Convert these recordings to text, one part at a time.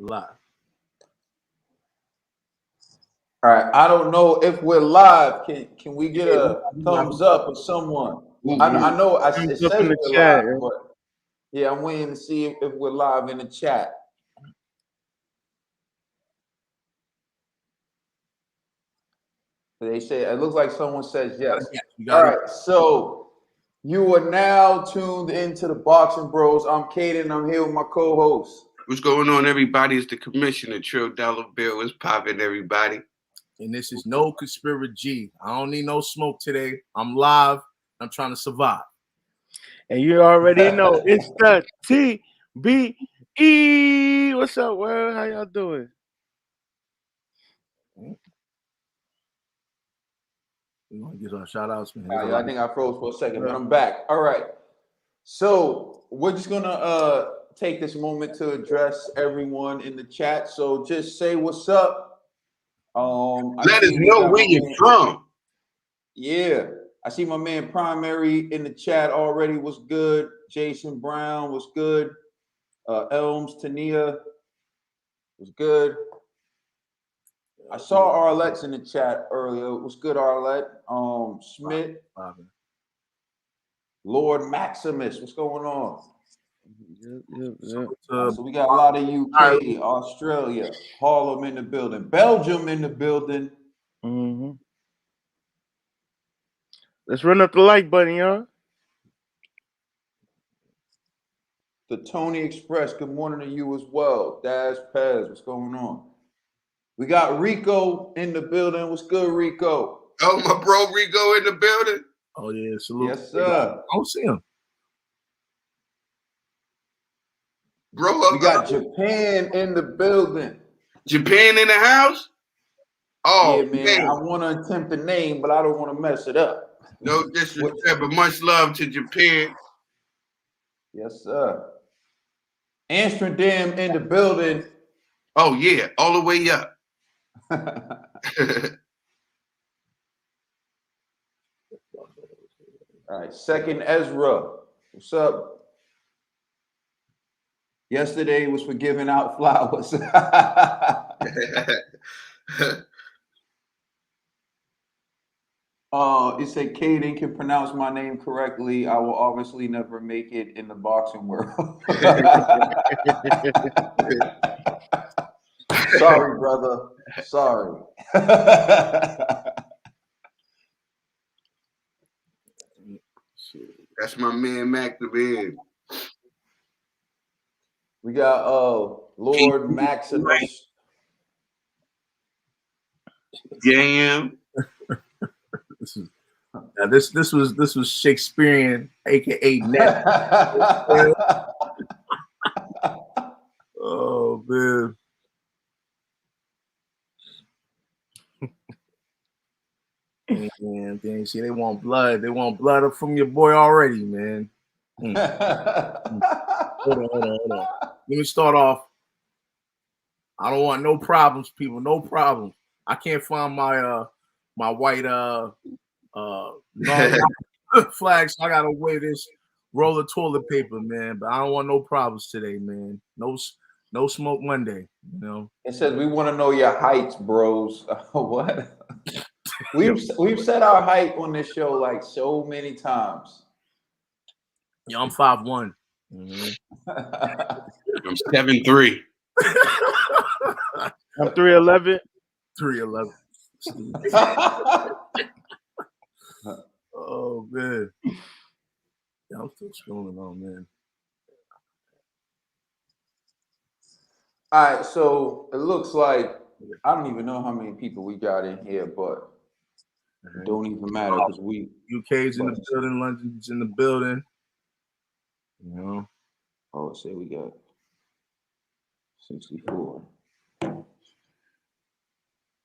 Live. All right. I don't know if we're live. Can we get a thumbs up or someone? I know it says we're chat, live, but yeah, I'm waiting to see if we're live in the chat. They say it looks like someone says yes. All right. So you are now tuned into the Boxing Bros. I'm Caden. I'm here with my co-host. What's going on, everybody? It's the Commissioner, Trill Dollar Bill. What's popping, everybody? And this is no conspiracy. I don't need no smoke today. I'm live. I'm trying to survive. And you already know it's the TBE. What's up, world? How y'all doing? We want to get our shout outs, man. I think I froze for a second, but I'm back. All right. So we're just gonna take this moment to address everyone in the chat. So just say what's up. Let us know where you're from. Yeah. I see my man Primary in the chat already. Was good. Jason Brown was good. Elms Tania was good. I saw Arlette's in the chat earlier. It was good, Arlette. Smith. Lord Maximus. What's going on? So we got a lot of UK, Australia, Harlem in the building, Belgium in the building. Mm-hmm. Let's run up the like button, y'all. The Tony Express, good morning to you as well. Dash Pez, what's going on? We got Rico in the building. What's good, Rico? Oh, my bro Rico in the building. Oh, yeah, salute. Yes, sir. I don't see him. Bro, we got Japan in the building. Japan in the house? Oh, yeah, man. I want to attempt the name, but I don't want to mess it up. No disrespect, but much love to Japan. Yes, sir. Amsterdam in the building. Oh, yeah, all the way up. All right, second Ezra. What's up? Yesterday was for giving out flowers. It said Caden can pronounce my name correctly. I will obviously never make it in the boxing world. Sorry, brother. Sorry. That's my man Mac the Big. We got Lord Maximus. Damn. This was Shakespearean, aka Net. Oh man. Man, see, they want blood. They want blood up from your boy already, man. Hold on. Let me start off. I don't want no problems, people. No problems. I can't find my my white flag, so I gotta wear this roll of toilet paper, man. But I don't want no problems today, man. No smoke Monday, you know. It says we want to know your heights, bros. What? We've said our height on this show like so many times. Yeah, I'm 5'1". Mm-hmm. I'm 7'3". I'm 3'11". 3'11". Oh man. Yeah, I'm still scrolling on, man. All right, so it looks like I don't even know how many people we got in here, but it don't even matter because we UK's in the building, London's in the building. You know. Oh, say we got 64. All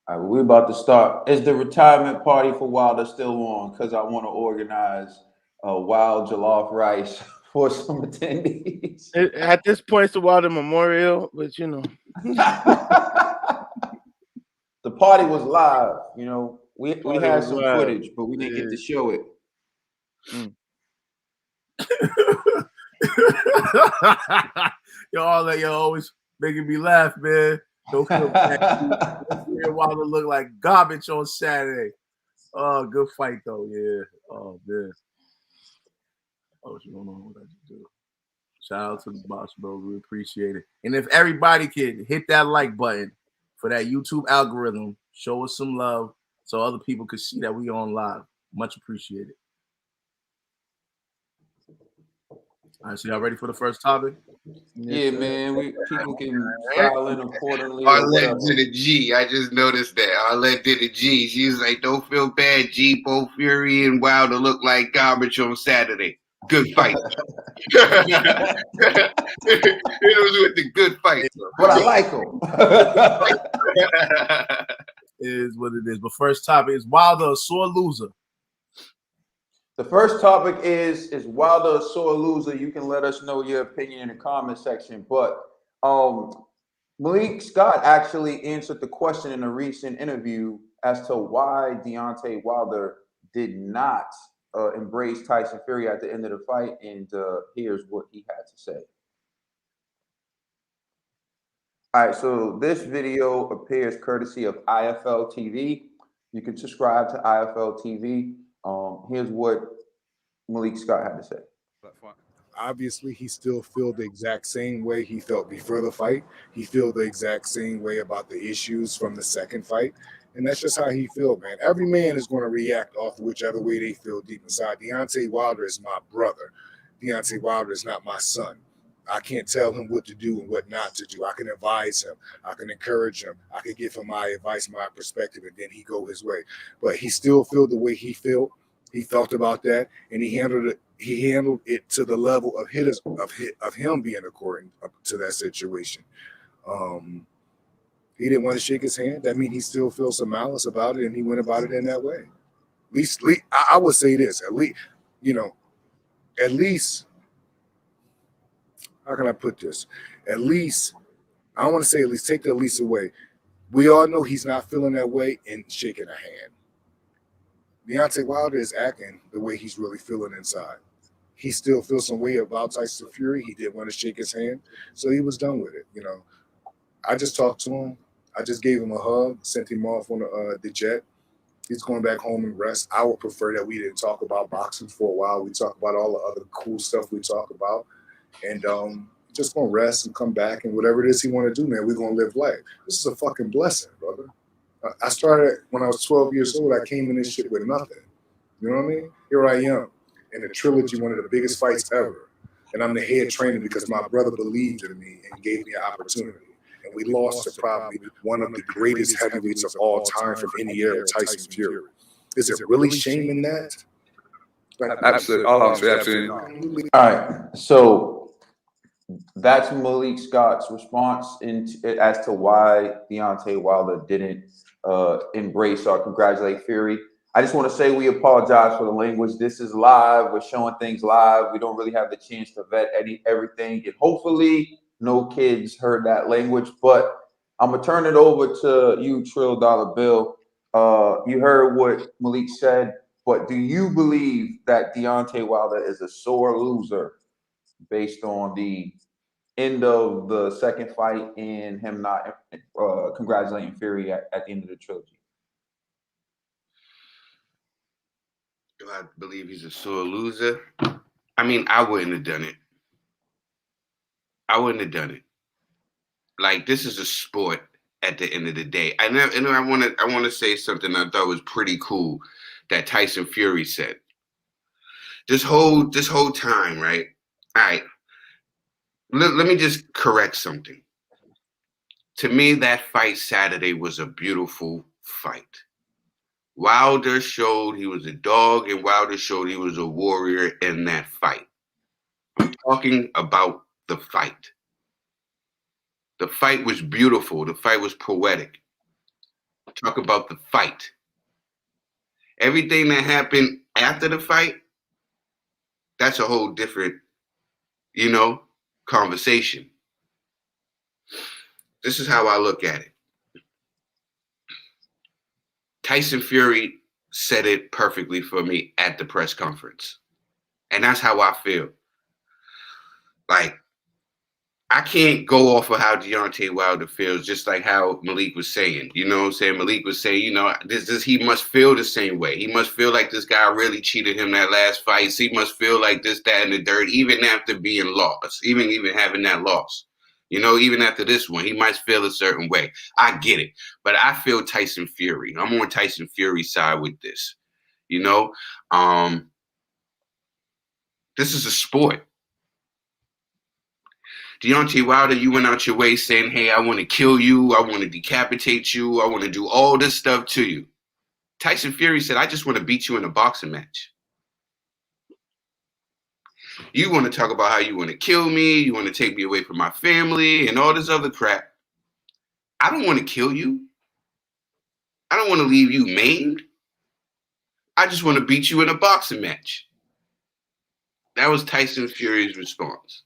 right, we're about to start. Is the retirement party for Wilder still on? Because I want to organize a Wild Jollof rice for some attendees. At this point, it's the Wilder Memorial, but you know. The party was live, you know. We had some footage, but we didn't get to show it. Y'all always making me laugh, man. Don't feel bad. Wilder look like garbage on Saturday. Oh, good fight though. Yeah. Oh man. Oh, what's going on? What I just do? Shout out to the boss, bro. We appreciate it. And if everybody could hit that like button for that YouTube algorithm, show us some love so other people could see that we on live. Much appreciated. All right, so y'all ready for the first topic? Yeah, man. People can file in accordingly. Arlette did a G. I just noticed that. Arlette did a G. She's like, don't feel bad, G. Both Fury and Wilder look like garbage on Saturday. Good fight. It was with the good fight. But I like them. Is what it is. But first topic is Wilder a sore loser? The first topic is Wilder a sore loser? You can let us know your opinion in the comment section. But Malik Scott actually answered the question in a recent interview as to why Deontay Wilder did not embrace Tyson Fury at the end of the fight. And here's what he had to say. All right, so this video appears courtesy of IFL TV. You can subscribe to IFL TV. Here's what Malik Scott had to say. Obviously, he still felt the exact same way he felt before the fight. He felt the exact same way about the issues from the second fight. And that's just how he felt, man. Every man is going to react off whichever way they feel deep inside. Deontay Wilder is my brother. Deontay Wilder is not my son. I can't tell him what to do and what not to do. I can advise him. I can encourage him. I can give him my advice, my perspective, and then he go his way. But he still felt the way he felt. He thought about that, and he handled it. He handled it to the level of him being according to that situation. He didn't want to shake his hand. That means he still feels some malice about it, and he went about it in that way. At least I would say this. At least. How can I put this? At least, I don't want to say at least, take the at least away. We all know he's not feeling that way and shaking a hand. Deontay Wilder is acting the way he's really feeling inside. He still feels some way about Tyson Fury. He didn't want to shake his hand, so he was done with it. I just talked to him. I just gave him a hug, sent him off on the jet. He's going back home and rest. I would prefer that we didn't talk about boxing for a while. We talk about all the other cool stuff we talk about. And just gonna rest and come back and whatever it is he want to do, man, we're gonna live life. This is a fucking blessing, brother. I started when I was 12 years old. I came in this shit with nothing. You know what I mean? Here I am in the trilogy, one of the biggest fights ever. And I'm the head trainer because my brother believed in me and gave me an opportunity. And we lost to probably one of the greatest heavyweights of all time from any era, Tyson Fury. Is it really shame in that? Absolutely. Absolutely. All right. So that's Malik Scott's response as to why Deontay Wilder didn't embrace or congratulate Fury. I just want to say we apologize for the language. This is live. We're showing things live. We don't really have the chance to vet everything. And hopefully no kids heard that language. But I'm going to turn it over to you, Trill Dollar Bill. You heard what Malik said. But do you believe that Deontay Wilder is a sore loser based on the end of the second fight and him not congratulating Fury at the end of the trilogy? Do I believe he's a sore loser? I mean, I wouldn't have done it. I wouldn't have done it. Like, this is a sport at the end of the day. I want to say something I thought was pretty cool that Tyson Fury said. This whole time, right? All right. Let me just correct something. To me, that fight Saturday was a beautiful fight. Wilder showed he was a dog, and Wilder showed he was a warrior in that fight. I'm talking about the fight. The fight was beautiful. The fight was poetic. Talk about the fight. Everything that happened after the fight, that's a whole different, conversation. This is how I look at it. Tyson Fury said it perfectly for me at the press conference. And that's how I feel. Like, I can't go off of how Deontay Wilder feels, just like how Malik was saying. You know what I'm saying? Malik was saying, you know, this he must feel the same way. He must feel like this guy really cheated him that last fight. He must feel like this, that, and the third, even after being lost, even having that loss. You know, even after this one, he might feel a certain way. I get it. But I feel Tyson Fury. I'm on Tyson Fury's side with this. You know, this is a sport. Deontay Wilder, you went out your way saying, hey, I want to kill you. I want to decapitate you. I want to do all this stuff to you. Tyson Fury said, I just want to beat you in a boxing match. You want to talk about how you want to kill me. You want to take me away from my family and all this other crap. I don't want to kill you. I don't want to leave you maimed. I just want to beat you in a boxing match. That was Tyson Fury's response.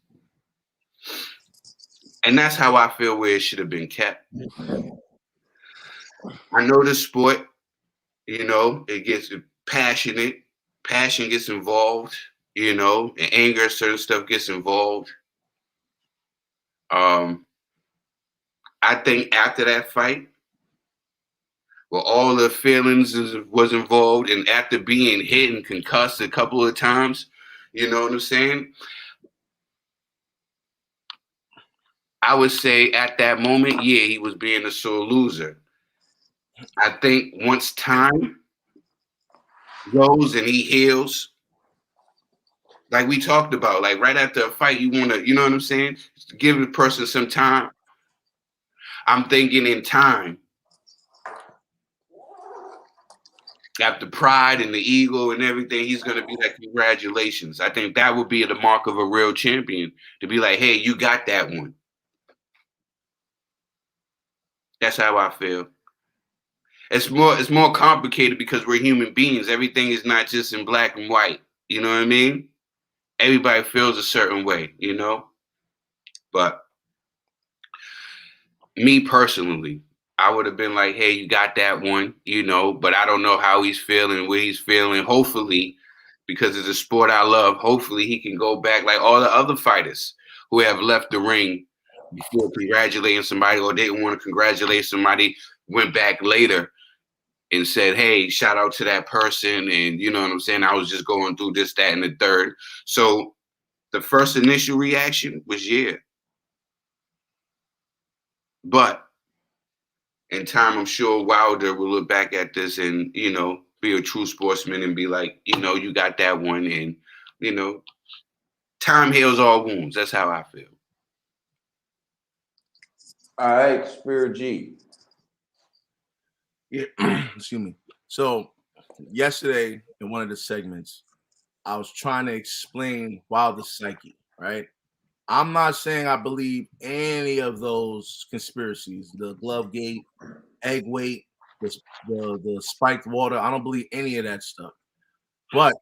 And that's how I feel where it should have been kept. I know this sport, you know, it gets passionate. Passion gets involved, you know, and anger, certain stuff gets involved. I think after that fight, well, all the feelings was involved, and after being hit and concussed a couple of times, you know what I'm saying? I would say at that moment, yeah, he was being a sore loser. I think once time goes and he heals, like we talked about, like right after a fight, you want to, you know what I'm saying? Give the person some time. I'm thinking in time, after pride and the ego and everything, he's going to be like, congratulations. I think that would be the mark of a real champion, to be like, hey, you got that one. That's how I feel. It's more complicated because we're human beings. Everything is not just in black and white. You know what I mean? Everybody feels a certain way, you know? But me personally, I would have been like, hey, you got that one, you know, but I don't know how he's feeling, where he's feeling. Hopefully, because it's a sport I love, hopefully he can go back like all the other fighters who have left the ring before congratulating somebody or didn't want to congratulate somebody, went back later and said, hey, shout out to that person. And you know what I'm saying? I was just going through this, that, and the third. So the first initial reaction was, yeah. But in time, I'm sure Wilder will look back at this and, you know, be a true sportsman and be like, you know, you got that one. And, you know, time heals all wounds. That's how I feel. All right, Spirit G. Yeah, excuse me. So yesterday in one of the segments, I was trying to explain Wilder's psyche, right? I'm not saying I believe any of those conspiracies, the Glovegate, egg weight, the spiked water. I don't believe any of that stuff. But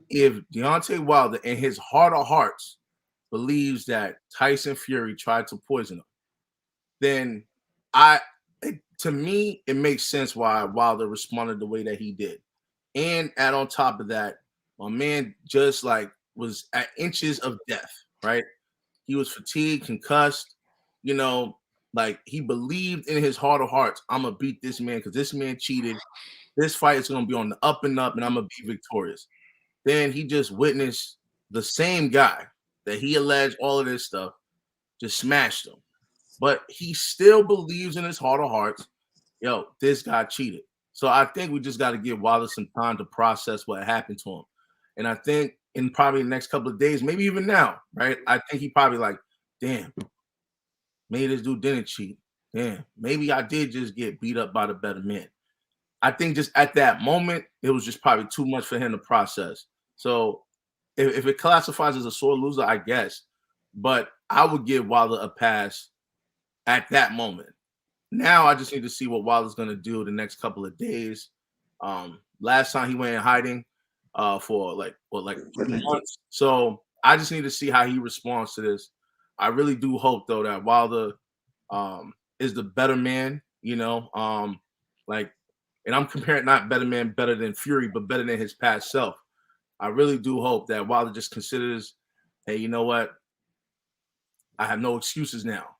if Deontay Wilder in his heart of hearts believes that Tyson Fury tried to poison him, then to me, it makes sense why Wilder responded the way that he did. And add on top of that, my man just like was at inches of death, right? He was fatigued, concussed, you know, like he believed in his heart of hearts, I'm gonna beat this man because this man cheated. This fight is gonna be on the up and up, and I'm gonna be victorious. Then he just witnessed the same guy that he alleged all of this stuff just smashed him. But he still believes in his heart of hearts, yo, this guy cheated. So I think we just got to give Wilder some time to process what happened to him. And I think in probably the next couple of days, maybe even now, right? I think he probably like, damn, maybe this dude didn't cheat. Damn, maybe I did just get beat up by the better man. I think just at that moment, it was just probably too much for him to process. So if it classifies as a sore loser, I guess. But I would give Wilder a pass at that moment. Now I just need to see what Wilder's going to do the next couple of days. Last time he went in hiding for like 2 months. So I just need to see how he responds to this. I really do hope though that Wilder is the better man, you know, and I'm comparing not better man better than Fury, but better than his past self. I really do hope that Wilder just considers, hey, you know what? I have no excuses now.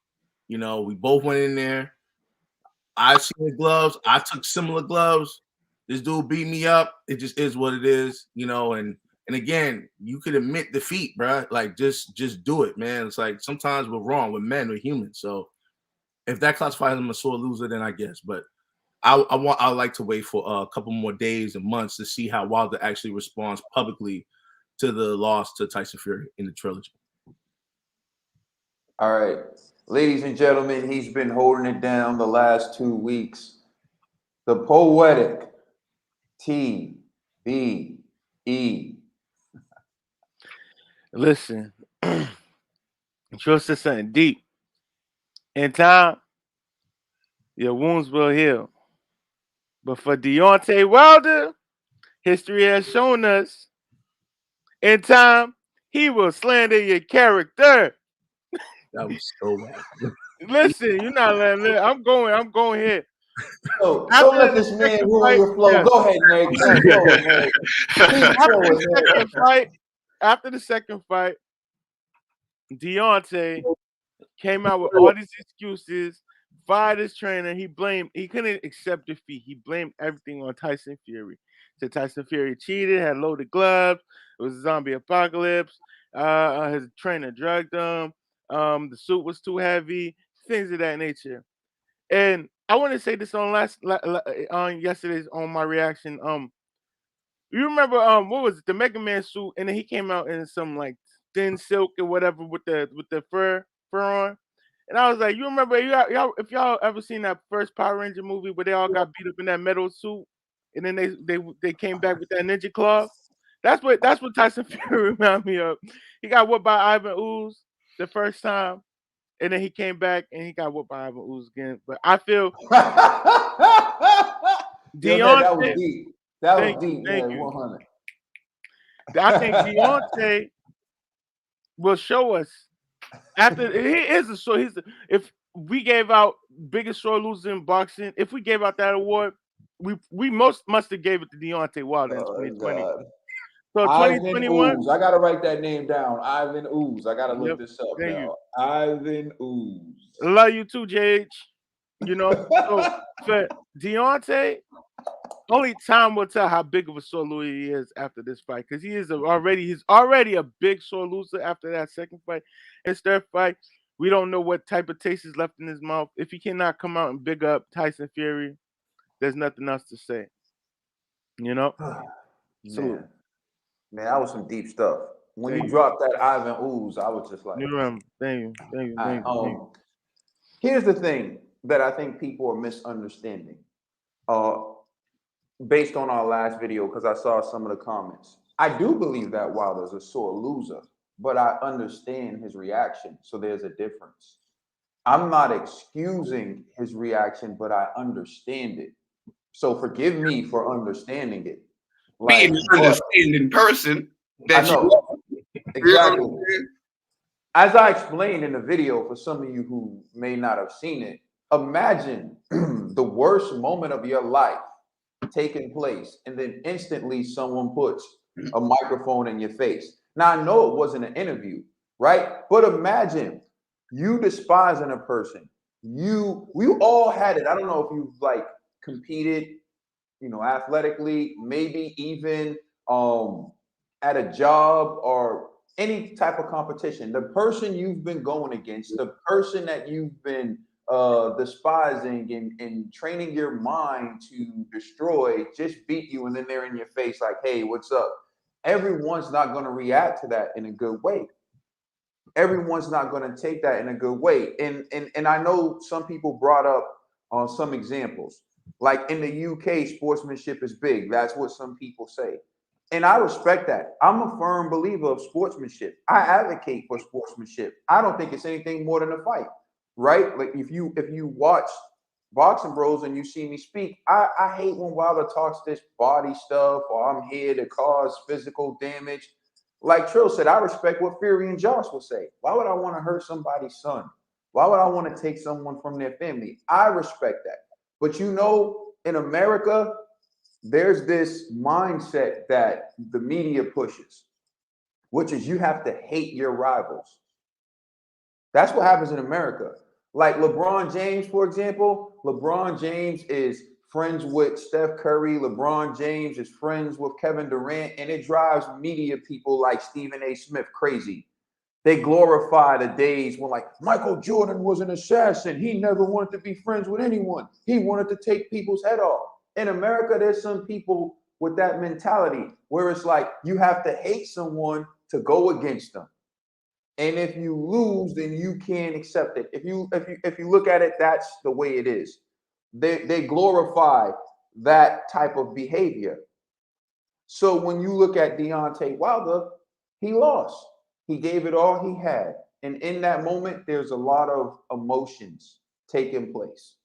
You know, we both went in there. I seen the gloves. I took similar gloves. This dude beat me up. It just is what it is, you know. And again, you could admit defeat, bro. Like just do it, man. It's like sometimes we're wrong. We're men. We're human. So if that classifies him a sore loser, then I guess. But I like to wait for a couple more days and months to see how Wilder actually responds publicly to the loss to Tyson Fury in the trilogy. All right, ladies and gentlemen, he's been holding it down the last 2 weeks. The poetic TBE. Listen, trust is something deep. In time, your wounds will heal. But for Deontay Wilder, history has shown us in time, he will slander your character. That was so bad. Listen, you're not letting it. I'm going here. So don't let this man ruin your flow. Yes. Go ahead, Nate. Go ahead, Nate. After the second fight, Deontay came out with all these excuses, fired his trainer. He couldn't accept defeat. He blamed everything on Tyson Fury. Said Tyson Fury cheated, had loaded gloves. It was a zombie apocalypse. His trainer drugged him. The suit was too heavy. Things of that nature. And I want to say this on yesterday's on my reaction. You remember what was it, the Mega Man suit, and then he came out in some like thin silk or whatever with the fur on, and I was like, you remember y'all if y'all ever seen that first Power Ranger movie where they all got beat up in that metal suit, and then they came back with that ninja claw. That's what Tyson Fury reminded me of. He got whooped by Ivan Ooze the first time, and then he came back and he got whooped by Ivan Ooze again. But I feel Deontay. That was deep. That was deep, thank man. you. 100. I think Deontay will show us after he is a so if we gave out biggest sore loser in boxing, if we gave out that award, we must have gave it to Deontay Wilder in 2020. God. So 2021. I gotta write that name down. Ivan Ooze. I gotta look this up now. Ivan Ooze. Love you too, JH. You know, so for Deontay, only time will tell how big of a sore loser he is after this fight, because he's already a big sore loser after that second fight. His third fight, we don't know what type of taste is left in his mouth. If he cannot come out and big up Tyson Fury, there's nothing else to say. You know? Man, that was some deep stuff. When you dropped that Ivan Ooze, I was just like, thank you. Here's the thing that I think people are misunderstanding. Based on our last video, because I saw some of the comments. I do believe that Wilder's a sore loser, but I understand his reaction. So there's a difference. I'm not excusing his reaction, but I understand it. So forgive me for understanding it. Being an understanding person. I know. Exactly. As I explained in the video, for some of you who may not have seen it, imagine the worst moment of your life taking place, and then instantly someone puts a microphone in your face. Now, I know it wasn't an interview, right? But imagine you despising a person. We all had it. I don't know if you've like competed, athletically, maybe even at a job or any type of competition. The person you've been going against, the person that you've been despising and training your mind to destroy, just beat you, and then they're in your face like, hey, what's up? Everyone's not going to react to that in a good way. Everyone's not going to take that in a good way. And I know some people brought up some examples. Like in the UK, sportsmanship is big. That's what some people say. And I respect that. I'm a firm believer of sportsmanship. I advocate for sportsmanship. I don't think it's anything more than a fight. Right? Like if you watch Boxing Bros and you see me speak, I hate when Wilder talks this body stuff or I'm here to cause physical damage. Like Trill said, I respect what Fury and Josh will say. Why would I want to hurt somebody's son? Why would I want to take someone from their family? I respect that. But in America, there's this mindset that the media pushes, which is you have to hate your rivals. That's what happens in America. Like LeBron James, for example, LeBron James is friends with Steph Curry. LeBron James is friends with Kevin Durant, and it drives media people like Stephen A. Smith crazy. They glorify the days when, like, Michael Jordan was an assassin. He never wanted to be friends with anyone. He wanted to take people's head off. In America, there's some people with that mentality where it's like you have to hate someone to go against them. And if you lose, then you can't accept it. If you look at it, that's the way it is. They glorify that type of behavior. So when you look at Deontay Wilder, he lost. He gave it all he had. And in that moment, there's a lot of emotions taking place.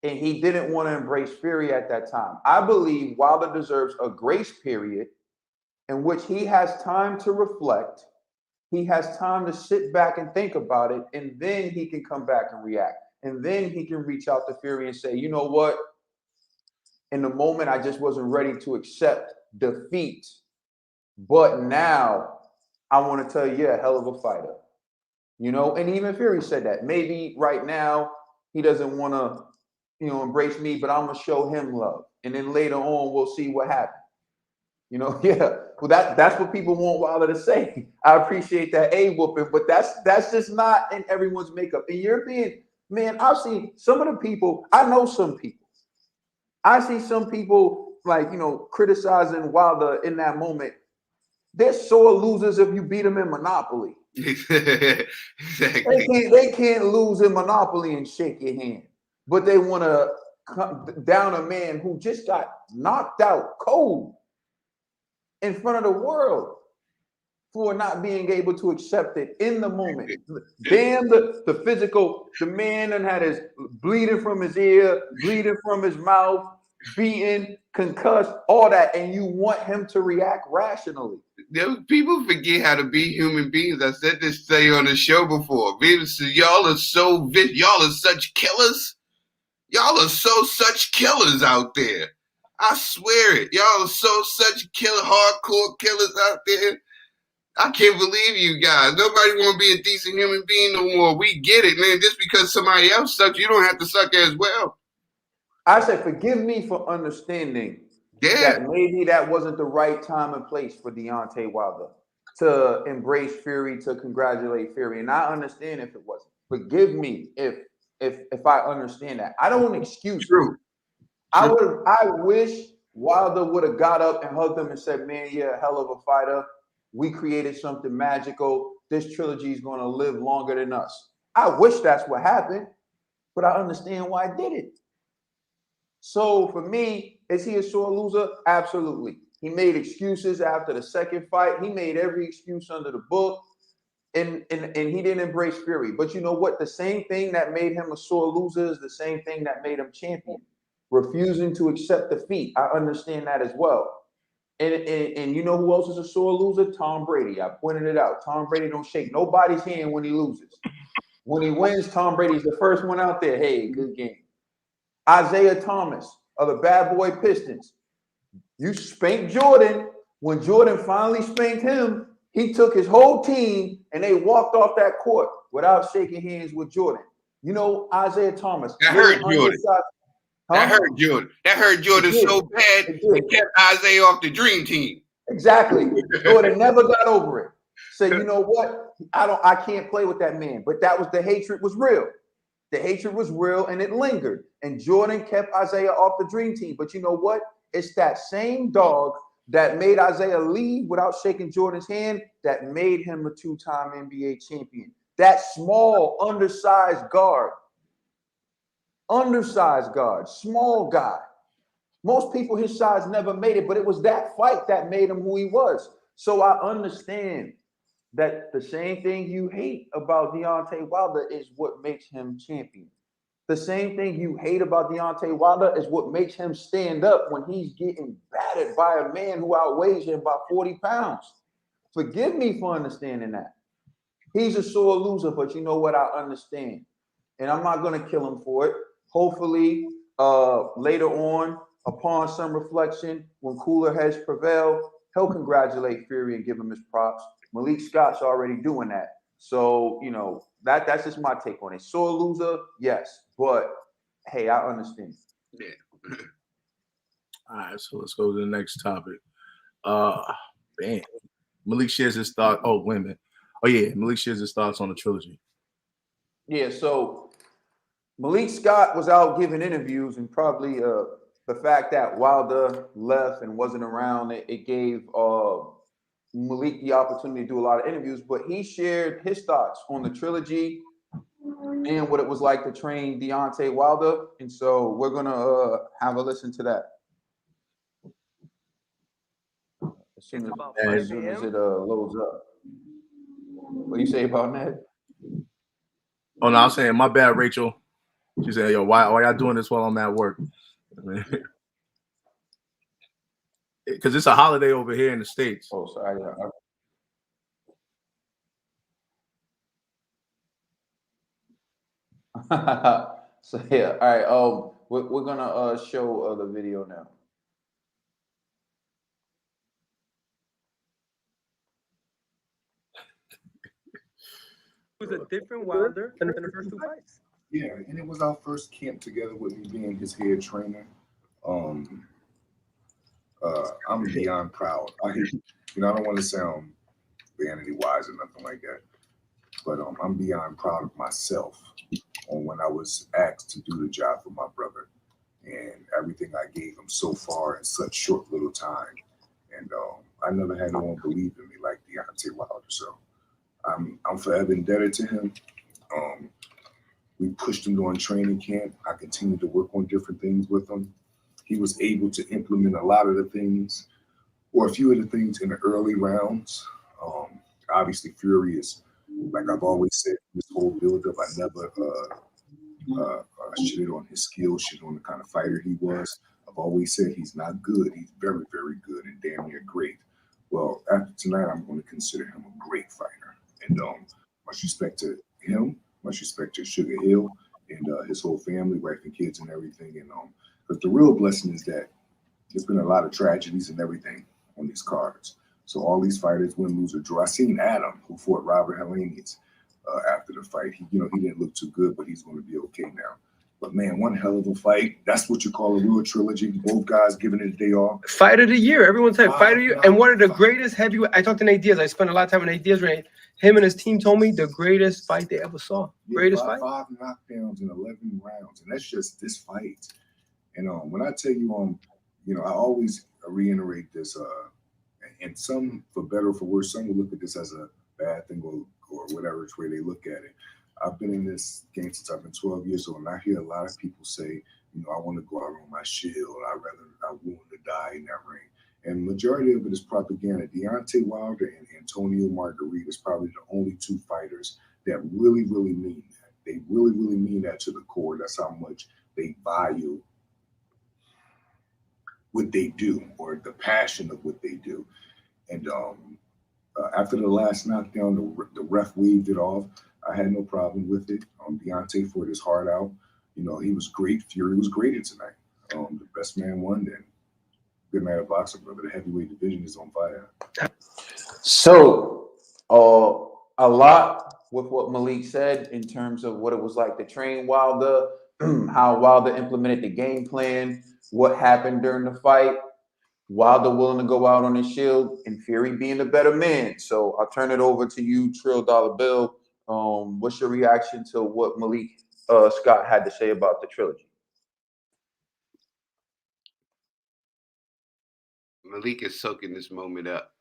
And he didn't want to embrace fury at that time. I believe Wilder deserves a grace period in which he has time to reflect. He has time to sit back and think about it, and then he can come back and react. And then he can reach out to Fury and say, you know what? In the moment, I just wasn't ready to accept defeat. But now I want to tell you, you're a hell of a fighter. You know, and even Fury said that. Maybe right now he doesn't want to, embrace me, but I'm going to show him love. And then later on, we'll see what happens. Yeah. Well, that's what people want Wilder to say. I appreciate that whooping, but that's just not in everyone's makeup. In European, man, I've seen some of the people, I know some people. I see some people like, criticizing Wilder in that moment. They're sore losers if you beat them in Monopoly. Exactly. They can't lose in Monopoly and shake your hand, but they want to down a man who just got knocked out cold in front of the world for not being able to accept it in the moment. Damn the physical, the man and had his bleeding from his ear, bleeding from his mouth, beaten, concussed, all that, and you want him to react rationally. People forget how to be human beings. I said this thing on the show before. People say, y'all are such killers. Y'all are such killers out there. I swear it. Y'all are such hardcore killers out there. I can't believe you guys. Nobody want to be a decent human being no more. We get it, man. Just because somebody else sucks, you don't have to suck as well. I said, forgive me for understanding that maybe that wasn't the right time and place for Deontay Wilder to embrace Fury, to congratulate Fury. And I understand if it wasn't. Forgive me if I understand that. I don't excuse True. I wish Wilder would have got up and hugged him and said, man, you're a hell of a fighter. We created something magical. This trilogy is going to live longer than us. I wish that's what happened, but I understand why I did it. So for me, is he a sore loser? Absolutely. He made excuses after the second fight. He made every excuse under the book, and he didn't embrace Fury. But you know what? The same thing that made him a sore loser is the same thing that made him champion. Refusing to accept defeat. I understand that as well. And you know who else is a sore loser? Tom Brady. I pointed it out. Tom Brady don't shake nobody's hand when he loses. When he wins, Tom Brady's the first one out there. Hey, good game. Isaiah Thomas of the Bad Boy Pistons. You spanked Jordan. When Jordan finally spanked him, he took his whole team and they walked off that court without shaking hands with Jordan. You know, Isaiah Thomas. That hurt Jordan. That hurt Jordan. That hurt Jordan so bad it kept Isaiah off the dream team. Exactly. Jordan never got over it. Said, you know what? I can't play with that man. But the hatred was real. The hatred was real and it lingered. And Jordan kept Isaiah off the dream team. But you know what? It's that same dog that made Isaiah leave without shaking Jordan's hand that made him a two-time NBA champion. That small, undersized guard, small guy. Most people his size never made it, but it was that fight that made him who he was. So I understand that the same thing you hate about Deontay Wilder is what makes him champion. The same thing you hate about Deontay Wilder is what makes him stand up when he's getting battered by a man who outweighs him by 40 pounds. Forgive me for understanding that. He's a sore loser, but you know what? I understand. And I'm not going to kill him for it. Hopefully, later on, upon some reflection, when cooler heads prevail, he'll congratulate Fury and give him his props. Malik Scott's already doing that. So, That's just my take on it. Sore loser, yes, but hey, I understand. Yeah. All right, so let's go to the next topic. Man, Malik shares his thought. Oh, wait a minute. Oh yeah, Malik shares his thoughts on the trilogy. Yeah, so Malik Scott was out giving interviews, and probably the fact that Wilder left and wasn't around, it gave Malik the opportunity to do a lot of interviews. But he shared his thoughts on the trilogy and what it was like to train Deontay Wilder, and so we're gonna have a listen to that as soon as it loads up. What do you say about that? Oh no, I'm saying my bad, Rachel. She said, "Yo, why y'all doing this while I'm at work?" Because it's a holiday over here in the States. Oh, sorry. So yeah, all right. We're gonna show the video now. It was a different Wilder than the first 2 fights. Yeah, and it was our first camp together with me being his head trainer. I'm beyond proud. I don't want to sound vanity wise or nothing like that, but I'm beyond proud of myself on when I was asked to do the job for my brother and everything I gave him so far in such short little time. And I never had no one believe in me like Deontay Wilder. So I'm forever indebted to him. We pushed him during training camp. I continued to work on different things with him. He was able to implement a lot of the things, or a few of the things in the early rounds. Obviously, Fury is, like I've always said, this whole build-up, I never shitted on his skills, shitted on the kind of fighter he was. I've always said he's not good. He's very, very good and damn near great. Well, after tonight, I'm going to consider him a great fighter. And much respect to him, much respect to Sugar Hill and his whole family, wife and kids and everything. And but the real blessing is that there's been a lot of tragedies and everything on these cards. So all these fighters win, lose, or draw. I seen Arum, who fought Robert Helenius after the fight. He didn't look too good, but he's going to be okay now. But man, one hell of a fight. That's what you call a real trilogy. Both guys giving it a day off. Fight of the year. Everyone said fight of the year. And one of the greatest heavyweight. I talked to Nate Diaz. I spent a lot of time with Nate Diaz. Right? Him and his team told me the greatest fight they ever saw. Greatest fight. 5 knockdowns in 11 rounds, and that's just this fight. And when I tell you, I always reiterate this. And some, for better or for worse, some will look at this as a bad thing or whatever it's way they look at it. I've been in this game since I've been 12 years old, and I hear a lot of people say, I want to go out on my shield. I want to die in that ring. And majority of it is propaganda. Deontay Wilder and Antonio Margarita is probably the only 2 fighters that really, really mean that. They really, really mean that to the core. That's how much they value what they do, or the passion of what they do. And after the last knockdown, the ref waved it off. I had no problem with it. Deontay fought his heart out. He was great. Fury was great tonight. The best man won. Then good night of boxing, brother. The heavyweight division is on fire. So a lot with what Malik said in terms of what it was like to train Wilder, how Wilder implemented the game plan, what happened during the fight, Wilder willing to go out on his shield, and Fury being the better man. So I'll turn it over to you, Trill Dollar Bill. What's your reaction to what Malik Scott had to say about the trilogy? Malik is soaking this moment up.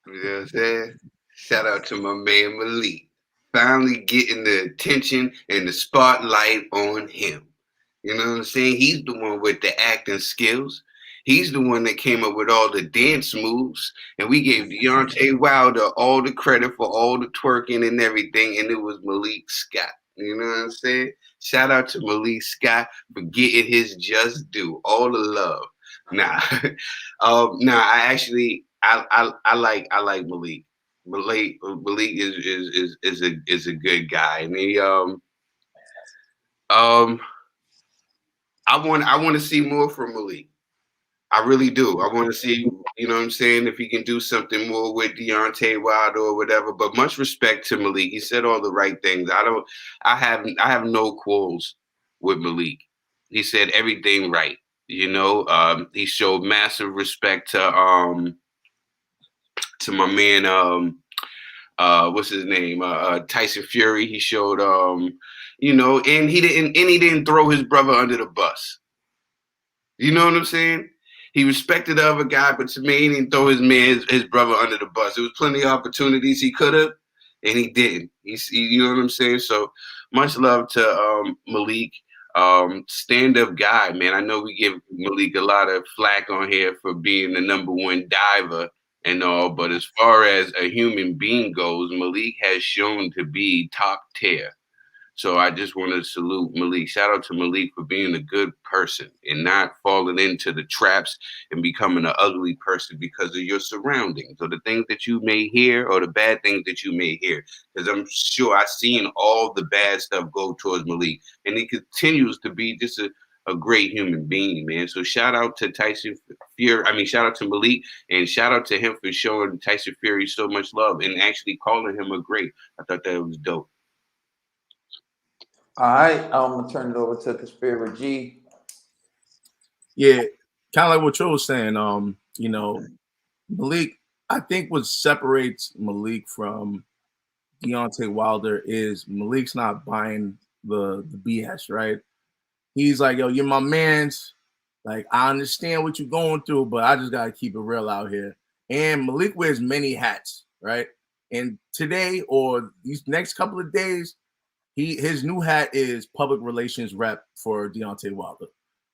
You know what I'm saying? Shout out to my man Malik. Finally getting the attention and the spotlight on him. You know what I'm saying? He's the one with the acting skills. He's the one that came up with all the dance moves. And we gave Deontay Wilder all the credit for all the twerking and everything. And it was Malik Scott. You know what I'm saying? Shout out to Malik Scott for getting his just due. All the love. Nah. I like Malik. Malik is a good guy. And he I want to see more from Malik. I really do. I want to see, you know what I'm saying, if he can do something more with Deontay Wilder or whatever. But much respect to Malik. He said all the right things. I have no quarrels with Malik. He said everything right. You know, he showed massive respect to my man, what's his name? Tyson Fury. He showed you know, and he didn't throw his brother under the bus. You know what I'm saying? He respected the other guy, but to me, he didn't throw his brother under the bus. There was plenty of opportunities he could have, and he didn't. You know what I'm saying? So much love to Malik, stand-up guy, man. I know we give Malik a lot of flack on here for being the #1 diver and all, but as far as a human being goes, Malik has shown to be top tier. So I just want to salute Malik. Shout out to Malik for being a good person and not falling into the traps and becoming an ugly person because of your surroundings or the things that you may hear or the bad things that you may hear. Because I'm sure I've seen all the bad stuff go towards Malik. And he continues to be just a great human being, man. So shout out to Tyson Fury. I mean, shout out to Malik and shout out to him for showing Tyson Fury so much love and actually calling him a great. I thought that was dope. All right, I'm gonna turn it over to Conspiracy. Yeah, kind of like what you were saying. You know, Malik. I think what separates Malik from Deontay Wilder is Malik's not buying the BS, right? He's like, yo, you're my man's. Like, I understand what you're going through, but I just gotta keep it real out here. And Malik wears many hats, right? And today or these next couple of days, his new hat is public relations rep for Deontay Wilder.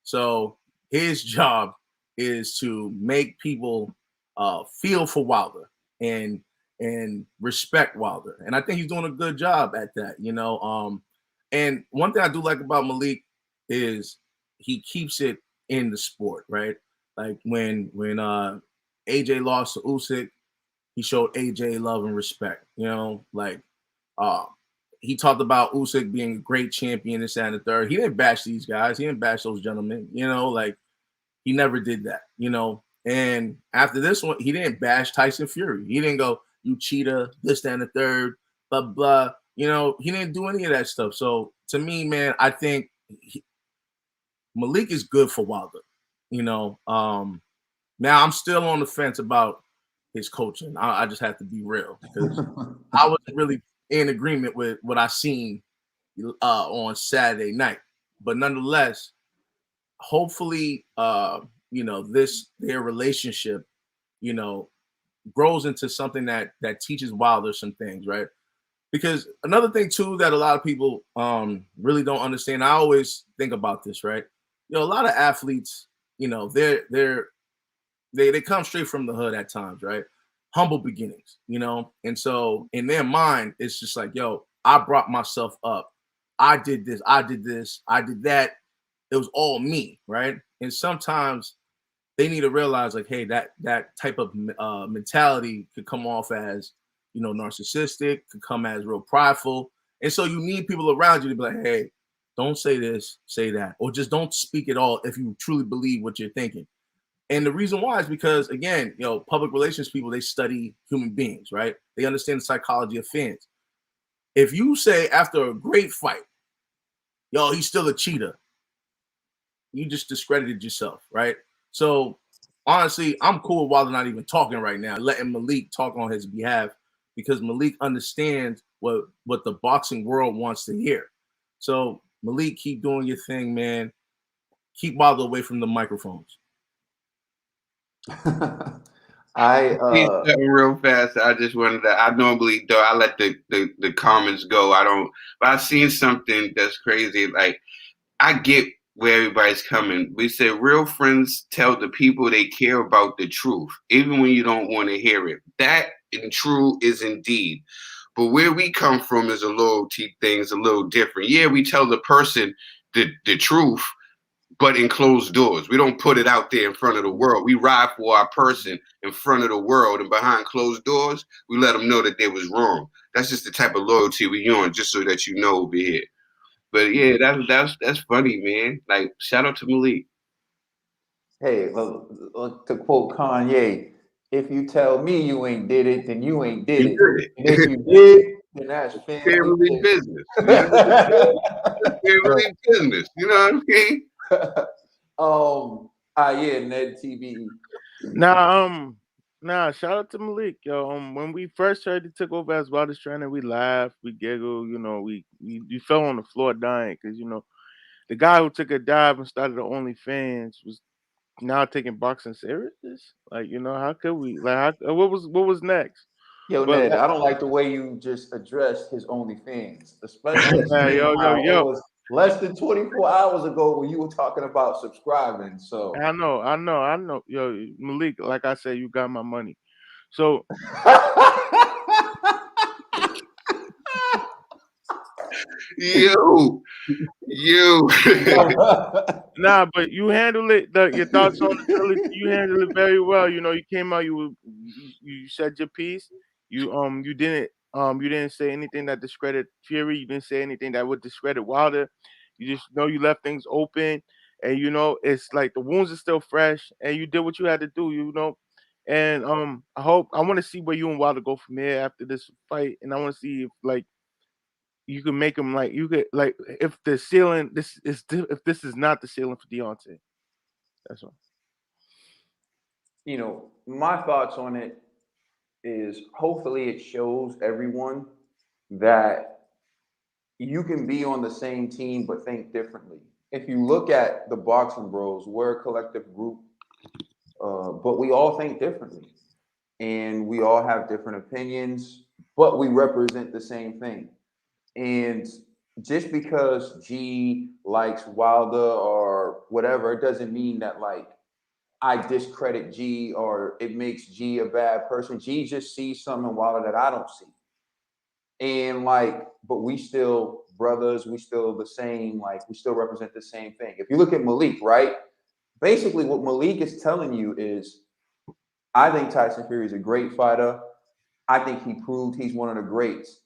So his job is to make people feel for Wilder and respect Wilder. And I think he's doing a good job at that, you know. And one thing I do like about Malik is he keeps it in the sport, right? Like when AJ lost to Usyk, he showed AJ love and respect, you know, like he talked about Usyk being a great champion, this and the third. He didn't bash these guys. He didn't bash those gentlemen. You know, like he never did that. You know, and after this one, he didn't bash Tyson Fury. He didn't go, "You cheater," this, that, and the third, blah blah. You know, he didn't do any of that stuff. So to me, man, I think Malik is good for Wilder. You know, now I'm still on the fence about his coaching. I just have to be real because I wasn't really in agreement with what I seen on Saturday night. But nonetheless, hopefully, you know, their relationship, you know, grows into something that teaches Wilder some things, right? Because another thing too that a lot of people really don't understand. I always think about this, right? You know, a lot of athletes, you know, they come straight from the hood at times, right? Humble beginnings, you know? And so in their mind, it's just like, yo, I brought myself up. I did this, I did this, I did that. It was all me, right? And sometimes they need to realize like, hey, that type of mentality could come off as, you know, narcissistic, could come as real prideful. And so you need people around you to be like, hey, don't say this, say that, or just don't speak at all if you truly believe what you're thinking. And the reason why is because, again, you know, public relations people, they study human beings, right? They understand the psychology of fans. If you say after a great fight, yo, he's still a cheater, you just discredited yourself, right? So, honestly, I'm cool with Wilder not even talking right now, letting Malik talk on his behalf because Malik understands what the boxing world wants to hear. So, Malik, keep doing your thing, man. Keep Wilder away from the microphones. Real fast. I just wanted to. I normally though I let the comments go. I don't. But I've seen something that's crazy. Like I get where everybody's coming. We said real friends tell the people they care about the truth, even when you don't want to hear it. That in true is indeed. But where we come from is a loyalty thing's a little different. Yeah, we tell the person the truth, but in closed doors. We don't put it out there in front of the world. We ride for our person in front of the world, and behind closed doors, we let them know that they was wrong. That's just the type of loyalty we on, just so that you know over here. But yeah, that's funny, man. Like, shout out to Malik. Hey, look, to quote Kanye, if you tell me you ain't did it, then you ain't did You it. did it. And if you did, then that's family Family business. business. You know what I'm saying? Family business. You know what I mean? Yeah, Ned TV. Nah, shout out to Malik, yo. When we first heard he took over as wildest trainer, we laughed, we giggled, you know, we fell on the floor dying because the guy who took a dive and started the OnlyFans was now taking boxing serious. Like, how could we? Like, what was next? Yo, But Ned, I don't like the way you just addressed his OnlyFans, especially nah, seeing how it yo. was less than 24 hours ago when you were talking about subscribing. So I know. Yo, Malik, like I said, you got my money. So You. nah, but you handle it. Your thoughts on the trilogy, you handle it very well. You came out, you said your piece. You didn't say anything that discredited Fury. You didn't say anything that would discredit Wilder. You just you left things open, and it's like the wounds are still fresh, and you did what you had to do. And I want to see where you and Wilder go from here after this fight, and I want to see if you can make him like you could like if the ceiling if this is not the ceiling for Deontay. That's all. My thoughts on it is hopefully it shows everyone that you can be on the same team but think differently. If you look at the Boxing Bros, we're a collective group, but we all think differently. And we all have different opinions, but we represent the same thing. And just because G likes Wilder or whatever, it doesn't mean that I discredit G or it makes G a bad person. G just sees something in Wilder that I don't see. And but we still brothers, we still the same, we still represent the same thing. If you look at Malik, right? Basically what Malik is telling you is I think Tyson Fury is a great fighter. I think he proved he's one of the greats.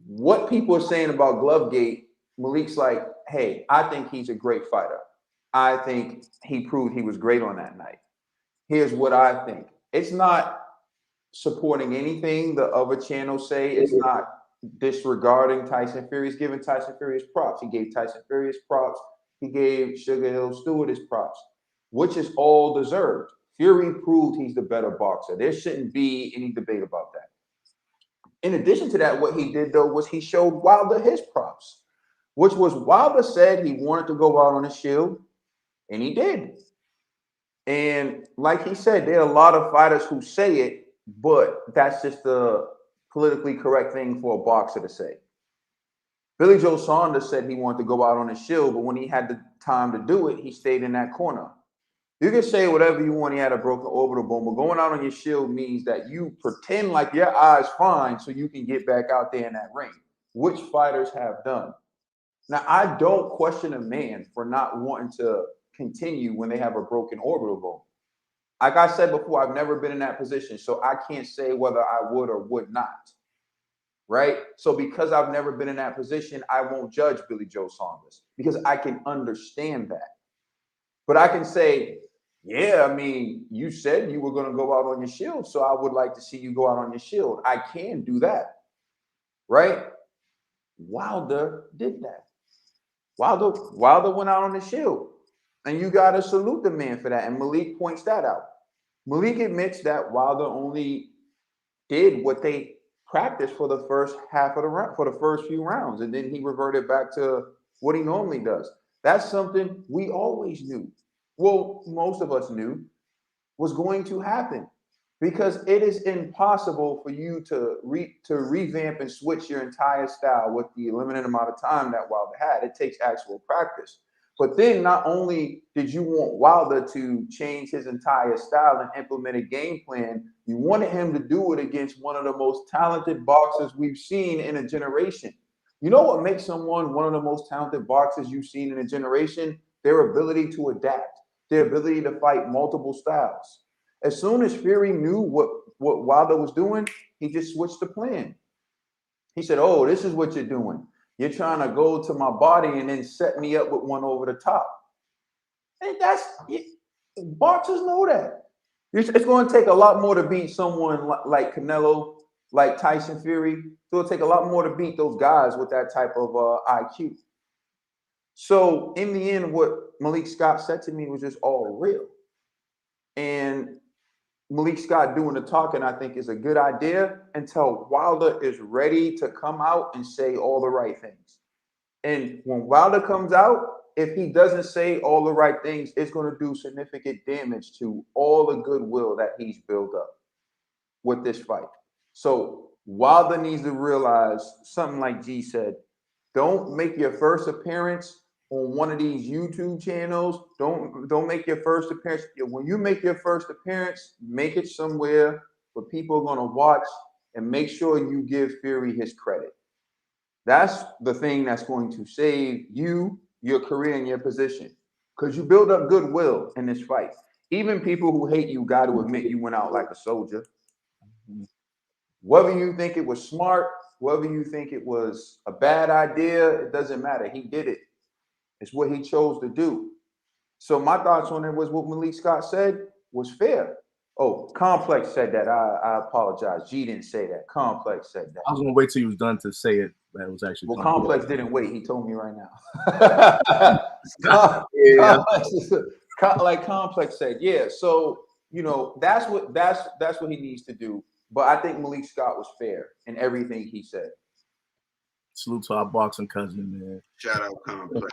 What people are saying about Glovegate, Malik's like, hey, I think he's a great fighter. I think he proved he was great on that night. Here's what I think. It's not supporting anything the other channels say. It's not disregarding Tyson Fury. He's giving Tyson Fury his props. He gave Tyson Fury his props. He gave Sugar Hill Stewart his props, which is all deserved. Fury proved he's the better boxer. There shouldn't be any debate about that. In addition to that, what he did, though, was he showed Wilder his props, which was Wilder said he wanted to go out on a shield, and he did. And like he said, there are a lot of fighters who say it, but that's just the politically correct thing for a boxer to say. Billy Joe Saunders said he wanted to go out on a shield, but when he had the time to do it, he stayed in that corner. You can say whatever you want. He had a broken orbital bone, but going out on your shield means that you pretend like your eye's fine so you can get back out there in that ring, which fighters have done. Now, I don't question a man for not wanting to continue when they have a broken orbital bone. Like I said before, I've never been in that position, so I can't say whether I would or would not. Right? So because I've never been in that position, I won't judge Billy Joe Saunders because I can understand that. But I can say, yeah, I mean, you said you were going to go out on your shield, so I would like to see you go out on your shield. I can do that, right? Wilder did that. Wilder went out on the shield, and you got to salute the man for that. And Malik points that out. Malik admits that Wilder only did what they practiced for the first half of the round, for the first few rounds, and then he reverted back to what he normally does. That's something we always knew. Well, most of us knew was going to happen because it is impossible for you to revamp and switch your entire style with the limited amount of time that Wilder had. It takes actual practice. But then not only did you want Wilder to change his entire style and implement a game plan, you wanted him to do it against one of the most talented boxers we've seen in a generation. You know what makes someone one of the most talented boxers you've seen in a generation? Their ability to adapt, their ability to fight multiple styles. As soon as Fury knew what Wilder was doing, he just switched the plan. He said, oh, this is what you're doing. You're trying to go to my body and then set me up with one over the top. And Boxers know that. It's going to take a lot more to beat someone like Canelo, like Tyson Fury. So it'll take a lot more to beat those guys with that type of IQ. So in the end, what Malik Scott said to me was just all real. And Malik Scott doing the talking, I think, is a good idea until Wilder is ready to come out and say all the right things. And when Wilder comes out, if he doesn't say all the right things, it's going to do significant damage to all the goodwill that he's built up with this fight. So Wilder needs to realize something like G said, don't make your first appearance on one of these YouTube channels. Don't make your first appearance. When you make your first appearance, make it somewhere where people are going to watch, and make sure you give Fury his credit. That's the thing that's going to save you, your career, and your position. Because you build up goodwill in this fight. Even people who hate you got to admit you went out like a soldier. Whether you think it was smart, whether you think it was a bad idea, it doesn't matter. He did it. It's what he chose to do. So my thoughts on it was what Malik Scott said was fair. Oh, Complex said that. I apologize. G didn't say that. Complex said that. I was gonna wait till you was done to say it. That was actually Complex didn't wait. He told me right now. Like Complex said, yeah. So that's what he needs to do. But I think Malik Scott was fair in everything he said. Salute to our boxing cousin, man. Shout out Complex.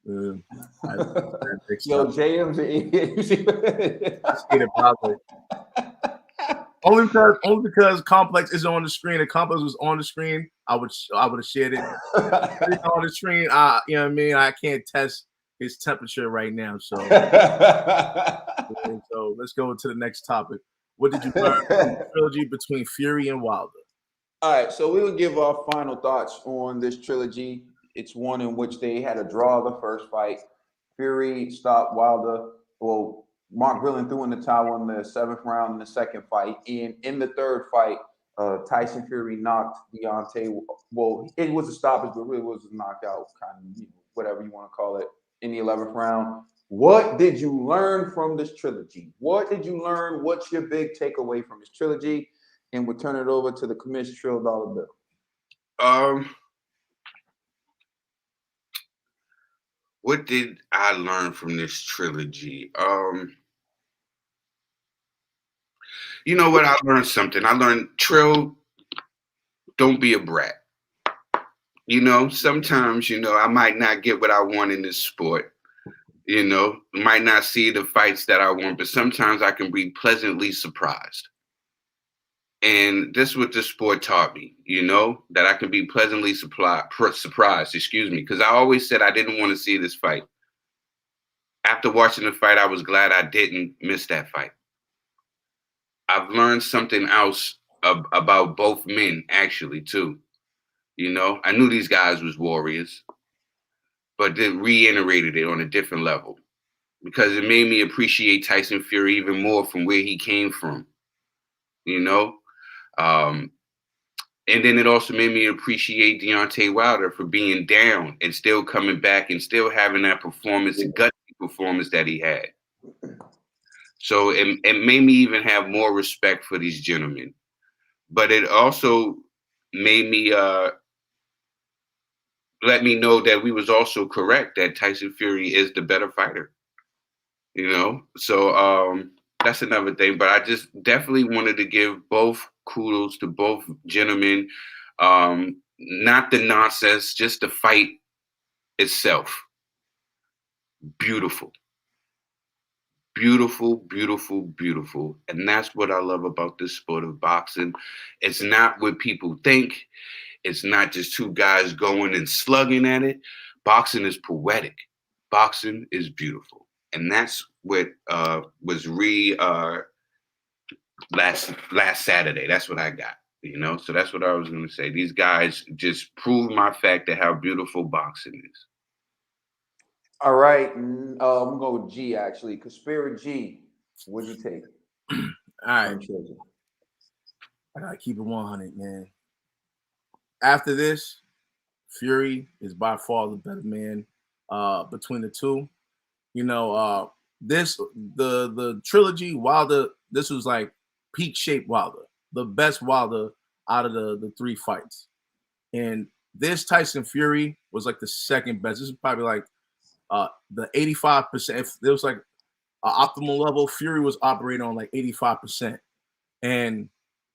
Yo, JM's an idiot. Only because Complex is on the screen. If Complex was on the screen, I would have shared it. On the screen, you know what I mean? I can't test his temperature right now. So, so let's go to the next topic. What did you learn from the trilogy between Fury and Wilder? All right, so we will give our final thoughts on this trilogy. It's one in which they had a draw the first fight. Fury stopped Wilder. Well, Mark Breland threw in the towel in the 7th round in the second fight. And in the third fight, Tyson Fury knocked Deontay. Well, it was a stoppage, but really was a knockout, kind of, whatever you want to call it, in the 11th round. What did you learn from this trilogy? What did you learn? What's your big takeaway from this trilogy? And we'll turn it over to the Commish $1 bill. What did I learn from this trilogy? You know what? I learned something. I learned, Trill, don't be a brat. Sometimes, I might not get what I want in this sport. Might not see the fights that I want, but sometimes I can be pleasantly surprised. And this is what this sport taught me, that I can be pleasantly surprised, because I always said I didn't want to see this fight. After watching the fight, I was glad I didn't miss that fight. I've learned something else about both men, actually, too. I knew these guys was warriors, but they reiterated it on a different level because it made me appreciate Tyson Fury even more from where he came from, and then it also made me appreciate Deontay Wilder for being down and still coming back and still having that performance, the gutsy performance that he had. So it made me even have more respect for these gentlemen. But it also made me let me know that we was also correct, that Tyson Fury is the better fighter. So that's another thing. But I just definitely wanted to give both kudos to both gentlemen. Not the nonsense, just the fight itself. Beautiful. Beautiful, beautiful, beautiful. And that's what I love about this sport of boxing. It's not what people think. It's not just two guys going and slugging at it. Boxing is poetic. Boxing is beautiful. And that's what was last Saturday. That's what I got, So that's what I was going to say. These guys just prove my fact of how beautiful boxing is. All right. I'm going to go with G, actually. Conspiracy G, what'd you take? All right. I got to keep it 100, man. After this, Fury is by far the better man between the two. the trilogy Wilder. This was like peak shape Wilder, the best Wilder out of the 3 fights, and this Tyson Fury was like the second best. This is probably like the 85%. If there was like an optimal level, Fury was operating on like 85%, and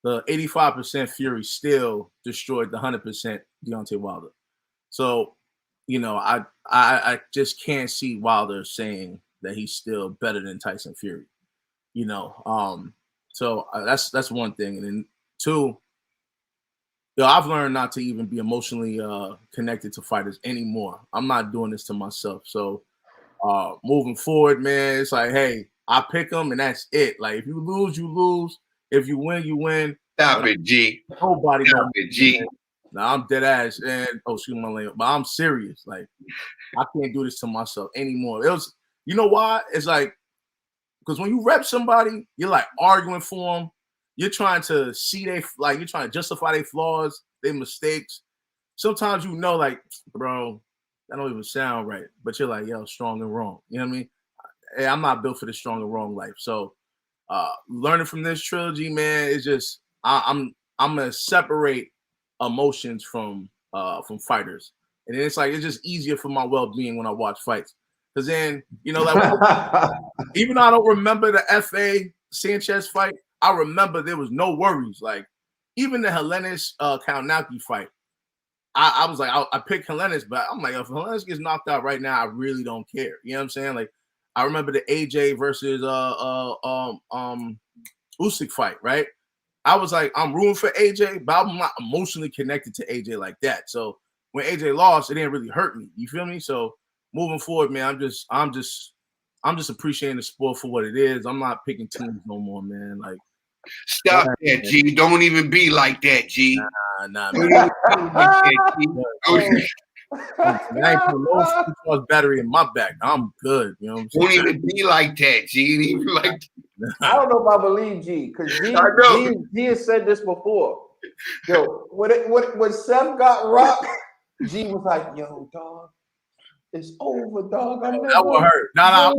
the 85% Fury still destroyed the 100% Deontay Wilder. So, I just can't see Wilder saying that he's still better than Tyson Fury. So that's one thing, and then 2. I've learned not to even be emotionally connected to fighters anymore. I'm not doing this to myself. So moving forward, man, it's like, hey, I pick them and that's it. Like if you lose, you lose. If you win, you win. Stop it, G. Nobody Stop it, G. Now I'm dead ass, and excuse my language, but I'm serious. Like I can't do this to myself anymore. It was, you know why? It's like because when you rep somebody, you're like arguing for them. You're trying to see you're trying to justify their flaws, their mistakes. Sometimes like, bro, that don't even sound right. But you're like, yo, strong and wrong. You know what I mean? Hey, I'm not built for the strong and wrong life. So learning from this trilogy, man, it's just I'm gonna separate emotions from fighters. And then it's just easier for my well-being when I watch fights. Because then, like even though I don't remember the FA Sanchez fight, I remember there was no worries. Like even the Helenius Kalinowski fight, I was like, I picked Helenius, but I'm like, if Helenius gets knocked out right now, I really don't care. You know what I'm saying? Like I remember the AJ versus Usyk fight, right? I was like, I'm rooting for AJ, but I'm not emotionally connected to AJ like that. So when AJ lost, it didn't really hurt me. You feel me? So moving forward, man, I'm just appreciating the sport for what it is. I'm not picking teams no more, man. Like stop that, G. Don't even be like that, G. Nah, man. man. I ain't putting no battery in my back. I'm good. You know what I'm saying? Don't even be like that, G. Even like I don't know if I believe G, because G has said this before. Yo, when Seth got rocked, G was like, yo, dog, it's over, dog. That would hurt. That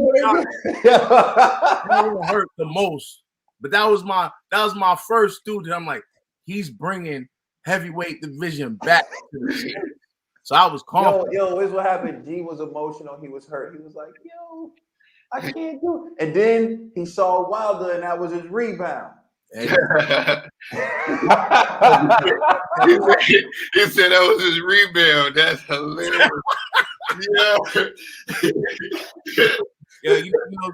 would hurt the most. But that was my first dude that I'm like, he's bringing heavyweight division back to the city. So I was calm. Yo, here's what happened. G was emotional. He was hurt. He was like, yo, I can't do it. And then he saw Wilder, and that was his rebound. He said that was his rebound. That's hilarious. Yeah, you know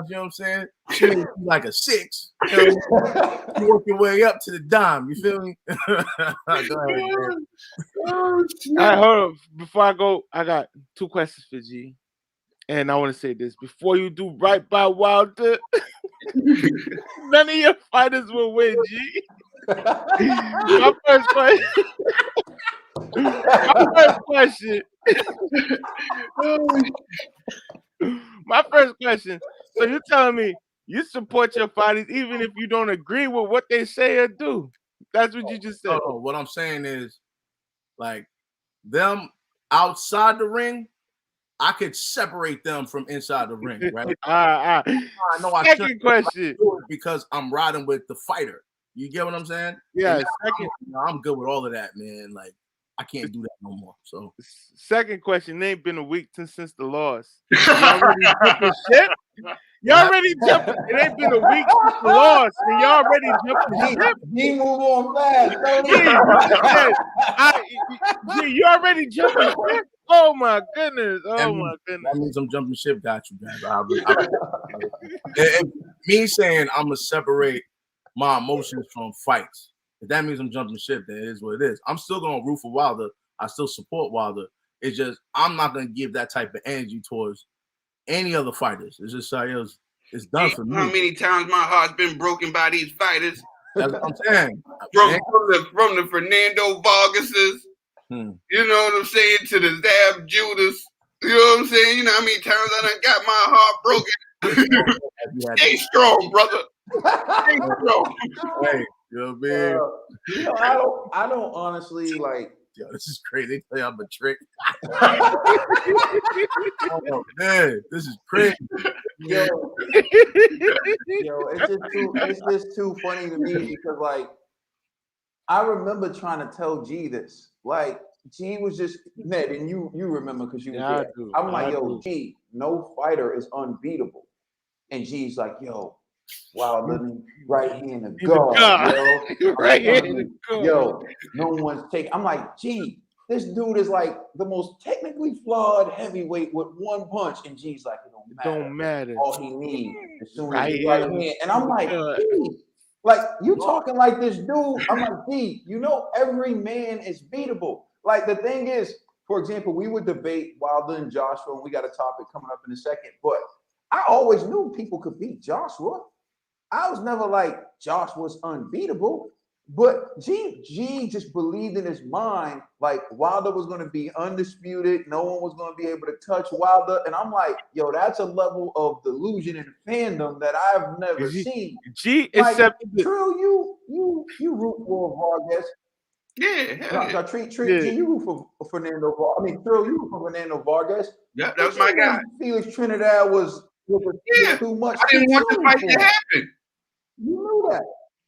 what I'm saying? She made you like a 6. You work your way up to the dime. You feel me? Go ahead, man. All right, hold on. Before I go, I got 2 questions for G. And I want to say this. Before you do right by Wilder, none of your fighters will win, G. My first question. So you're telling me you support your fighters even if you don't agree with what they say or do? That's what you just said. Oh, what I'm saying is, like, them outside the ring, I could separate them from inside the ring, right? I know. Second question, because I'm riding with the fighter. You get what I'm saying? Yeah. I'm good with all of that, man. Like I can't do that no more. So second question, it ain't been a week since the loss. Y'all already jumping ship? Y'all already jumping. It ain't been a week since the loss, and y'all already jumping ship. He move on fast. You already jumping ship? Oh my goodness! That means I'm jumping ship. Got you, guys. Me saying I'm gonna separate my emotions from fights. If that means I'm jumping ship, then it is what it is. I'm still gonna root for Wilder. I still support Wilder. It's just I'm not gonna give that type of energy towards any other fighters. It's just it's done for me. How many times my heart's been broken by these fighters? That's what I'm saying. From the Fernando Vargases. You know what I'm saying? To the Zab Judas. You know what I'm saying? You know how many times I done got my heart broken? Stay strong, brother. Stay strong. Hey, you know what I mean? I don't honestly like. Yo, this is crazy. They play I'm a trick. Oh man, this is crazy. Yo, it's just too funny to me because like I remember trying to tell G this. Like G was just Ned, and you remember because you was there. I'm like, yo, G, no fighter is unbeatable. And G's like, yo, wow, let me right hand of God, yo. Right hand of God. Yo, no one's taking. I'm like, G, this dude is like the most technically flawed heavyweight with one punch. And G's like, it don't matter. All he needs as soon as he right hand. And I'm like, G, like you talking like this dude. I'm like, G, you know every man is beatable. Like the thing is, for example, we would debate Wilder and Joshua, and we got a topic coming up in a second, but I always knew people could beat Joshua. I was never like Joshua's unbeatable, but G just believed in his mind like Wilder was going to be undisputed. No one was going to be able to touch Wilder. And I'm like, yo, that's a level of delusion and fandom that I've never seen. G like, accepted True, you root for Vargas. Yeah. Treat G, you root for Fernando Vargas. I mean, True, you root for Fernando Vargas. Yep, that was my guy. Felix Trinidad was too much. I didn't want the fight to happen. You knew that.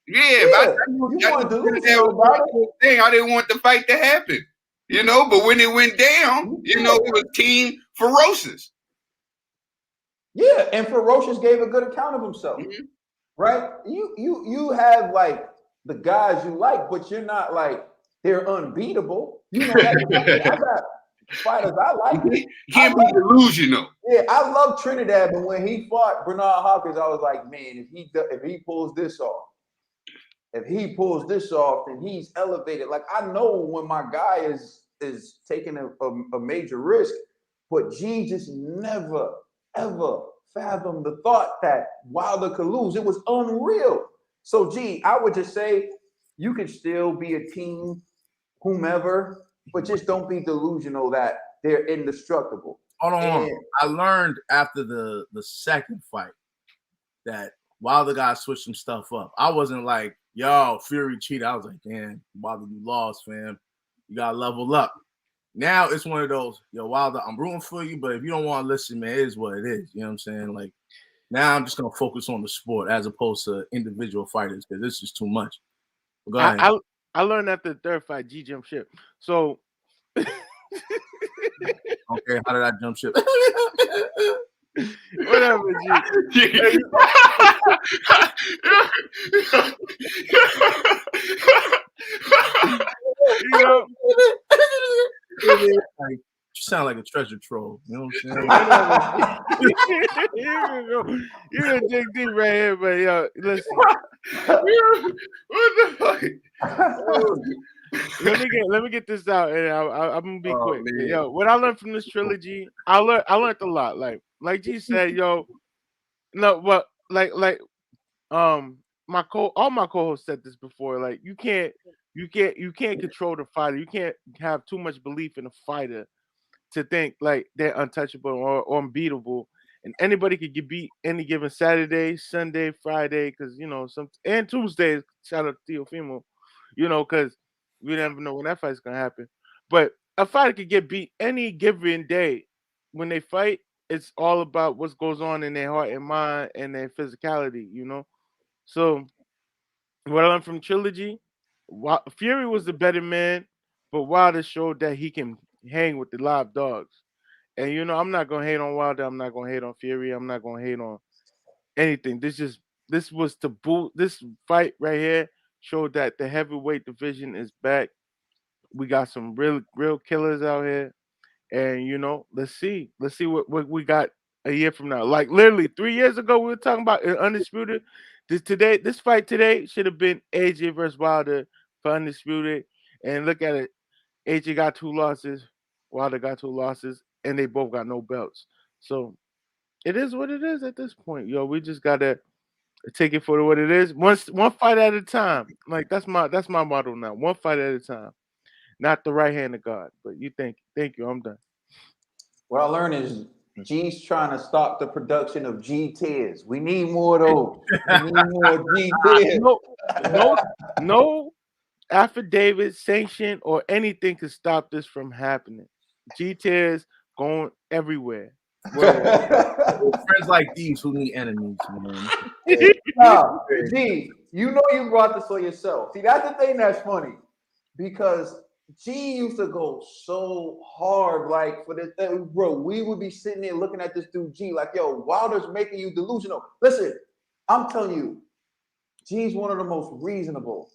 Yeah, you wanted to lose about it. I didn't want the fight to happen. You know, but when it went down, you know, it was Team Ferocious. Yeah, and Ferocious gave a good account of himself. Mm-hmm. Right? You have like the guys you like, but you're not like they're unbeatable. You know, I got fighters I like. Can't be delusional. Yeah, I love Trinidad, but when he fought Bernard Hopkins, I was like, man, if he pulls this off, then he's elevated. Like I know when my guy is taking a major risk, but G just never ever fathomed the thought that Wilder could lose. It was unreal. So G, I would just say you can still be a team, whomever, but just don't be delusional that they're indestructible. Hold on. I learned after the second fight that Wilder got switched some stuff up. I wasn't like, yo, Fury cheated. I was like, damn, Wilder, you lost, fam. You got to level up. Now it's one of those, yo, Wilder, I'm rooting for you, but if you don't want to listen, man, it is what it is. You know what I'm saying? Like, now I'm just going to focus on the sport as opposed to individual fighters because this is too much. Go ahead. I learned after the third fight, G jumped ship. So okay, how did I jump ship? Whatever, G. You know, like, you sound like a treasure troll. You know what I'm saying? You're gonna dig deep right here, but yo, listen. What the fuck? Let me get this out, and I'm gonna be quick. Yo, what I learned from this trilogy, I learned a lot. Like G said, yo, no, but all my co-hosts said this before. Like you can't control the fighter. You can't have too much belief in a fighter to think like they're untouchable or unbeatable, and anybody could get beat any given Saturday, Sunday, Friday, because you know and Tuesdays. Shout out to Teofimo, you know, because we never know when that fight's gonna happen. But a fighter could get beat any given day. When they fight, it's all about what goes on in their heart and mind and their physicality, you know. So what I learned from trilogy, Fury was the better man, but Wilder showed that he can hang with the live dogs. And you know, I'm not gonna hate on Wilder. I'm not gonna hate on Fury. I'm not gonna hate on anything. This was to boot. This fight right here showed that the heavyweight division is back. We got some real killers out here, and you know, let's see what we got a year from now. Like literally 3 years ago, we were talking about undisputed. This fight today should have been AJ versus Wilder for undisputed, and look at it. AJ got 2 losses, Wilder got 2 losses, and they both got no belts. So it is what it is at this point. Yo, we just gotta take it for what it is. One fight at a time. Like that's my motto now. One fight at a time. Not the right hand of God. But you thank you. I'm done. What I learned is G's trying to stop the production of G tears. We need more of those. We need more G tears. No. affidavit, sanction, or anything to stop this from happening. G tears going everywhere. Friends like these who need enemies, man. Nah, G, you know you brought this on yourself. See, that's the thing that's funny because G used to go so hard, like for this, bro. We would be sitting there looking at this dude G, like, yo, Wilder's making you delusional. Listen, I'm telling you, G's one of the most reasonable,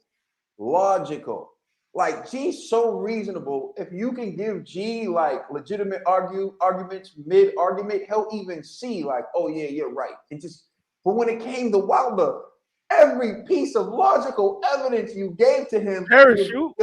logical. Like G's so reasonable. If you can give G like legitimate arguments mid-argument, he'll even see like, oh yeah, you're right. It just, but when it came to Wilder, every piece of logical evidence you gave to him, Parachute.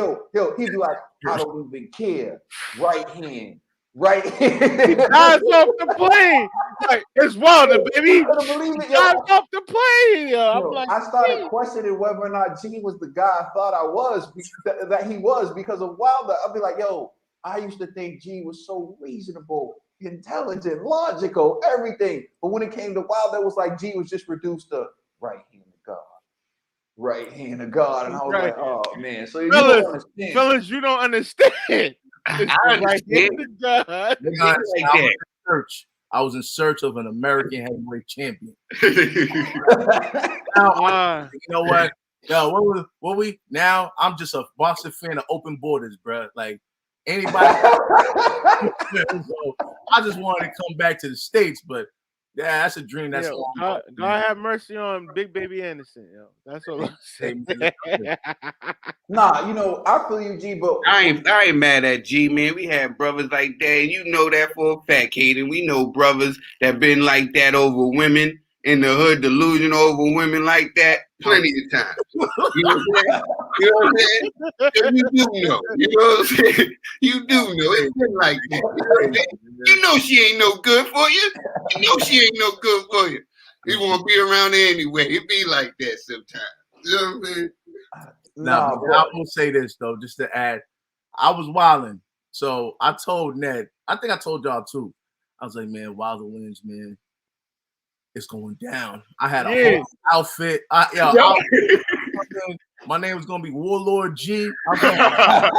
he'd be like, I don't even care. Right hand. Right hand. He dives off the plane. Like, it's Wilder, baby. I couldn't believe it, yo. Dives off the plane. Yo. I'm like, I started questioning whether or not G was the guy I thought I was, that he was because of Wilder. I'd be like, yo, I used to think G was so reasonable, intelligent, logical, everything. But when it came to Wilder, it was like G was just reduced to right hand of God. Right hand of God. And I was like, oh, man. So you don't understand. Fellas, you don't understand. I understand. I was in search of an American heavyweight champion. Now, you know what? Yo, what we now? I'm just a boxing fan of open borders, bro. Like anybody. So I just wanted to come back to the States, but yeah, that's a dream. That's God have mercy on Big Baby Anderson, yo. That's what I'm saying. Nah, you know, I feel you, G, but I ain't mad at G, man. We had brothers like that, and you know that for a fact, Caden. We know brothers that been like that over women in the hood, delusion over women like that plenty of times. You know what I'm saying? You do know. You know what I'm saying? You do know. It's been like that. You know she ain't no good for you. You know she ain't no good for you. You want to be around her anyway. It be like that sometimes. You know what I'm saying? Nah, I will say this though, just to add, I was wilding. So I told Ned, I think I told y'all too. I was like, man, Wilder wins, man. It's going down. I had a whole outfit. My name was gonna be Warlord G. I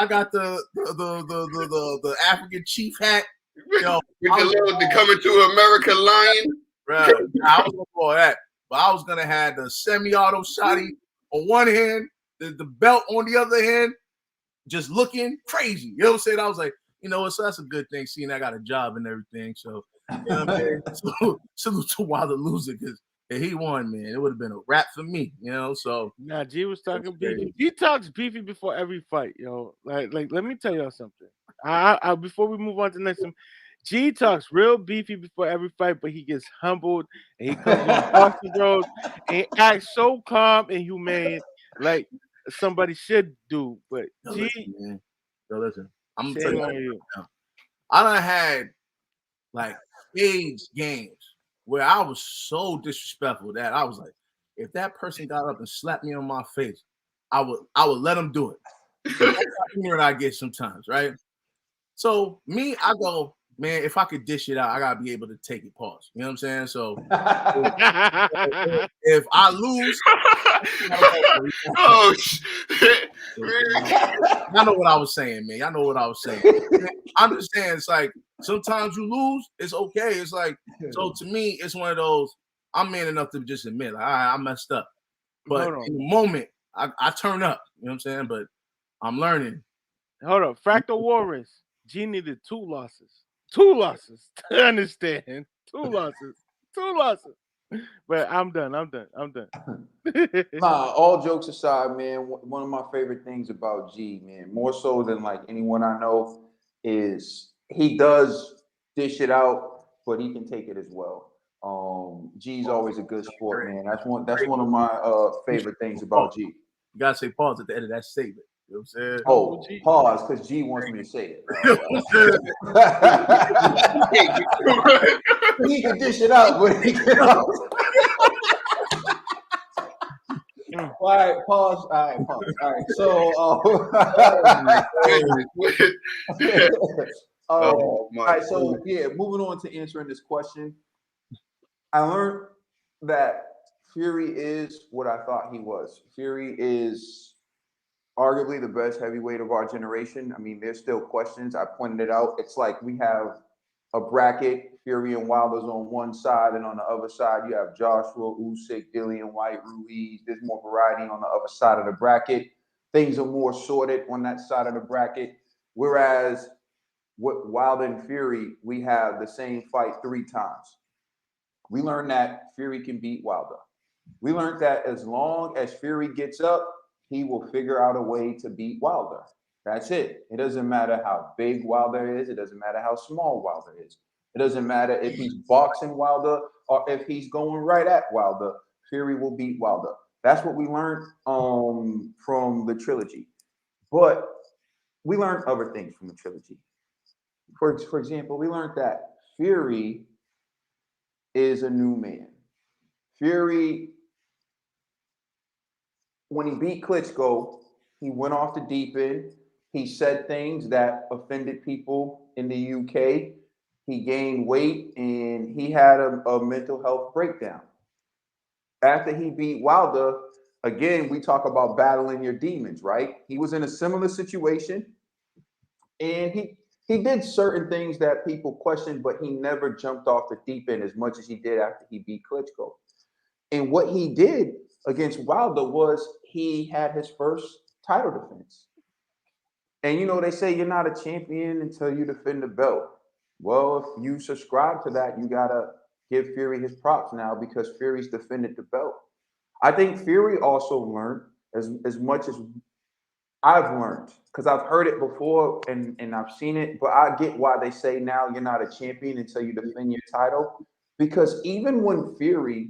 got the African chief hat. Yo, with the Coming to America lion. Bro, I was gonna call that, but I was gonna have the semi-auto shotty on one hand, the belt on the other hand, just looking crazy. You know what I'm saying? I was like, you know what? So that's a good thing, seeing I got a job and everything. So, you know what I mean? Salute to Wilder loser, because if he won, man, it would have been a wrap for me. You know, so nah, G was talking beefy. G talks beefy before every fight, yo. Like, let me tell y'all something. I before we move on to the next one, G talks real beefy before every fight, but he gets humbled and he comes on Boston Road and acts so calm and humane, like somebody should do. But G, listen, I'm gonna tell you, I done had like stage games where I was so disrespectful that I was like, if that person got up and slapped me on my face, I would let him do it. That's how ignorant I get sometimes, right? So me, I go, man, if I could dish it out, I gotta be able to take it. Pause. You know what I'm saying? So if I lose, oh shit. I know what I was saying, man. I know what I was saying. I'm just saying, it's like sometimes you lose, it's okay. It's like, so to me, it's one of those. I'm man enough to just admit, like, all right, I messed up. But in the moment, I turn up. You know what I'm saying? But I'm learning. Hold on, Fractal Warriors. G needed 2 losses. 2 losses to understand. 2 losses. 2 losses. But I'm done. Nah, all jokes aside, man, one of my favorite things about G, man, more so than like anyone I know, is he does dish it out, but he can take it as well. G's always a good sport, man. That's one of my favorite things about G. You gotta say pause at the end of that statement. You know what I'm saying? Oh, pause, because G wants me to say it. He can dish it out, but he can. All right, pause. All right. So, all right. So, yeah, moving on to answering this question. I learned that Fury is what I thought he was. Fury is arguably the best heavyweight of our generation. I mean, there's still questions. I pointed it out. It's like we have a bracket, Fury and Wilder's on one side, and on the other side, you have Joshua, Usyk, Dillian White, Ruiz. There's more variety on the other side of the bracket. Things are more sorted on that side of the bracket. Whereas with Wilder and Fury, we have the same fight 3 times. We learned that Fury can beat Wilder. We learned that as long as Fury gets up, he will figure out a way to beat Wilder. That's it. It doesn't matter how big Wilder is. It doesn't matter how small Wilder is. It doesn't matter if he's boxing Wilder or if he's going right at Wilder. Fury will beat Wilder. That's what we learned from the trilogy. But we learned other things from the trilogy. For example, we learned that Fury is a new man. Fury, when he beat Klitschko, he went off the deep end. He said things that offended people in the UK. He gained weight and he had a mental health breakdown. After he beat Wilder, again, we talk about battling your demons, right? He was in a similar situation and he did certain things that people questioned, but he never jumped off the deep end as much as he did after he beat Klitschko. And what he did against Wilder was he had his first title defense. And you know, they say you're not a champion until you defend the belt. Well, if you subscribe to that, you gotta give Fury his props now because Fury's defended the belt. I think Fury also learned as much as I've learned, because I've heard it before and I've seen it, but I get why they say now you're not a champion until you defend your title. Because even when Fury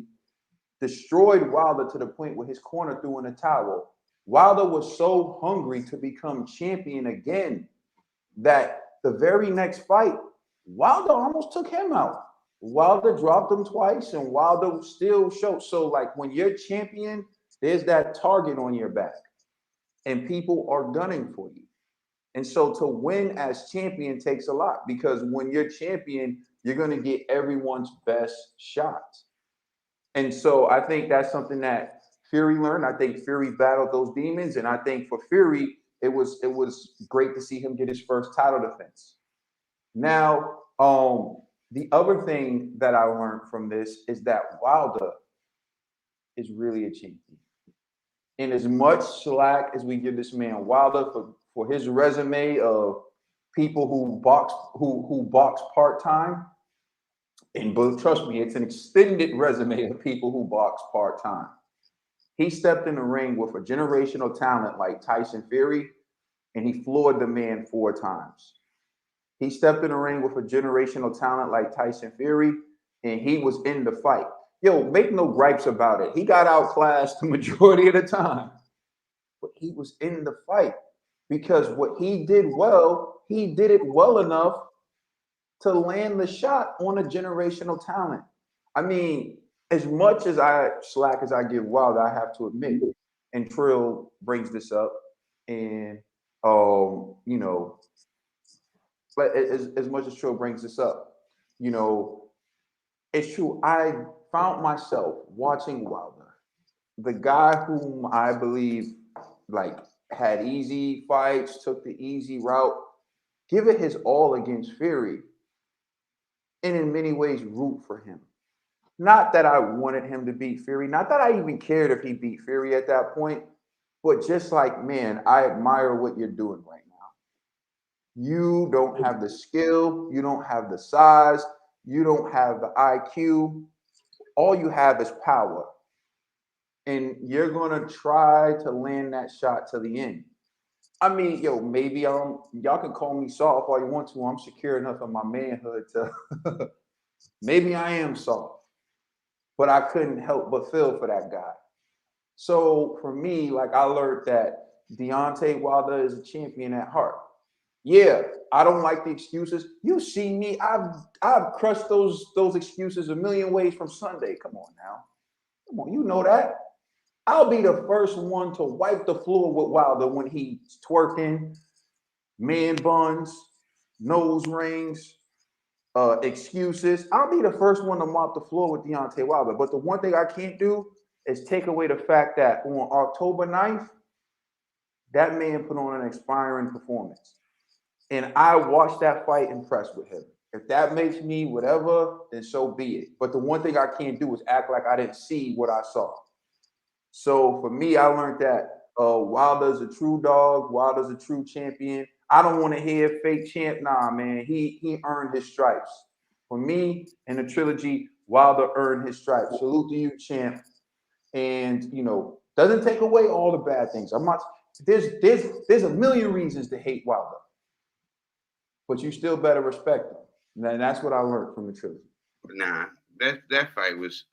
destroyed Wilder to the point where his corner threw in a towel, Wilder was so hungry to become champion again that the very next fight, Wilder almost took him out. Wilder dropped him twice and Wilder still showed. So like when you're champion, there's that target on your back and people are gunning for you. And so to win as champion takes a lot because when you're champion, you're going to get everyone's best shot. And so I think that's something that Fury learned. I think Fury battled those demons. And I think for Fury, it was great to see him get his first title defense. Now, the other thing that I learned from this is that Wilder is really a champion. And as much slack as we give this man Wilder for his resume of people who box part-time, and but trust me, it's an extended resume of people who box part-time. He stepped in the ring with a generational talent like Tyson Fury, and he floored the man 4 times. He stepped in the ring with a generational talent like Tyson Fury, and he was in the fight. Yo, make no gripes about it. He got outclassed the majority of the time, but he was in the fight because what he did well, he did it well enough to land the shot on a generational talent. I mean, as much as I give Wilder, I have to admit, and Trill brings this up, and you know, but as much as Trill brings this up, you know, it's true. I found myself watching Wilder, the guy whom I believe like had easy fights, took the easy route, give it his all against Fury, and in many ways root for him. Not that I wanted him to beat Fury, not that I even cared if he beat Fury at that point, but just like, man, I admire what you're doing right now. You don't have the skill, you don't have the size, you don't have the IQ. All you have is power. And you're going to try to land that shot to the end. I mean, yo, maybe y'all can call me soft all you want to. I'm secure enough in my manhood to maybe I am soft, but I couldn't help but feel for that guy. So for me, like I learned that Deontay Wilder is a champion at heart. Yeah, I don't like the excuses. You see me, I've crushed those excuses a million ways from Sunday. Come on now. Come on, you know that. I'll be the first one to wipe the floor with Wilder when he's twerking, man buns, nose rings, excuses. I'll be the first one to mop the floor with Deontay Wilder. But the one thing I can't do is take away the fact that on October 9th, that man put on an inspiring performance. And I watched that fight impressed with him. If that makes me whatever, then so be it. But the one thing I can't do is act like I didn't see what I saw. So for me, I learned that Wilder's a true dog. Wilder's a true champion. I don't want to hear fake champ. Nah, man, he earned his stripes. For me, in the trilogy, Wilder earned his stripes. Salute to you, champ. And doesn't take away all the bad things. I'm not. There's a million reasons to hate Wilder, but you still better respect him. And that's what I learned from the trilogy. Nah, that fight was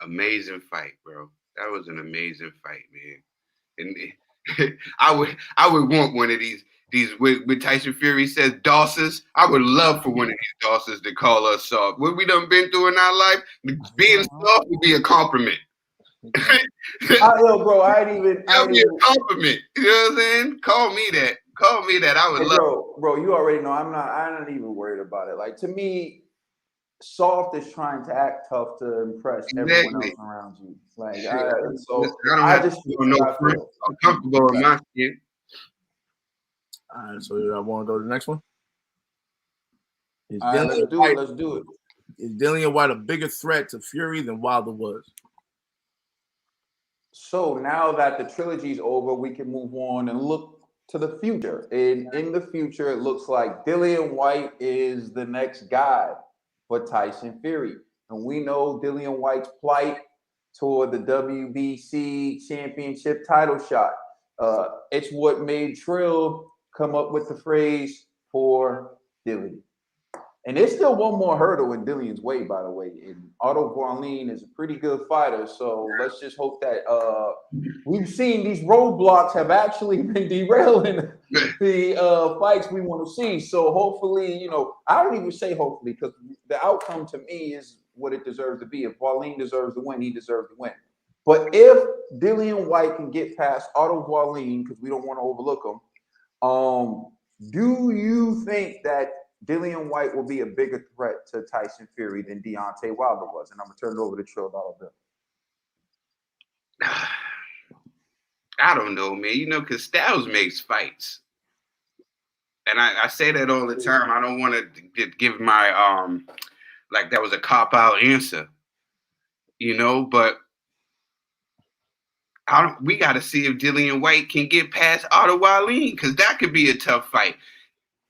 amazing fight, bro. That was an amazing fight, man. And I would want one of these with Tyson Fury says Dawsons. I would love for one of these Dawsons to call us soft. What we done been through in our life, being soft would be a compliment. Bro, I ain't even. That'd be a compliment. You know what I'm saying? Call me that. I would love. Bro, you already know I'm not even worried about it. Like, to me, soft is trying to act tough to impress everyone else around you. Like, I'm comfortable in my skin. All right, so I want to go to the next one. Let's do it. Is Dillian White a bigger threat to Fury than Wilder was? So now that the trilogy is over, we can move on and look to the future. And in the future, it looks like Dillian White is the next guy for Tyson Fury. And we know Dillian White's plight toward the WBC championship title shot. It's what made Trill come up with the phrase "poor Dillian." And there's still one more hurdle in Dillian's way, by the way. And Otto Wallin is a pretty good fighter. So let's just hope that we've seen these roadblocks have actually been derailing the fights we want to see. So hopefully, I don't even say hopefully, because the outcome to me is what it deserves to be. If Wallin deserves to win, he deserves to win. But if Dillian White can get past Otto Wallin, because we don't want to overlook him, do you think that Dillian White will be a bigger threat to Tyson Fury than Deontay Wilder was? And I'm going to turn it over to Trill Dollar Bill. I don't know, man. Because Styles makes fights. And I say that all the time. I don't want to give my, like that was a cop-out answer. But we got to see if Dillian White can get past Otto Wallin, because that could be a tough fight.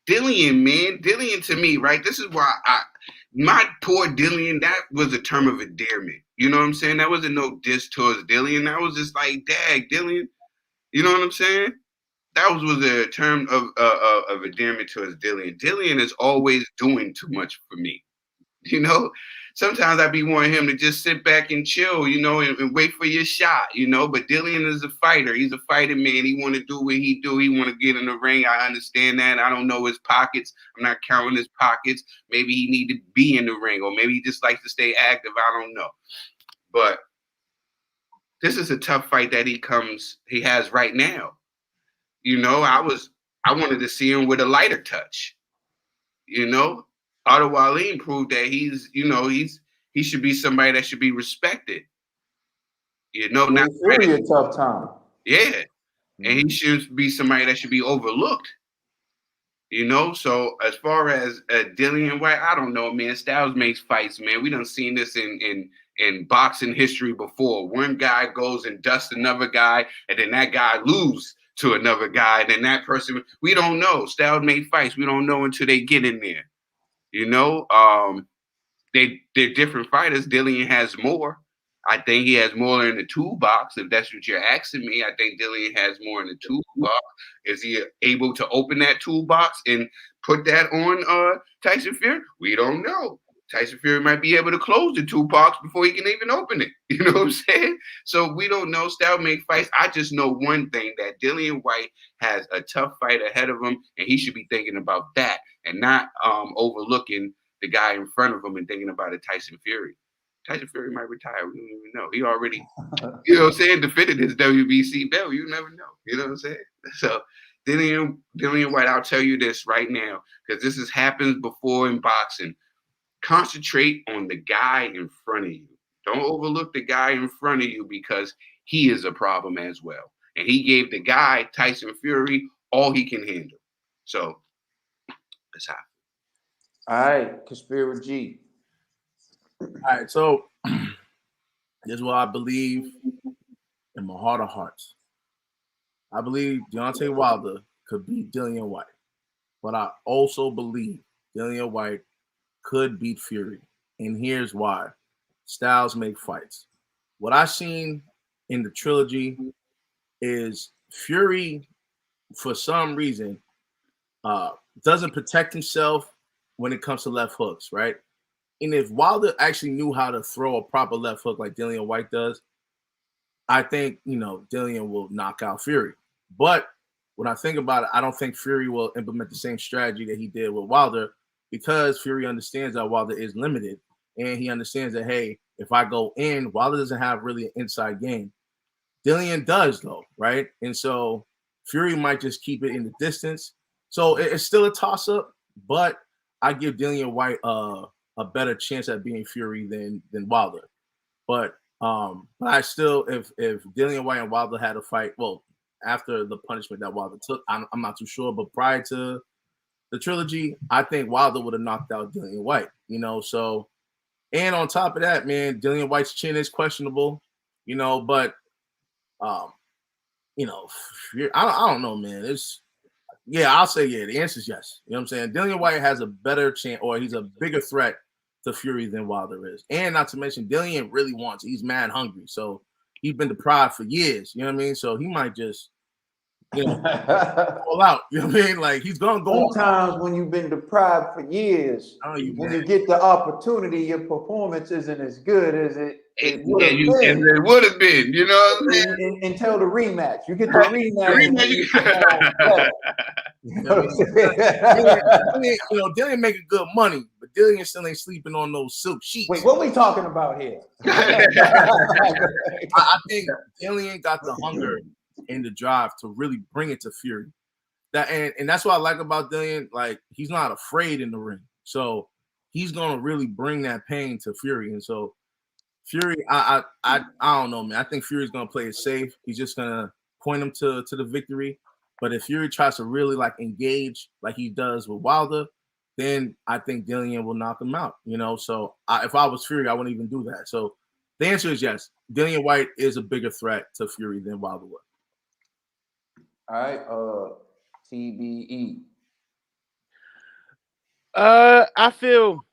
Dillian to me, right? This is why my poor Dillian, that was a term of endearment. You know what I'm saying? That wasn't no diss towards Dillian. That was just like, dag, Dillian. You know what I'm saying? That was a term of endearment towards Dillian. Dillian is always doing too much for me. Sometimes I be wanting him to just sit back and chill, and wait for your shot, But Dillian is a fighter. He's a fighting man. He want to do what he do. He want to get in the ring. I understand that. I don't know his pockets. I'm not counting his pockets. Maybe he need to be in the ring, or maybe he just likes to stay active. I don't know. But this is a tough fight that he has right now. I wanted to see him with a lighter touch. Otto Wallin proved that he should be somebody that should be respected. Not really a tough time. Yeah, and he should be somebody that should be overlooked. So as far as Dillian White, I don't know, man. Styles makes fights, man. We done seen this in boxing history before. One guy goes and dusts another guy, and then that guy loses to another guy, and then that person, we don't know. Styles make fights. We don't know until they get in there. They're different fighters. Dillian has more. I think he has more in the toolbox. If that's what you're asking me, I think Dillian has more in the toolbox. Is he able to open that toolbox and put that on Tyson Fury? We don't know. Tyson Fury might be able to close the toolbox before he can even open it. You know what I'm saying? So we don't know. Style make fights. I just know one thing, that Dillian White has a tough fight ahead of him, and he should be thinking about that and not overlooking the guy in front of him and thinking about a Tyson Fury. Tyson Fury might retire. We don't even know. He already, defended his WBC belt. You never know. You know what I'm saying? So Dillian White, I'll tell you this right now, because happens before in boxing. Concentrate on the guy in front of you. Don't overlook the guy in front of you because he is a problem as well. And he gave the guy, Tyson Fury, all he can handle. So that's how. All right, conspiracy. All right, so this is what I believe in my heart of hearts. I believe Deontay Wilder could beat Dillian White, but I also believe Dillian White could beat Fury. And here's why. Styles make fights. What I've seen in the trilogy is Fury, for some reason, doesn't protect himself when it comes to left hooks, right? And if Wilder actually knew how to throw a proper left hook like Dillian White does, I think, Dillian will knock out Fury. But when I think about it, I don't think Fury will implement the same strategy that he did with Wilder because Fury understands that Wilder is limited. And he understands that, hey, if I go in, Wilder doesn't have really an inside game. Dillian does, though, right? And so Fury might just keep it in the distance. So it's still a toss-up, but I give Dillian White a better chance at being Fury than Wilder. But I still, if Dillian White and Wilder had a fight, well, after the punishment that Wilder took, I'm not too sure. But prior to the trilogy, I think Wilder would have knocked out Dillian White. So, and on top of that, man, Dillian White's chin is questionable. But I don't know, man. I'll say yeah. The answer is yes. You know what I'm saying? Dillian White has a better chance, or he's a bigger threat to Fury than Wilder is. And not to mention, Dillian really wants, he's mad hungry. So he's been deprived for years. You know what I mean? So he might just, all out. You know what I mean? Like he's going to go. Sometimes when you've been deprived for years, when you get the opportunity, your performance isn't as good as it would have been. It would have been, you know what I'm saying? Until the rematch. You get the rematch. Dillian making good money, but Dillian still ain't sleeping on those silk sheets. Wait, what we talking about here? I think Dillian got the hunger and the drive to really bring it to Fury. And that's what I like about Dillian. Like he's not afraid in the ring, so he's gonna really bring that pain to Fury. And so Fury, I don't know, man. I think Fury's gonna play it safe. He's just gonna point him to the victory. But if Fury tries to really like engage like he does with Wilder, then I think Dillian will knock him out. So if I was Fury, I wouldn't even do that. So the answer is yes. Dillian White is a bigger threat to Fury than Wilder was. All right, TBE. I feel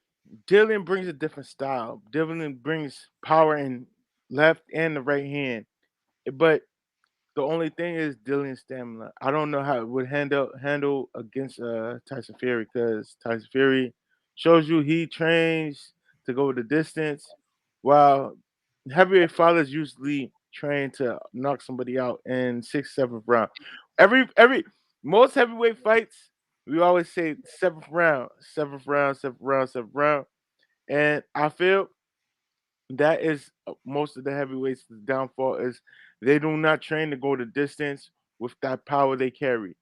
Dillian brings a different style. Dillian brings power in left and the right hand, but the only thing is Dillian's stamina. I don't know how it would handle against Tyson Fury because Tyson Fury shows you he trains to go the distance, while heavyweight fighters usually train to knock somebody out in 6th, 7th round. Most heavyweight fights, we always say 7th round, 7th round, 7th round, 7th round, and I feel that is most of the heavyweights' downfall is they do not train to go the distance with that power they carry,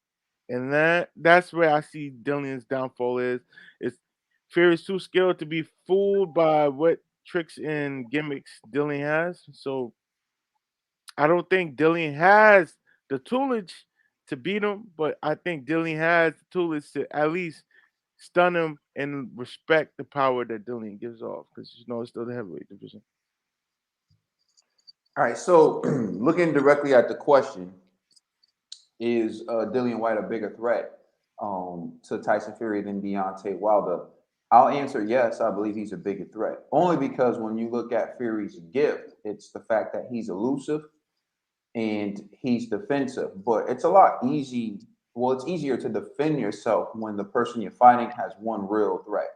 and that's where I see Dillian's downfall is. It's Fury's too skilled to be fooled by what tricks and gimmicks Dillian has. So I don't think Dillian has the toolage to beat him, but I think Dillian has the toolage to at least stun him and respect the power that Dillian gives off because it's still the heavyweight division. All right, so looking directly at the question, is Dillian White a bigger threat to Tyson Fury than Deontay Wilder? I'll answer yes, I believe he's a bigger threat. Only because when you look at Fury's gift, it's the fact that he's elusive and he's defensive. But it's a lot easy. Well, it's easier to defend yourself when the person you're fighting has one real threat.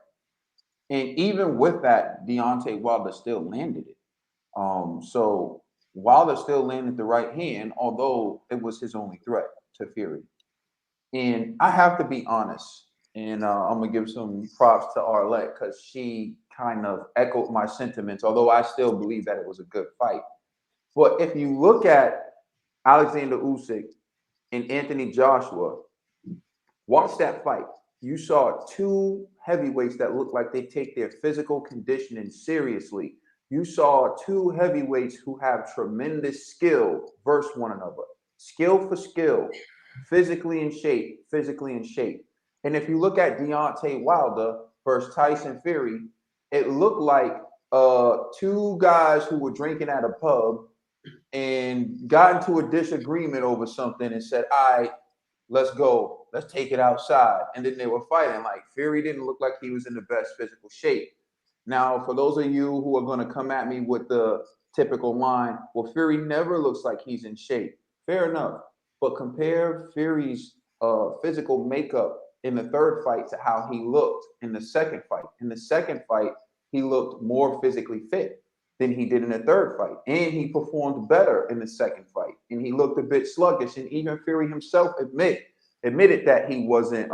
And even with that, Deontay Wilder still landed it. So Wilder still landed the right hand, although it was his only threat to Fury. And I have to be honest, and I'm going to give some props to Arlette because she kind of echoed my sentiments, although I still believe that it was a good fight. But if you look at Alexander Usyk and Anthony Joshua, watch that fight. You saw two heavyweights that look like they take their physical conditioning seriously. you saw two heavyweights who have tremendous skill versus one another. Skill for skill, physically in shape, physically in shape. And if you look at Deontay Wilder versus Tyson Fury, it looked like two guys who were drinking at a pub and got into a disagreement over something and said, all right, let's go. Let's take it outside. And then they were fighting. Like, Fury didn't look like he was in the best physical shape. Now, for those of you who are going to come at me with the typical line, well, Fury never looks like he's in shape. Fair enough. But compare Fury's physical makeup in the third fight to how he looked in the second fight. In the second fight, he looked more physically fit than he did in the third fight. And he performed better in the second fight. And he looked a bit sluggish. And even Fury himself admitted that he wasn't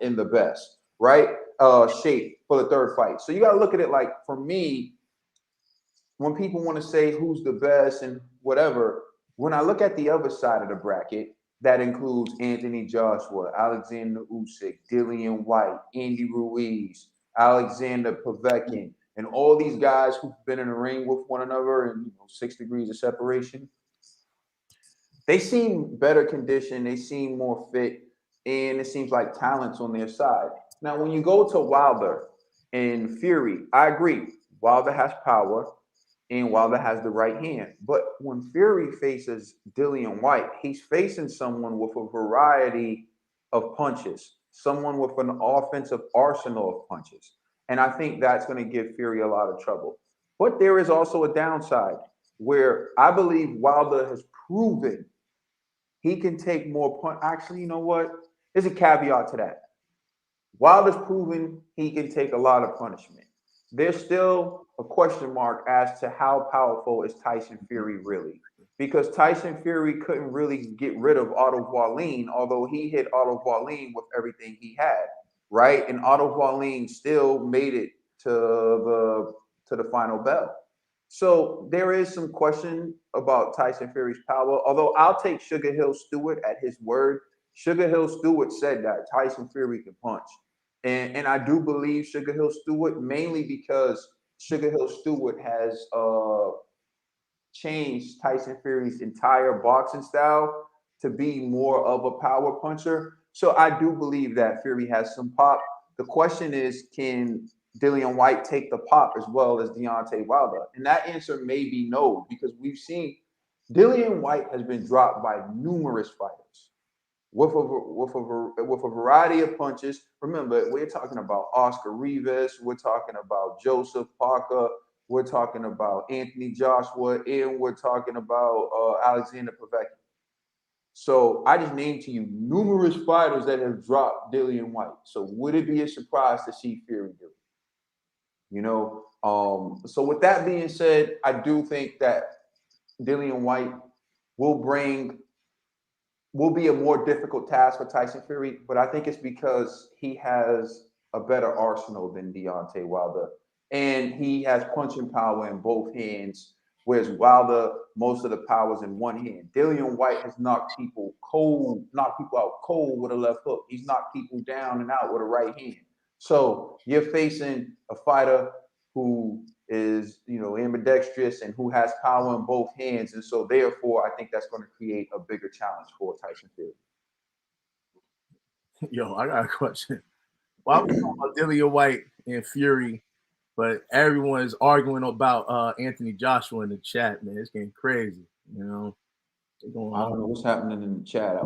in the best, right? Shape for the third fight. So you got to look at it like, for me, when people want to say who's the best and whatever, when I look at the other side of the bracket, that includes Anthony Joshua, Alexander Usyk, Dillian White, Andy Ruiz, Alexander Povetkin, and all these guys who've been in the ring with one another and 6 degrees of separation. They seem better conditioned. They seem more fit, and it seems like talent's on their side. Now, when you go to Wilder and Fury, I agree. Wilder has power, and Wilder has the right hand. But when Fury faces Dillian White, he's facing someone with a variety of punches, someone with an offensive arsenal of punches. And I think that's going to give Fury a lot of trouble. But there is also a downside where I believe Wilder has proven he can take more punch. Actually, you know what? There's a caveat to that. Wilder's proven he can take a lot of punishment. There's still a question mark as to how powerful is Tyson Fury really, because Tyson Fury couldn't really get rid of Otto Wallin, although he hit Otto Wallin with everything he had, right? And Otto Wallin still made it to the final bell. So there is some question about Tyson Fury's power, although I'll take Sugar Hill Stewart at his word. Sugar Hill Stewart said that Tyson Fury can punch. And I do believe Sugar Hill Stewart, mainly because Sugar Hill Stewart has changed Tyson Fury's entire boxing style to be more of a power puncher. So I do believe that Fury has some pop. The question is, can Dillian White take the pop as well as Deontay Wilder? And that answer may be no, because we've seen Dillian White has been dropped by numerous fighters with a variety of punches. Remember, we're talking about Oscar Rivas, we're talking about Joseph Parker, we're talking about Anthony Joshua, and we're talking about Alexander Povetkin. So I just named to you numerous fighters that have dropped Dillian White. So would it be a surprise to see Fury do it? So with that being said, I do think that Dillian White will be a more difficult task for Tyson Fury, but I think it's because he has a better arsenal than Deontay Wilder, and he has punching power in both hands, whereas Wilder, most of the power's in one hand. Dillian White has knocked people out cold with a left hook. He's knocked people down and out with a right hand. So you're facing a fighter who is, ambidextrous and who has power in both hands. And so therefore, I think that's going to create a bigger challenge for Tyson Fury. Yo, I got a question. Why we talking about Dillian White and Fury, but everyone is arguing about Anthony Joshua in the chat, man? It's getting crazy, I don't know what's happening in the chat.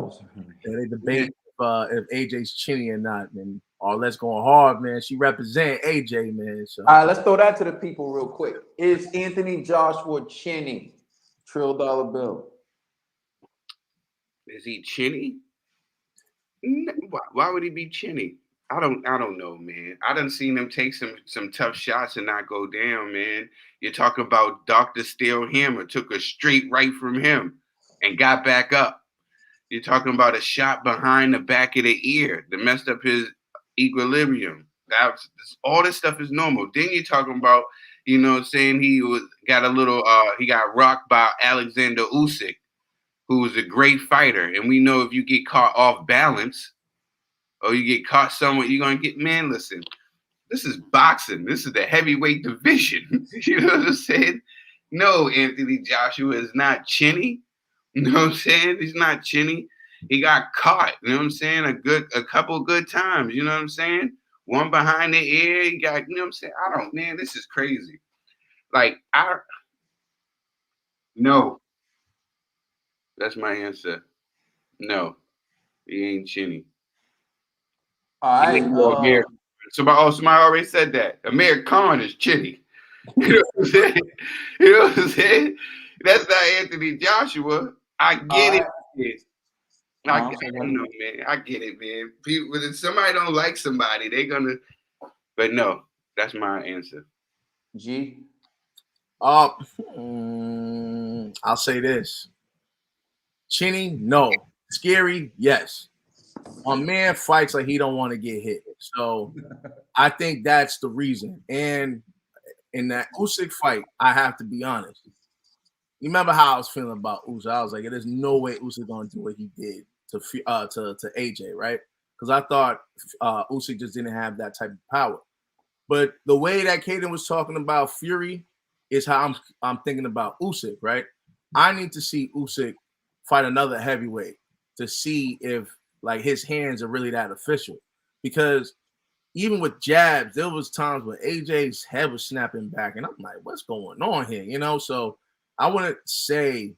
They debate if AJ's chinny or not, man. Let's go hard, man. She represent AJ, man. So. All right, let's throw that to the people real quick. Is Anthony Joshua chinny? $1 bill. Is he chinny? Why would he be chinny? I don't know, man. I done seen him take some tough shots and not go down, man. You're talking about Dr. Steel Hammer took a straight right from him and got back up. You're talking about a shot behind the back of the ear that messed up his equilibrium. All this stuff is normal. Then you're talking about, saying he got rocked by Alexander Usyk, who was a great fighter. And we know if you get caught off balance or you get caught somewhere, you're going to get, man, listen, This is boxing. This is the heavyweight division. You know what I'm saying? No, Anthony Joshua is not chinny. You know what I'm saying? He's not chinny. He got caught. You know what I'm saying? A couple good times. You know what I'm saying? One behind the ear. He got. You know what I'm saying? Man. This is crazy. Like no. That's my answer. No, he ain't chinny. All right. Somebody already said that. Amir Khan is chinny. You know what I'm saying? You know what I'm saying? That's not Anthony Joshua. I get it. I don't know, man. I get it, man. People, if somebody don't like somebody, they're gonna. But no, that's my answer. G. I'll say this. Chinny, no. Scary, yes. A man fights like he don't want to get hit. So I think that's the reason. And in that Usyk fight, I have to be honest. You remember how I was feeling about Usyk? I was like, there's no way Usyk gonna do what he did to AJ, right? Because I thought Usyk just didn't have that type of power. But the way that Caden was talking about Fury is how I'm thinking about Usyk, right? I need to see Usyk fight another heavyweight to see if like his hands are really that official. Because even with jabs, there was times where AJ's head was snapping back, and I'm like, what's going on here? You know, so I wouldn't say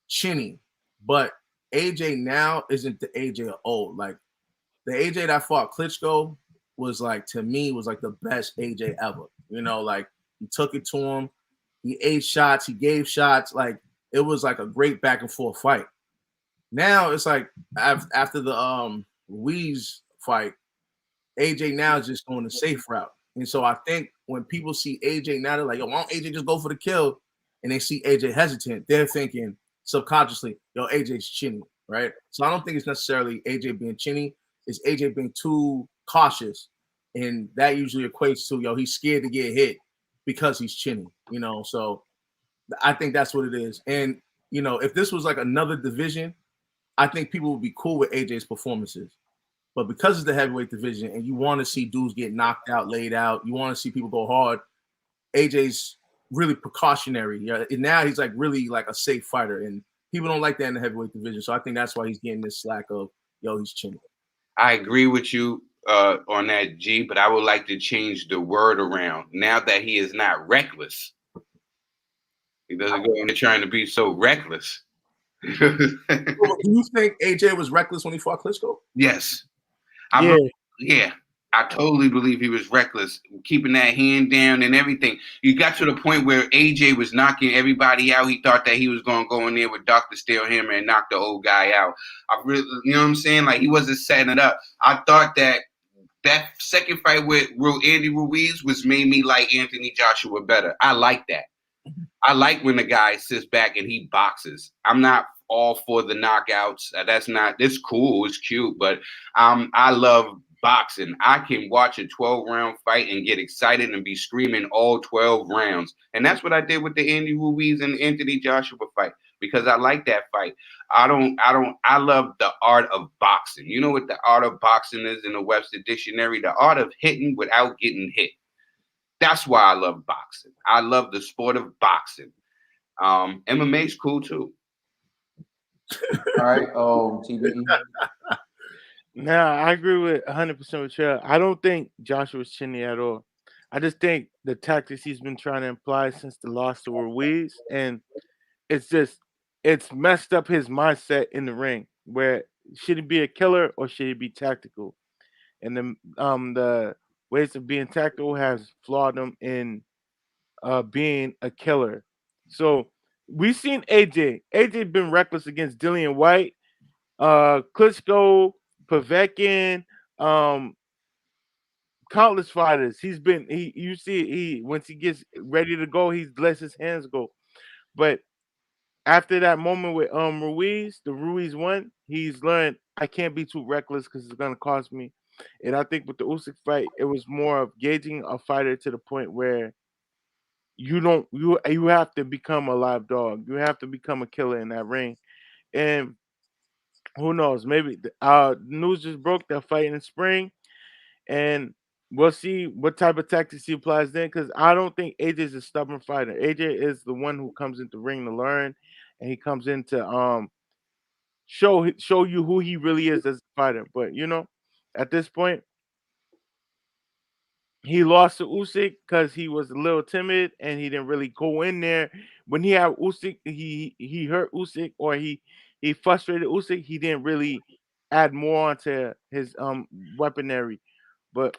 chinny, but AJ now isn't the AJ of old. Like the AJ that fought Klitschko was like, to me, was like the best AJ ever. You know, like he took it to him, he ate shots, he gave shots. Like it was like a great back and forth fight. Now it's like after the Ruiz fight, AJ now is just going the safe route. And so I think when people see AJ now, they're like, yo, why don't AJ just go for the kill? And they see AJ hesitant, they're thinking subconsciously, yo, AJ's chinny, right? So I don't think it's necessarily AJ being chinny. It's AJ being too cautious. And that usually equates to, yo, he's scared to get hit because he's chinny, you know? So I think that's what it is. And, you know, if this was like another division, I think people would be cool with AJ's performances. But because it's the heavyweight division and you want to see dudes get knocked out, laid out, you want to see people go hard, AJ's really precautionary. Yeah, and now he's like really like a safe fighter, and people don't like that in the heavyweight division. So I think that's why he's getting this slack of, yo, he's chinny. I agree with you on that, G, but I would like to change the word around. Now that he is not reckless, he doesn't go into trying to be so reckless. Do you think AJ was reckless when he fought Klitschko? Yes. Yeah. I totally believe he was reckless, keeping that hand down and everything. You got to the point where AJ was knocking everybody out. He thought that he was going to go in there with Dr. Steelhammer and knock the old guy out. You know what I'm saying? Like, he wasn't setting it up. I thought that second fight with Andy Ruiz made me like Anthony Joshua better. I like that. I like when the guy sits back and he boxes. I'm not all for the knockouts. It's cool, it's cute, but I love boxing. I can watch a 12-round fight and get excited and be screaming all 12 rounds. And that's what I did with the Andy Ruiz and Anthony Joshua fight, because I like that fight. I love the art of boxing. You know what the art of boxing is in the Webster Dictionary? The art of hitting without getting hit. That's why I love boxing. I love the sport of boxing. MMA's cool too. All right, TBE. Nah, I agree with 100% with you. I don't think Joshua's chinny at all. I just think the tactics he's been trying to imply since the loss to Ruiz, and it's messed up his mindset in the ring. Where should he be a killer or should he be tactical? And the ways of being tactical has flawed him in being a killer. So we've seen AJ. AJ been reckless against Dillian White, Klitschko, Povetkin, countless fighters. You see once he gets ready to go, he lets his hands go. But after that moment with Ruiz, the Ruiz one, he's learned I can't be too reckless because it's gonna cost me. And I think with the Usyk fight, it was more of gauging a fighter to the point where you have to become a live dog. You have to become a killer in that ring. And who knows? Maybe news just broke that fight in the spring, and we'll see what type of tactics he applies then, because I don't think AJ is a stubborn fighter. AJ is the one who comes into the ring to learn, and he comes in to show you who he really is as a fighter. But at this point, he lost to Usyk because he was a little timid and he didn't really go in there. When he had Usyk, he hurt Usyk, or he frustrated Usyk. He didn't really add more onto his weaponry. But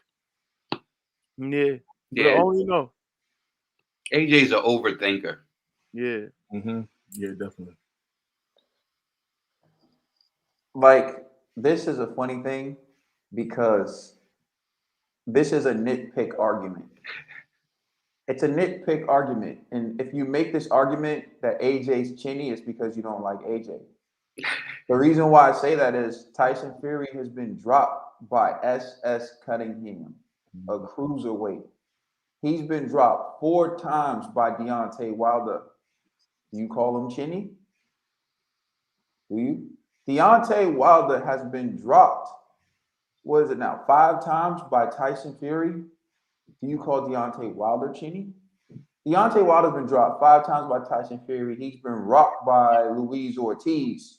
yeah, we'll Yeah, only know. AJ's an overthinker. Yeah. Yeah, definitely. Like, this is a funny thing because this is a nitpick argument. It's a nitpick argument. And if you make this argument that AJ's chinny, it's because you don't like AJ. The reason why I say that is Tyson Fury has been dropped by SS Cunningham, a cruiserweight. He's been dropped 4 times by Deontay Wilder. Do you call him chinny? Do you? Deontay Wilder has been dropped, what is it now, 5 times by Tyson Fury. Do you call Deontay Wilder chinny? Deontay Wilder's been dropped 5 times by Tyson Fury. He's been rocked by Luis Ortiz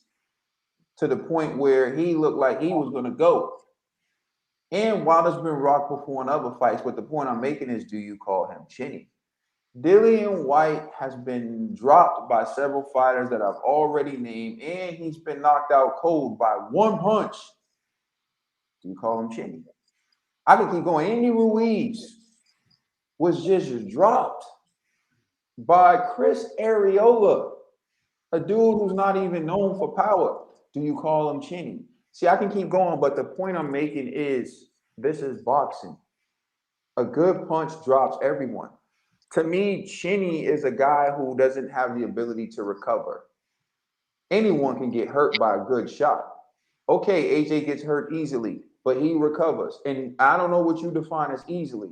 to the point where he looked like he was going to go. And Wilder's been rocked before in other fights, but the point I'm making is, do you call him chinny? Dillian White has been dropped by several fighters that I've already named, and he's been knocked out cold by 1 punch. Do you call him chinny? I can keep going. Andy Ruiz was just dropped by Chris Areola, a dude who's not even known for power. Do you call him chinny? See, I can keep going, but the point I'm making is this is boxing. A good punch drops everyone. To me, chinny is a guy who doesn't have the ability to recover. Anyone can get hurt by a good shot. Okay, AJ gets hurt easily, but he recovers. And I don't know what you define as easily.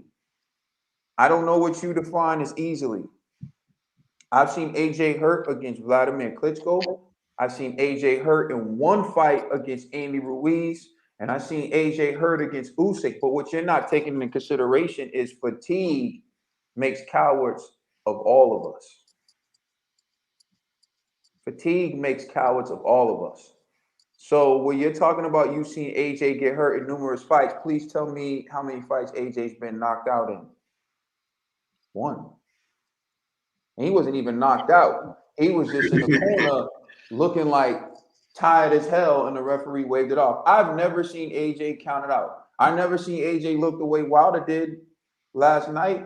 I don't know what you define as easily. I've seen AJ hurt against Vladimir Klitschko. I've seen AJ hurt in 1 fight against Andy Ruiz. And I've seen AJ hurt against Usyk. But what you're not taking into consideration is fatigue makes cowards of all of us. Fatigue makes cowards of all of us. So when you're talking about you seeing AJ get hurt in numerous fights, please tell me how many fights AJ's been knocked out in. 1. And he wasn't even knocked out. He was just in the corner looking like tired as hell, and the referee waved it off. I've never seen AJ counted out. I never seen AJ look the way Wilder did last night.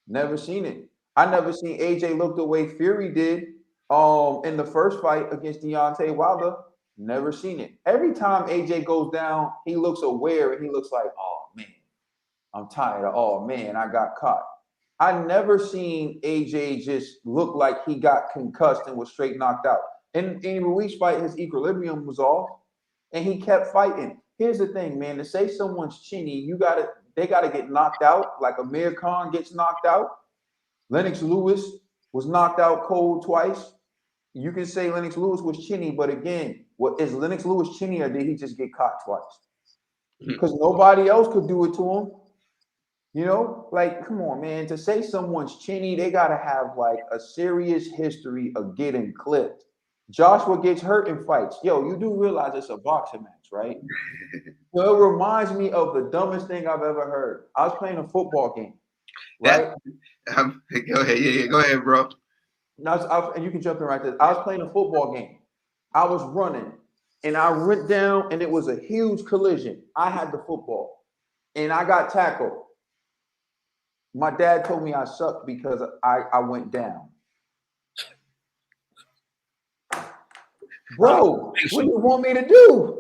Never seen it. I never seen AJ look the way Fury did in the first fight against Deontay Wilder. Never seen it. Every time AJ goes down, he looks aware and he looks like, oh man, I'm tired. Oh man, I got caught. I never seen AJ just look like he got concussed and was straight knocked out. In Ruiz fight, his equilibrium was off, and he kept fighting. Here's the thing, man. To say someone's chinny, they gotta get knocked out, like Amir Khan gets knocked out. Lennox Lewis was knocked out cold twice. You can say Lennox Lewis was chinny, but again, what is Lennox Lewis chinny, or did he just get caught twice? Because nobody else could do it to him. You know, like, come on, man. To say someone's chinny, they got to have like a serious history of getting clipped. Joshua gets hurt in fights. Yo, you do realize it's a boxing match, right? Well, it reminds me of the dumbest thing I've ever heard. I was playing a football game, right? Go ahead. Yeah, go ahead, bro. And you can jump in right there. I was playing a football game. I was running, and I went down, and it was a huge collision. I had the football, and I got tackled. My dad told me I sucked because I went down. Bro, what do you want me to do?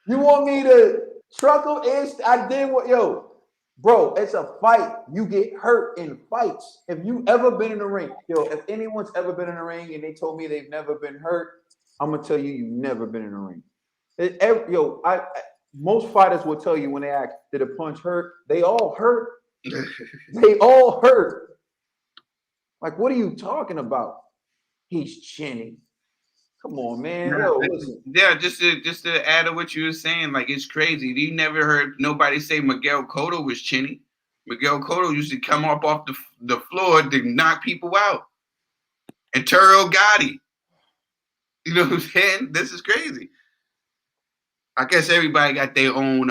You want me to struggle? I did what, bro, it's a fight. You get hurt in fights. If you ever been in the ring, if anyone's ever been in the ring and they told me they've never been hurt, I'm going to tell you, you've never been in the ring. Most fighters will tell you when they ask, did a punch hurt? They all hurt. They all hurt. Like, what are you talking about? He's chinny. Come on, man. Yo, listen. Yeah, just to add to what you were saying, like it's crazy. You never heard nobody say Miguel Cotto was chinny. Miguel Cotto used to come up off the floor to knock people out. And Turo Gotti. You know what I'm saying? This is crazy. I guess everybody got their own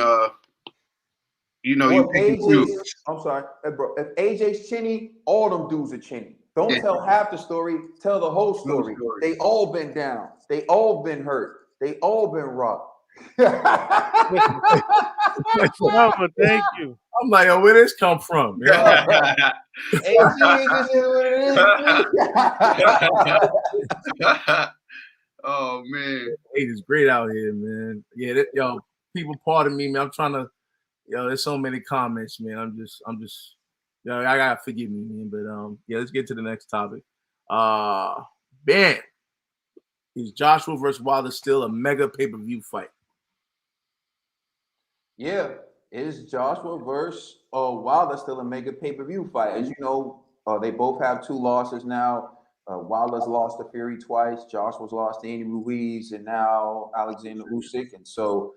you know, Well, you pick and choose. I'm sorry, bro. If AJ's chinny, all them dudes are chinny. Don't tell half the story, tell the whole story. They all been down. They all been hurt. They all been rocked. Thank you. I'm like, oh, where this come from? AJ just is what it is. Oh man, Hey, it's great out here, man. Yeah, yo, people, pardon me, man. I'm trying to, there's so many comments, man. I'm just, I gotta forgive me, man. But yeah, let's get to the next topic. Man, is Joshua versus Wilder still a mega pay-per-view fight? Yeah, is Joshua versus Wilder still a mega pay-per-view fight? As you know, they both have 2 losses now. Wilder's lost to Fury twice. Joshua's lost to Andy Ruiz, and now Alexander Usyk. And so,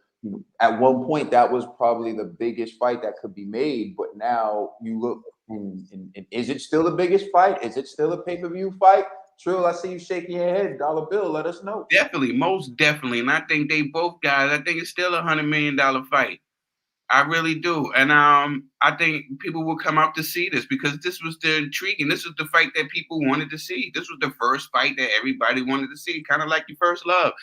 at one point, that was probably the biggest fight that could be made. But now you look, and is it still the biggest fight? Is it still a pay-per-view fight? Trill, I see you shaking your head. Dollar Bill, let us know. Definitely, most definitely. And I think they both guys, I think it's still $100 million fight. I really do. And I think people will come out to see this because this was the intriguing. This was the fight that people wanted to see. This was the first fight that everybody wanted to see, kind of like your first love.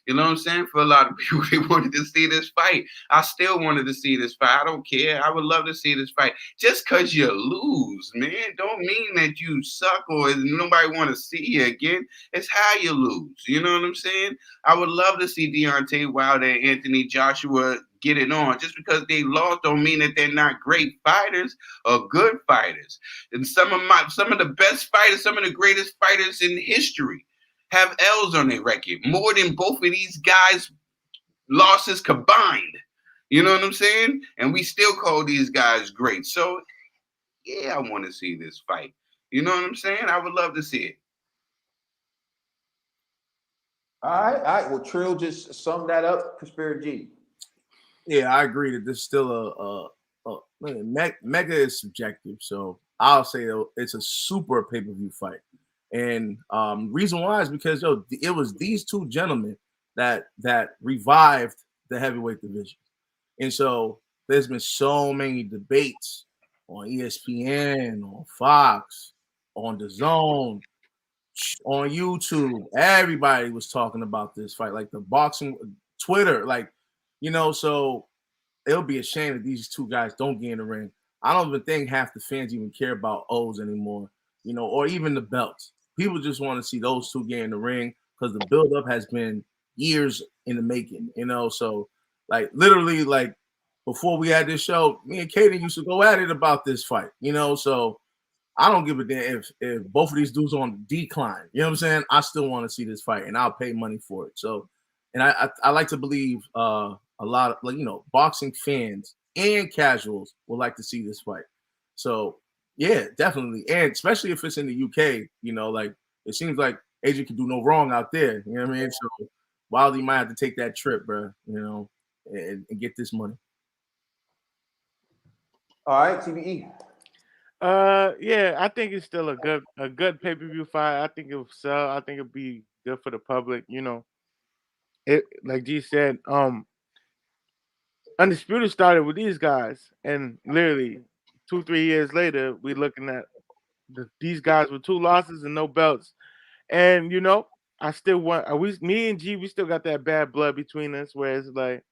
You know what I'm saying? For a lot of people, they wanted to see this fight. I still wanted to see this fight. I don't care. I would love to see this fight. Just because you lose, man, don't mean that you suck or nobody want to see you again. It's how you lose. You know what I'm saying? I would love to see Deontay Wilder and Anthony Joshua get it on. Just because they lost don't mean that they're not great fighters or good fighters. And some of the best fighters, some of the greatest fighters in history have L's on their record, more than both of these guys' losses combined. You know what I'm saying? And we still call these guys great. So, yeah, I want to see this fight. You know what I'm saying? I would love to see it. All right. Well, Trill just summed that up. Conspiracy. Yeah, I agree that this is still mega is subjective. So I'll say it's a super pay-per-view fight. And reason why is because it was these 2 gentlemen that revived the heavyweight division. And so there's been so many debates on ESPN, on Fox, on DAZN, on YouTube. Everybody was talking about this fight, like the boxing Twitter, so it'll be a shame if these 2 guys don't get in the ring. I don't even think half the fans even care about O's anymore, or even the belts. People just want to see those 2 get in the ring because the buildup has been years in the making, So, literally, before we had this show, me and Kaden used to go at it about this fight, So I don't give a damn if both of these dudes are on the decline. You know what I'm saying? I still want to see this fight, and I'll pay money for it. So, and I like to believe a lot of boxing fans and casuals would like to see this fight. So. Yeah, definitely. And especially if it's in the UK, it seems like AJ can do no wrong out there. You know what I mean? So Wilder might have to take that trip, bro, and get this money. All right, TBE. Yeah, I think it's still a good pay-per-view fight. I think it will sell. I think it'll be good for the public, It, like G said, Undisputed started with these guys, and literally 2-3 years later, we're looking at these guys with 2 losses and no belts. And I still want me and G, we still got that bad blood between us, where it's like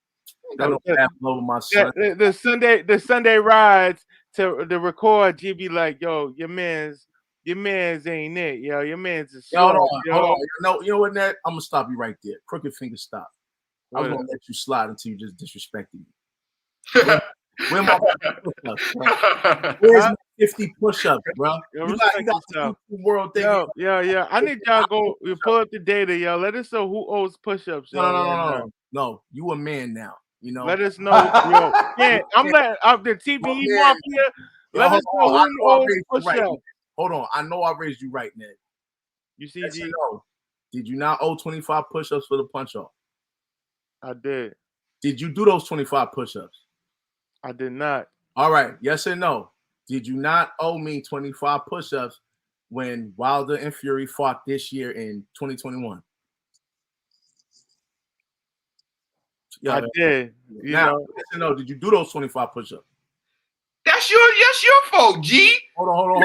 got no bad blood with my son. The Sunday rides to the record, G be like, yo, your man's ain't it, yo. Your man's a hold on. You know what, Ned? I'm gonna stop you right there. Crooked finger stop. I was gonna let you slide until you just disrespected me. Where my push-ups, bro? Where's my 50 push-ups, bro? You got the world thing. Yeah. I need y'all go pull up the data, yo. Let us know who owes push-ups. No. You a man now. Let us know, yo. Yeah, I'm letting the TBE mafia. Let us know who owes push-ups. Hold on. I know I raised you right, Ned. You see, yes G? Did you not owe 25 push-ups for the punch-off? I did. Did you do those 25 push-ups? I did not. All right, yes or no? Did you not owe me 25 push-ups when Wilder and Fury fought this year in 2021? Yeah, I did. You now, know. yes or no? Did you do those 25 push-ups? That's your fault, G. Hold on.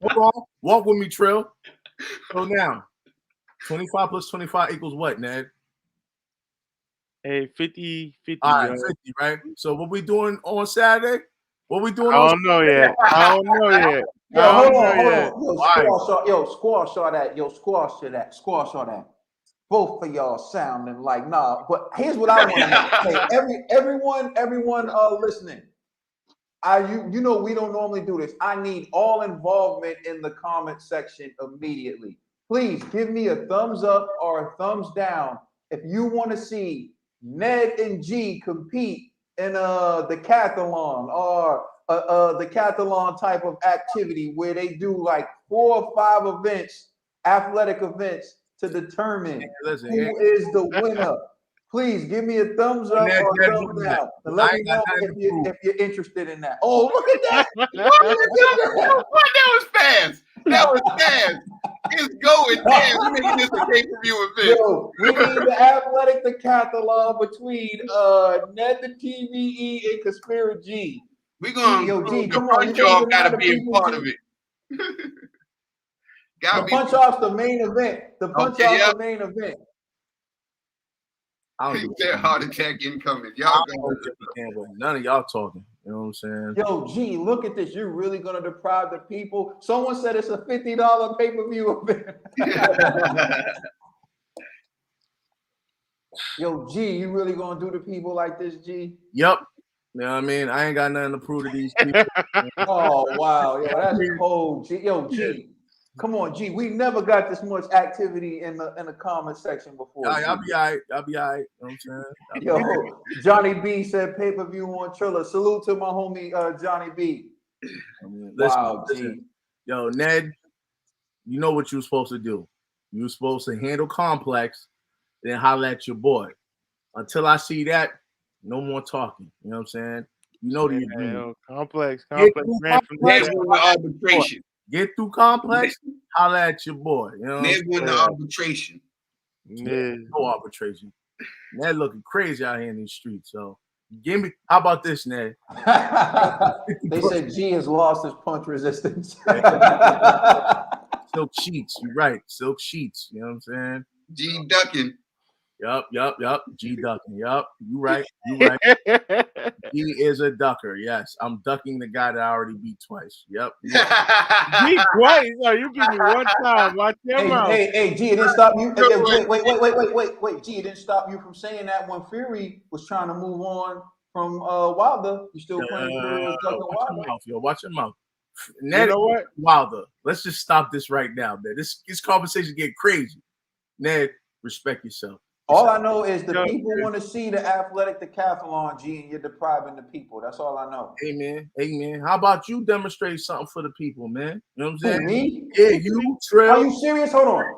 Hold on. Walk with me, Trill. So now, 25 plus 25 equals what, Ned? Hey, 50. All right, 50, right? So what we doing on Saturday? What we doing I on don't know yet. I don't know yet. Yo, I hold don't on. know yet. Squash all that. Squash all that. Both of y'all sounding like nah. But here's what I want to know. Hey, everyone listening. You know we don't normally do this. I need all involvement in the comment section immediately. Please give me a thumbs up or a thumbs down if you want to see Ned and G compete in the decathlon or the decathlon type of activity where they do like 4 or 5 events, athletic events, to determine who is the winner. Please give me a thumbs up or a thumbs down. And let me know if you're interested in that. Oh, look at that. What? That was fast. That was fast. It's going. Damn, we're making this a pay-per-view event. Yo, we need the athletic decathlon between Ned the TVE and Conspiracy. We're going G, the come on, punch-off got to be a part of it. The punch-off's the main event. The punch-off's the main event. He said heart attack incoming. Y'all none of y'all talking. You know what I'm saying? Yo, G, look at this. You're really gonna deprive the people. Someone said it's a $50 pay-per-view event. Yo, G, you really gonna do the people like this, G? Yep. You know what I mean? I ain't got nothing to prove to these people. Oh wow, yo, that's cold, G. Yo, G. Come on, G. We never got this much activity in the comment section before. Y'all be all right. Y'all be all right. You know what I'm saying? Yo, Johnny B said pay-per-view on Triller. Salute to my homie Johnny B. I mean, Wow, listen. G. Yo, Ned, you know what you were supposed to do. You were supposed to handle Complex, then holler at your boy. Until I see that, no more talking. You know what I'm saying? You know the agreement. Complex. Arbitration. Get through Complex, holler at your boy. You know, Ned won the arbitration. No arbitration. Ned looking crazy out here in these streets. So give me. How about this, Ned? They said G has lost his punch resistance. Silk sheets. You're right. Silk sheets. You know what I'm saying? G ducking. Yup. G ducking. Yup. You right. He is a ducker. Yes. I'm ducking the guy that I already beat twice. Yep. Beat twice? No, you beat me one time. Watch your mouth. Hey, G, it didn't stop you. Wait. G, it didn't stop you from saying that when Fury was trying to move on from Wilder. You still playing Fury was ducking Wilder? Watch your mouth. Ned, you know what? Wilder. Let's just stop this right now, man. This conversation get crazy. Ned, respect yourself. All I know is the people want to see the athletic decathlon, G, and you're depriving the people. That's all I know. Amen. How about you demonstrate something for the people, man? You know what I'm saying? Me? Yeah, you, Trell. Are you serious? Hold on.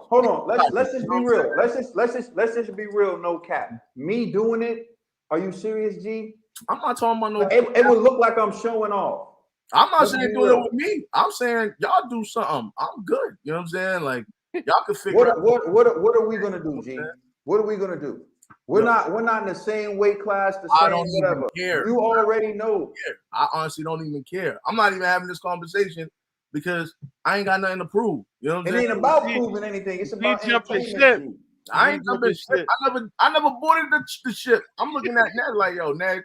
Let's just be real. Let's just be real. No cap. Me doing it? Are you serious, G? I'm not talking about no. It would look like I'm showing off. I'm not saying do it with me. I'm saying y'all do something. I'm good. You know what I'm saying? Like y'all can figure out. What are we gonna do, G? What are we gonna do? We're not in the same weight class, the same whatever. Care. You already know. I honestly don't even care. I'm not even having this conversation because I ain't got nothing to prove. You know what I'm saying? It ain't about proving anything. It's about entertainment. I ain't jumping ship. I never boarded the ship. I'm looking at Ned like, Ned,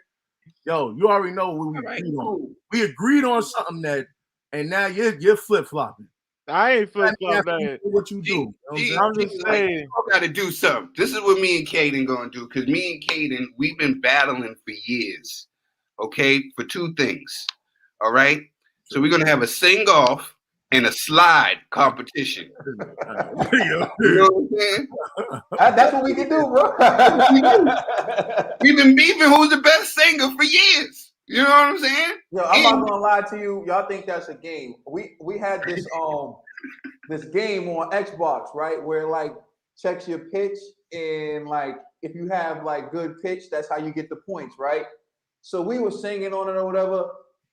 you already know what we agreed on. We agreed on something, Ned, and now you're flip-flopping. I ain't flip-flopping. What you do? I'm just saying. You got to do something. This is what me and Caden going to do, because me and Caden, we've been battling for years, okay, for 2 things, all right? So we're going to have a sing-off and a slide competition. You know what I'm saying? That's what we can do, bro. We've been beefing who's the best singer for years. You know what I'm saying? I'm not gonna lie to you. Y'all think that's a game. We had this this game on Xbox, right? Where it, like, checks your pitch, and like if you have like good pitch, that's how you get the points, right? So we were singing on it or whatever.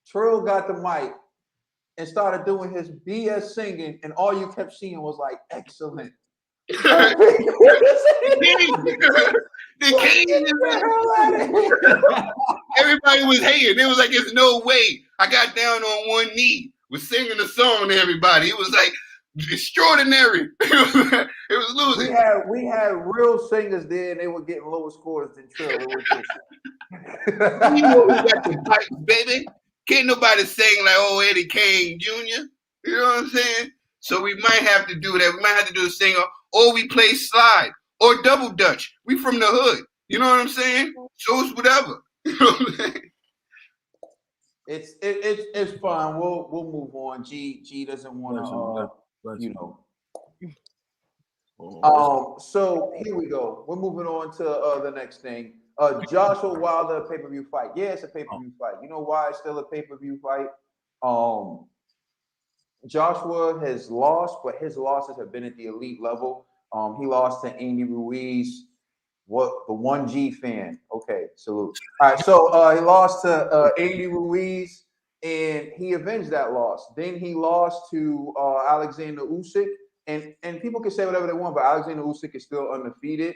Trill got the mic and started doing his BS singing, and all you kept seeing was like, excellent. Everybody was hating. It was like, there's no way. I got down on one knee, was singing a song to everybody. It was like extraordinary. It was losing. We had real singers there, and they were getting lower scores than Trill. It was just You know who got the bike, baby. Can't nobody sing like old Eddie Kane Jr. You know what I'm saying? So we might have to do that. We might have to do a singer, or we play slide, or double dutch. We from the hood. You know what I'm saying? So it's whatever. You know what I'm saying? It's fine. We'll move on. G doesn't want to you know. So here we go. We're moving on to the next thing. Joshua Wilder pay-per-view fight. Yeah, it's a pay-per-view fight. You know why it's still a pay-per-view fight? Joshua has lost, but his losses have been at the elite level. He lost to Andy Ruiz. What, the 1G fan? Okay, salute. All right, so he lost to Andy Ruiz, and he avenged that loss. Then he lost to Alexander Usyk, and people can say whatever they want, but Alexander Usyk is still undefeated.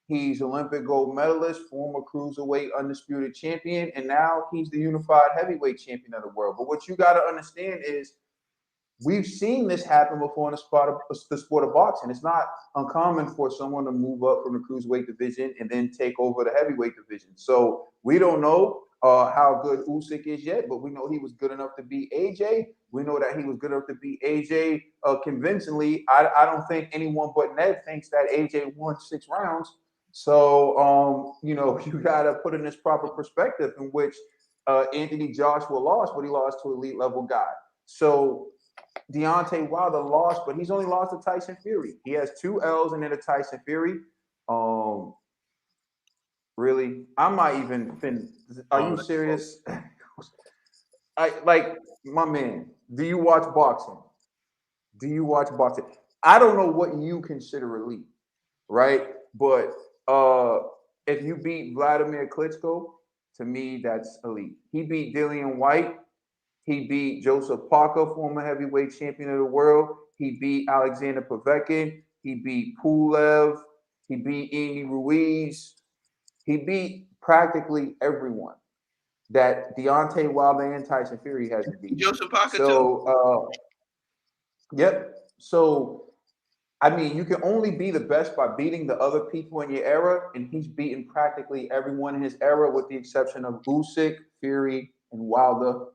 He's Olympic gold medalist, former cruiserweight undisputed champion, and now he's the unified heavyweight champion of the world. But what you got to understand is, we've seen this happen before in the sport of boxing. It's not uncommon for someone to move up from the cruiserweight division and then take over the heavyweight division. So we don't know how good Usyk is yet, but we know he was good enough to beat AJ. We know that he was good enough to beat AJ convincingly. I don't think anyone but Ned thinks that AJ won 6 rounds. So, you know, you got to put in this proper perspective in which Anthony Joshua lost, but he lost to elite level guy. So Deontay Wilder lost, but he's only lost to Tyson Fury. He has 2 L's and then a Tyson Fury. Really, I might even. Are you serious? Like, my man. Do you watch boxing? I don't know what you consider elite, right? But if you beat Vladimir Klitschko, to me, that's elite. He beat Dillian White. He beat Joseph Parker, former heavyweight champion of the world. He beat Alexander Povetkin. He beat Pulev. He beat Andy Ruiz. He beat practically everyone that Deontay Wilder and Tyson Fury hasn't beat. Joseph Parker too. Yep. So, I mean, you can only be the best by beating the other people in your era, and he's beaten practically everyone in his era with the exception of Usyk, Fury, and Wilder.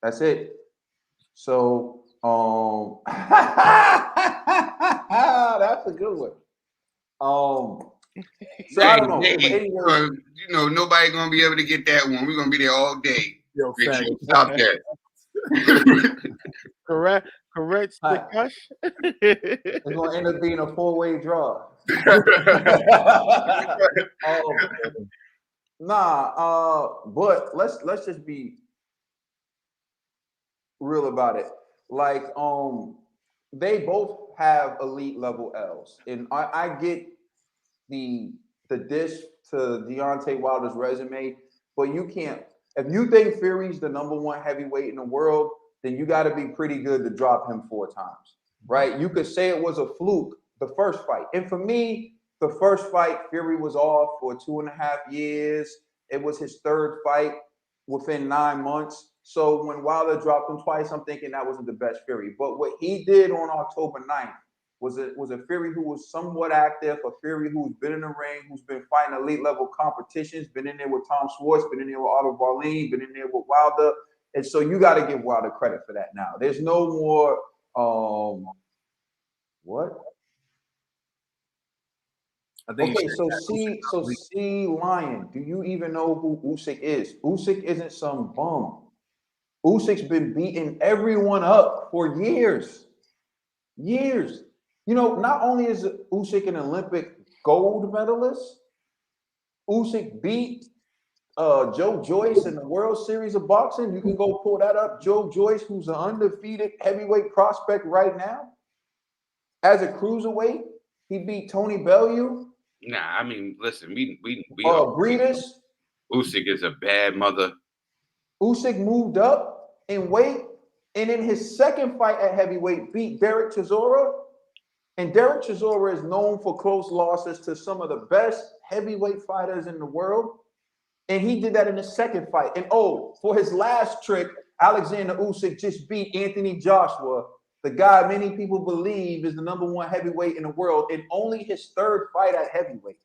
That's it. So, that's a good one. So I don't know. Hey, you know, nobody gonna be able to get that one. We're gonna be there all day. Yo, Stop that. Correct. Stikash. It's gonna end up being a 4-way draw. But let's just be real about it. Like, they both have elite level L's, and I get the dish to Deontay Wilder's resume, but you can't. If you think Fury's the #1 heavyweight in the world, then you got to be pretty good to drop him 4 times, right? You could say it was a fluke the first fight, and for me, the first fight Fury was off for 2.5 years. It was his 3rd fight within 9 months. So when Wilder dropped him twice, I'm thinking that wasn't the best Fury. But what he did on October 9th was a Fury who was somewhat active, a Fury who's been in the ring, who's been fighting elite level competitions, been in there with Tom Schwartz, been in there with Otto Barlin, been in there with Wilder. And so you got to give Wilder credit for that now. There's no more, what? I think okay, C Lion, do you even know who Usyk is? Usyk isn't some bum. Usyk's been beating everyone up for years. Years. You know, not only is Usyk an Olympic gold medalist, Usyk beat Joe Joyce in the World Series of Boxing. You can go pull that up. Joe Joyce, who's an undefeated heavyweight prospect right now. As a cruiserweight, he beat Tony Bellew. Nah, I mean, listen, we Breedis. Usyk is a bad mother. Usyk moved up in weight, and in his second fight at heavyweight, beat Derek Chisora. And Derek Chisora is known for close losses to some of the best heavyweight fighters in the world. And he did that in his second fight. And for his last trick, Alexander Usyk just beat Anthony Joshua, the guy many people believe is the #1 heavyweight in the world, in only his third fight at heavyweight.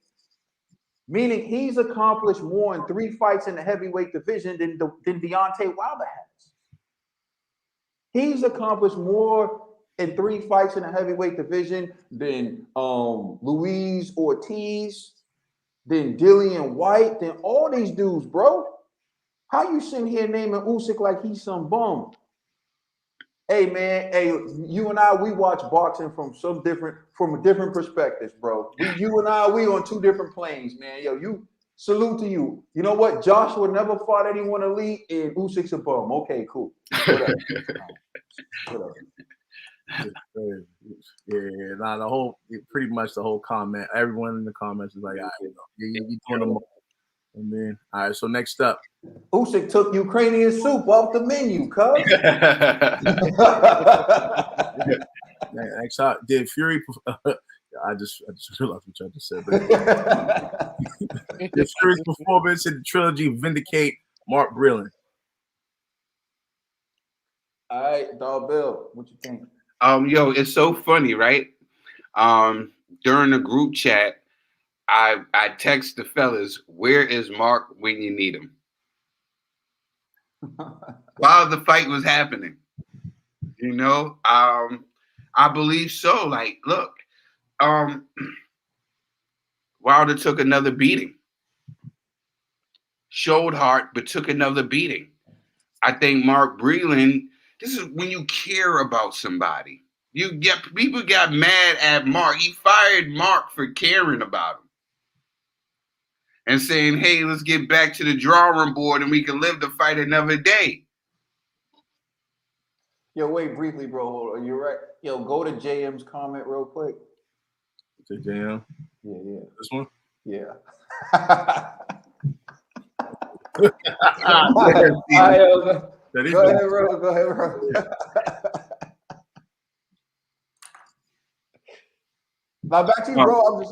Meaning he's accomplished more in 3 fights in the heavyweight division than Deontay Wilder has. He's accomplished more in 3 fights in the heavyweight division than Luis Ortiz, than Dillian White, than all these dudes, bro. How you sitting here naming Usyk like he's some bum? Hey man, you and I, we watch boxing from different perspectives, bro. You and I, we on 2 different planes, man. Yo, you salute to you. You know what? Joshua never fought anyone elite, and Usyk's a bum. Okay, cool. Whatever. Yeah, pretty much the whole comment. Everyone in the comments is like, you're doing them all. And then, all right. So next up, Usyk took Ukrainian soup off the menu, cuz. Next up, did Fury? I just realized what y'all just said. Did Fury's performance in the trilogy vindicate Mark Breland? All right, Dog Bill, what you think? Yo, it's so funny, right? During the group chat, I text the fellas, where is Mark when you need him? While the fight was happening. You know, I believe so. Like, look, Wilder took another beating. Showed heart, but took another beating. I think Mark Breland, this is when you care about somebody. People got mad at Mark. He fired Mark for caring about him and saying, hey, let's get back to the drawing board and we can live the fight another day. Yo, wait briefly, bro. Hold on. You're right. Yo, go to JM's comment real quick. To JM? Yeah. This one? Yeah. Go ahead, bro. Now back to you, bro.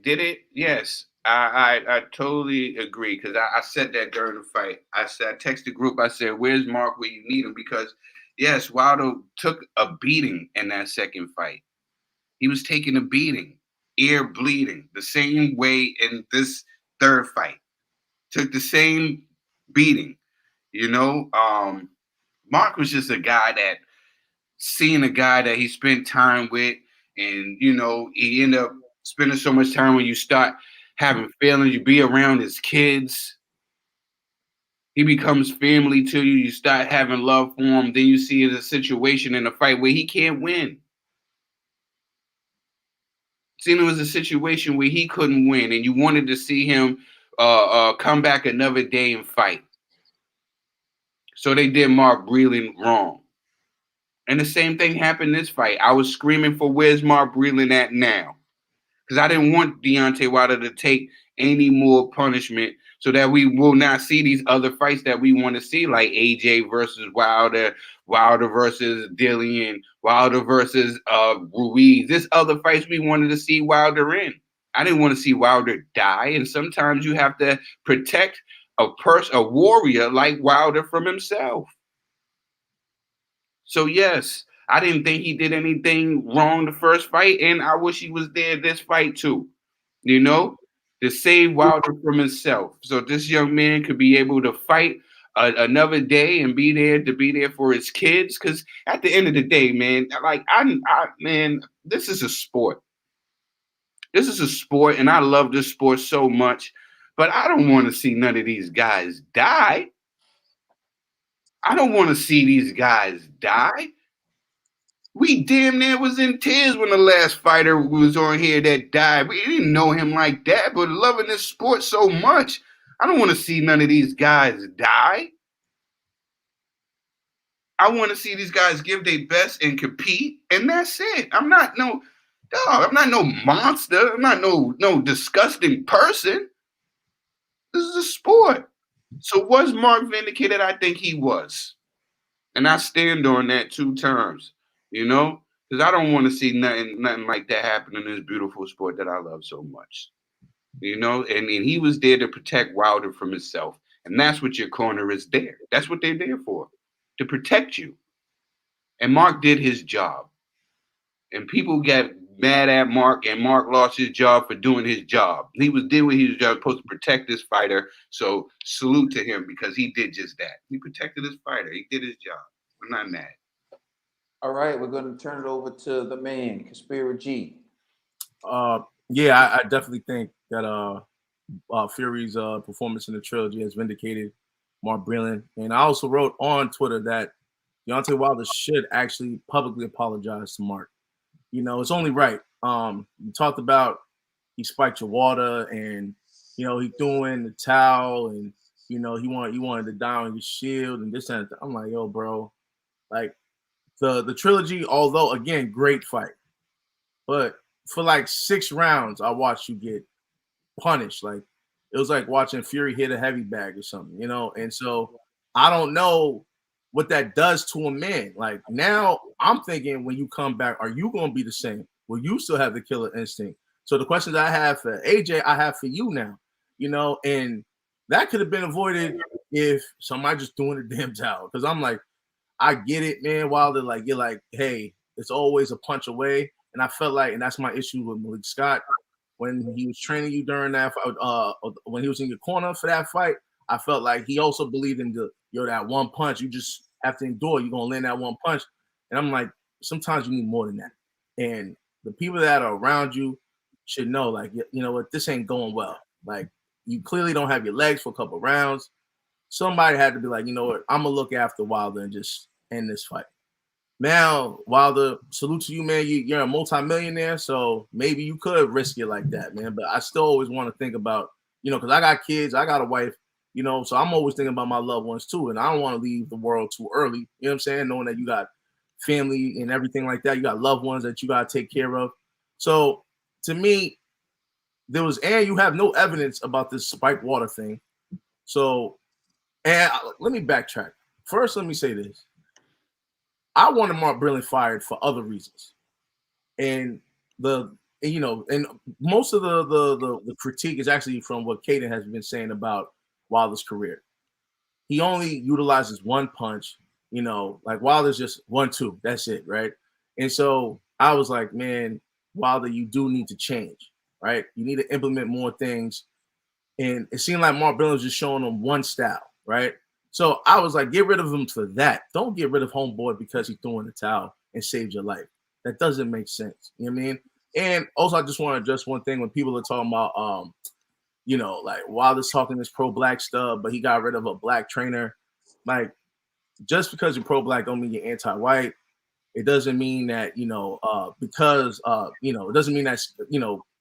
Did it? Yes. I totally agree because I said that during the fight. I texted the group. I said, "Where's Mark where you need him?" Because yes, Wilder took a beating in that second fight. He was taking a beating, ear bleeding, the same way in this third fight. Took the same beating. You know, Mark was just a guy that seeing a guy that he spent time with, and you know, he ended up spending so much time when you start having feelings, you be around his kids. He becomes family to you. You start having love for him. Then you see a situation in a fight where he can't win. Seeing it was a situation where he couldn't win, and you wanted to see him come back another day and fight. So they did Mark Breland wrong. And the same thing happened in this fight. I was screaming for where's Mark Breland at now? Because I didn't want Deontay Wilder to take any more punishment so that we will not see these other fights that we want to see, like AJ versus Wilder, Wilder versus Dillian, Wilder versus Ruiz. This other fights we wanted to see Wilder in. I didn't want to see Wilder die. And sometimes you have to protect a warrior like Wilder from himself. So yes, I didn't think he did anything wrong the first fight, and I wish he was there this fight too. You know, to save Wilder from himself, so this young man could be able to fight another day and be there for his kids. Because at the end of the day, man, like man, this is a sport. This is a sport, and I love this sport so much. But I don't want to see none of these guys die. I don't want to see these guys die. We damn near was in tears when the last fighter was on here that died. We didn't know him like that, but loving this sport so much, I don't want to see none of these guys die. I want to see these guys give their best and compete, and that's it. I'm not no monster. I'm not no disgusting person. This is a sport. So was Mark vindicated? I think he was. And I stand on that 2 times, because I don't want to see nothing like that happen in this beautiful sport that I love so much. And he was there to protect Wilder from himself. And that's what your corner is there. That's what they're there for, to protect you. And Mark did his job. And people got mad at Mark, and Mark lost his job for doing his job. He was doing his job, supposed to protect this fighter. So salute to him because he did just that. He protected his fighter. He did his job. I'm not mad. All right, we're going to turn it over to the man, Conspiracy. Yeah, I definitely think that Fury's performance in the trilogy has vindicated Mark Breland. And I also wrote on Twitter that Deontay Wilder should actually publicly apologize to Mark. It's only right. You talked about he spiked your water, and he threw in the towel, and he wanted to die on your shield and this and that. I'm like, yo, bro, like the trilogy, although again great fight, but for like 6 rounds I watched you get punished. Like it was like watching Fury hit a heavy bag or something, and so I don't know what that does to a man. Like now I'm thinking when you come back, are you going to be the same? Will you still have the killer instinct? So the questions I have for AJ, I have for you now, and that could have been avoided if somebody just threw in the damn towel. Because I'm like, I get it, man. Wilder, like you're like, hey, it's always a punch away. And I felt like, and that's my issue with Malik Scott, when he was training you during that, when he was in your corner for that fight, I felt like he also believed in that one punch. You just have to endure. You're gonna land that one punch. And I'm like, sometimes you need more than that. And the people that are around you should know, like, you know what, this ain't going well. Like, you clearly don't have your legs for a couple rounds. Somebody had to be like, you know what, I'm gonna look after Wilder and just end this fight. Now, Wilder, salute to you, man. You're a multimillionaire, so maybe you could risk it like that, man. But I still always want to think about, because I got kids, I got a wife, so I'm always thinking about my loved ones too. And I don't want to leave the world too early, you know what I'm saying? Knowing that you got family and everything like that, you got loved ones that you got to take care of. So to me, and you have no evidence about this spiked water thing. So, and let me backtrack. First, let me say this. I wanted Mark Breland fired for other reasons, and and most of the critique is actually from what Caden has been saying about Wilder's career. He only utilizes one punch, like Wilder's just 1-2, that's it, right? And so I was like, man, Wilder, you do need to change, right? You need to implement more things, and it seemed like Mark Breland was just showing him one style, right? So I was like, get rid of him for that. Don't get rid of homeboy because he threw in the towel and saved your life. That doesn't make sense. You know what I mean? And also, I just want to address one thing when people are talking about, like Wilder's talking this pro-black stuff, but he got rid of a black trainer. Like, just because you're pro-black don't mean you're anti-white. It doesn't mean that, it doesn't mean that,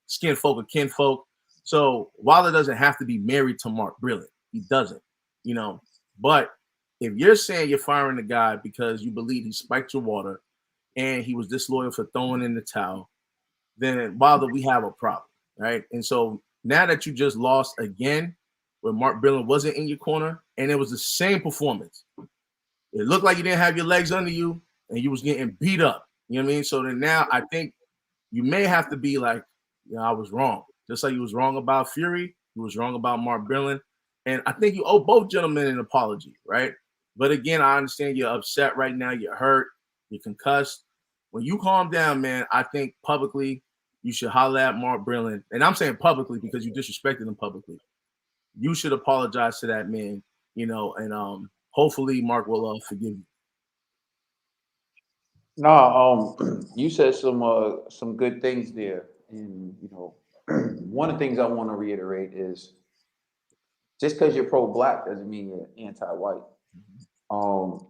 skin folk are kin folk. So Wilder doesn't have to be married to Mark Breland. He doesn't, But if you're saying you're firing the guy because you believe he spiked your water and he was disloyal for throwing in the towel, then Wilder, we have a problem, right? And so now that you just lost again, where Mark Breland wasn't in your corner, and it was the same performance, it looked like you didn't have your legs under you and you was getting beat up. You know what I mean? So then now I think you may have to be like, I was wrong. Just like you was wrong about Fury, you was wrong about Mark Breland. And I think you owe both gentlemen an apology, right? But again, I understand you're upset right now. You're hurt. You're concussed. When you calm down, man, I think publicly you should holler at Mark Breland. And I'm saying publicly because you disrespected him publicly. You should apologize to that man, and hopefully Mark will forgive you. No, you said some good things there. And, one of the things I want to reiterate is just because you're pro-black doesn't mean you're anti-white.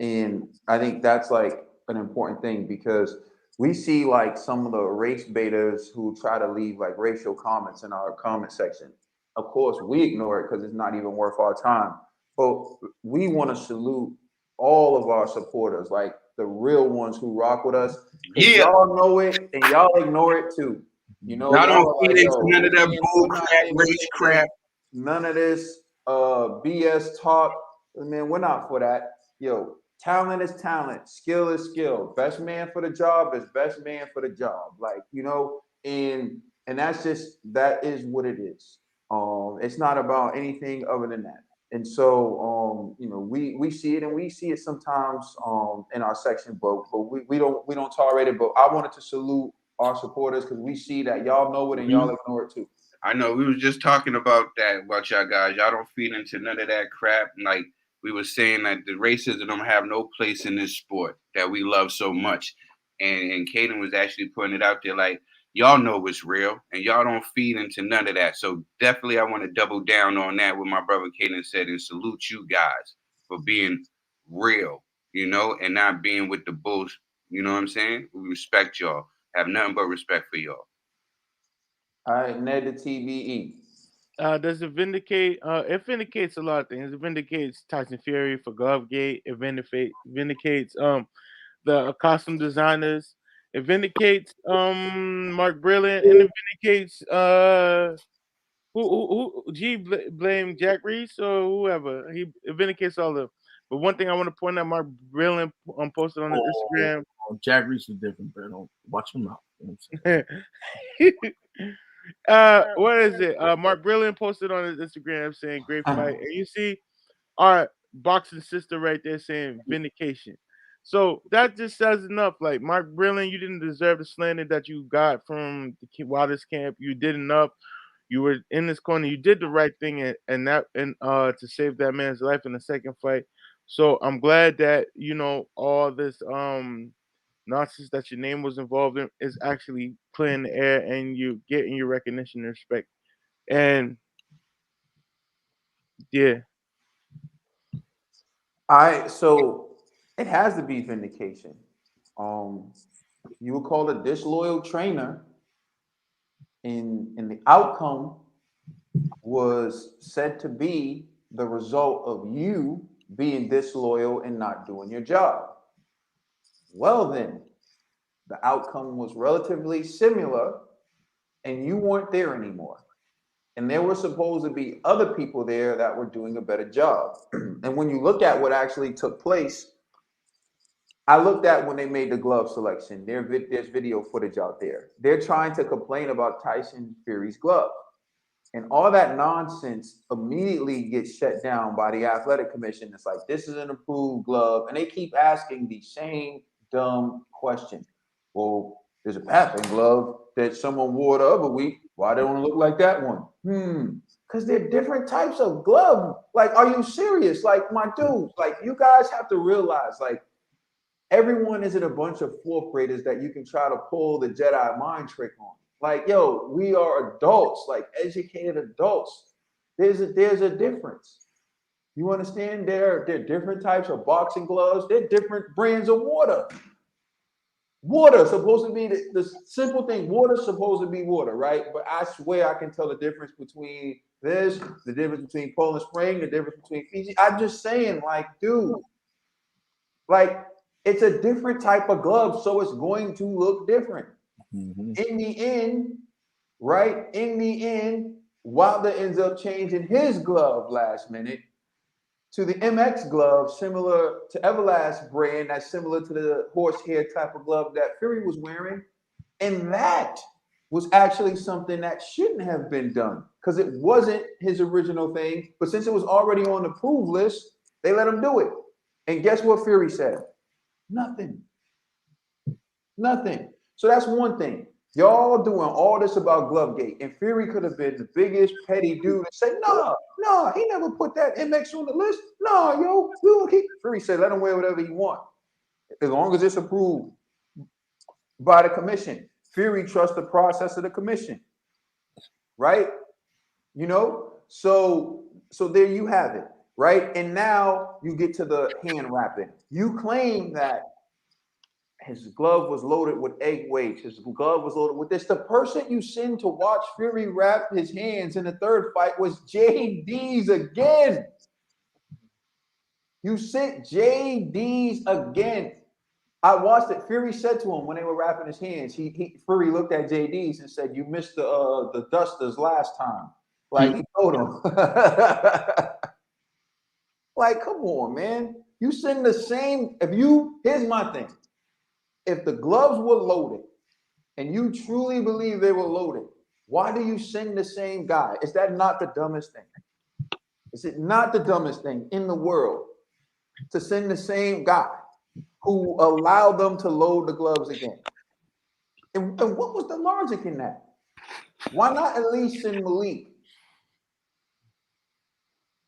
And I think that's like an important thing because we see like some of the race betas who try to leave like racial comments in our comment section. Of course, we ignore it because it's not even worth our time. But we want to salute all of our supporters, like the real ones who rock with us. Yeah. Y'all know it and y'all ignore it too. You know, Y'all don't are feed like, into none of that man, bull we're not crap, race imitating crap. none of this BS talk. Man, we're not for that. Yo, talent is talent, skill is skill. Best man for the job is best man for the job. Like, you know, and that is what it is. It's not about anything other than that. And so, you know, we see it, and we see it sometimes in our section, but we don't tolerate it. But I wanted to salute our supporters because we see that y'all know it and y'all ignore it too. I know we was just talking about that about y'all guys. Y'all don't feed into none of that crap. Like we were saying that the racism don't have no place in this sport that we love so much. And Caden was actually putting it out there like, y'all know it's real and y'all don't feed into none of that. So definitely I want to double down on that what my brother Caden said and salute you guys for being real, you know, and not being with the bullshit. You know what I'm saying? We respect y'all. Have nothing but respect for y'all. All right, Ned the TVE. Does it vindicate? It vindicates a lot of things. It vindicates Tyson Fury for Glovegate. It vindicates the costume designers. It vindicates Mark Breland, and it vindicates who blame Jack Reese or whoever. It vindicates all of them. But one thing I want to point out, Mark Breland posted on his Instagram. Jack Reese is different, bro. Don't watch him out. You know what I'm saying? What is it? Mark Breland posted on his Instagram saying great fight. And you see our boxing sister right there saying vindication. So that just says enough. Like Mark Breland, you didn't deserve the slander that you got from the Wilder's camp. You did enough. You were in this corner. You did the right thing, and to save that man's life in the second fight. So I'm glad that you know all this nonsense that your name was involved in is actually clear in the air, and you getting your recognition and respect. And yeah, All right, so it has to be vindication. You would call a disloyal trainer, and the outcome was said to be the result of you being disloyal and not doing your job. Well, then, the outcome was relatively similar, and you weren't there anymore. And there were supposed to be other people there that were doing a better job. And when you look at what actually took place, I looked at when they made the glove selection. There's video footage out there. They're trying to complain about Tyson Fury's glove. And all that nonsense immediately gets shut down by the athletic commission. It's like, this is an approved glove. And they keep asking the same dumb question. Well, there's a pattern glove that someone wore the other week. Why don't it look like that one? Because they're different types of glove. Like, are you serious? Like, my dudes, like, you guys have to realize, like, everyone isn't a bunch of fourth graders that you can try to pull the Jedi mind trick on. Like, yo, we are adults, like educated adults. There's a difference. You understand? There are different types of boxing gloves. They're different brands of water. Water supposed to be the simple thing. Water's supposed to be water, right? But I swear I can tell the difference between this, the difference between Poland Spring, the difference between Fiji. I'm just saying, like, dude, like, it's a different type of glove, so it's going to look different. In the end, right? In the end, Wilder ends up changing his glove last minute to the MX glove, similar to Everlast brand, that's similar to the horsehair type of glove that Fury was wearing. And that was actually something that shouldn't have been done because it wasn't his original thing. But since it was already on the approved list, they let him do it. And guess what Fury said? Nothing. So that's one thing. Y'all doing all this about Glovegate, and Fury could have been the biggest petty dude and say, no, he never put that MX on the list. No, yo, we will keep. Fury said, let him wear whatever he want, as long as it's approved by the commission. Fury trusts the process of the commission, right? You know, so there you have it, right? And now you get to the hand wrapping. You claim that His glove was loaded with egg weights. His glove was loaded with this. The person you send to watch Fury wrap his hands in the third fight was JD's again. You sent JD's again. I watched it. Fury said to him when they were wrapping his hands, Fury looked at JD's and said, "You missed the dusters last time." Like he told him. Like, come on, man. You send the same. Here's my thing. If the gloves were loaded and you truly believe they were loaded, why do you send the same guy? Is that not the dumbest thing? Is it not the dumbest thing in the world to send the same guy who allowed them to load the gloves again? And what was the logic in that? Why not at least send Malik?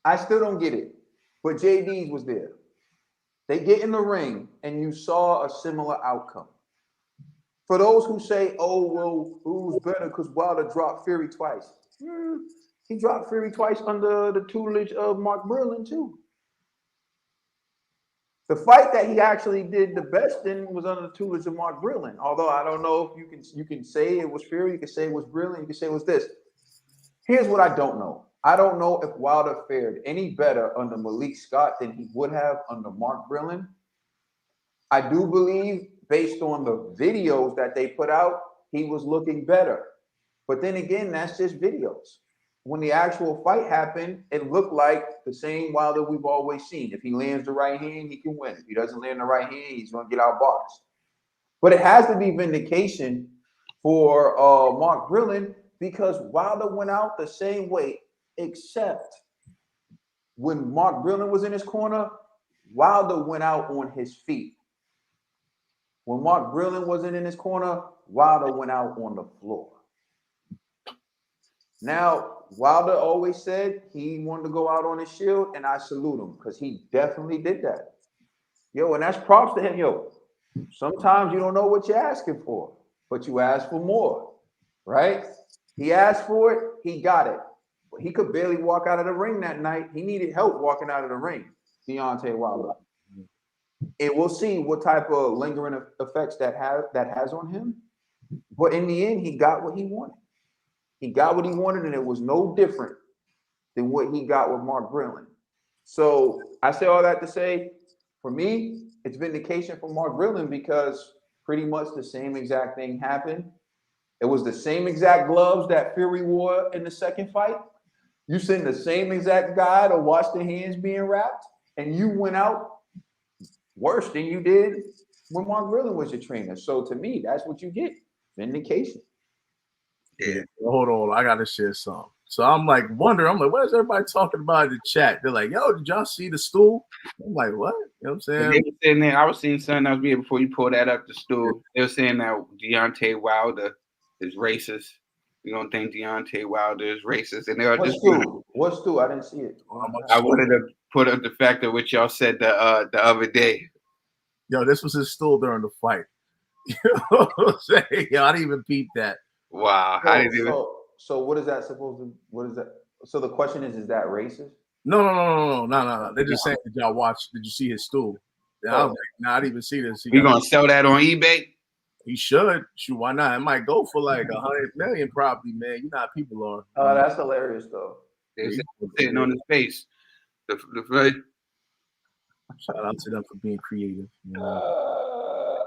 I still don't get it. But JD's was there. They get in the ring and you saw a similar outcome. For those who say, oh, well, who's better because Wilder dropped Fury twice. He dropped Fury twice under the tutelage of Mark Breland, too. The fight that he actually did the best in was under the tutelage of Mark Breland. Although I don't know if you can say it was Fury, you can say it was Breland, you can say it was this. Here's what I don't know. I don't know if Wilder fared any better under Malik Scott than he would have under Mark Breland. I do believe, based on the videos that they put out, he was looking better. But then again, that's just videos. When the actual fight happened, it looked like the same Wilder we've always seen. If he lands the right hand, he can win. If he doesn't land the right hand, he's going to get out boxed. But it has to be vindication for Mark Breland because Wilder went out the same way, except when Mark Breland was in his corner, Wilder went out on his feet. When Mark Breland wasn't in his corner, Wilder went out on the floor. Now, Wilder always said he wanted to go out on his shield, and I salute him because he definitely did that. Yo, and that's props to him. Yo, sometimes you don't know what you're asking for, but you ask for more, right? He asked for it, he got it. But he could barely walk out of the ring that night. He needed help walking out of the ring, Deontay Wilder. And we'll see what type of lingering effects that has on him. But in the end, he got what he wanted. He got what he wanted, and it was no different than what he got with Mark Breland. So I say all that to say, for me, it's vindication for Mark Breland because pretty much the same exact thing happened. It was the same exact gloves that Fury wore in the second fight. You send the same exact guy to watch the hands being wrapped, and you went out worse than you did when Mark Breland was your trainer. So to me, that's what you get. Vindication. Yeah. Hold on, I gotta share something. So I'm like wondering, what is everybody talking about in the chat? They're like, yo, did y'all see the stool? I'm like, what? You know what I'm saying? They were saying that, I was seeing something else before you pull that up the stool. They were saying that Deontay Wilder is racist. You don't think Deontay Wilder is racist? And they are just what stool? I didn't see it. I wanted to put up the fact of what y'all said the other day. Yo, this was his stool during the fight. You know what I'm saying? Yo, I didn't even peep that. Wow. So what is that supposed to? What is that? So the question is that racist? No. They're just saying, did you see his stool? And I was like, nah, I didn't even see this. You gonna sell that on eBay? He should. Shoot, why not? It might go for like 100 million, probably, man. You know how people are. Oh, that's hilarious, though. They're sitting on his face. Shout out to them for being creative. You know?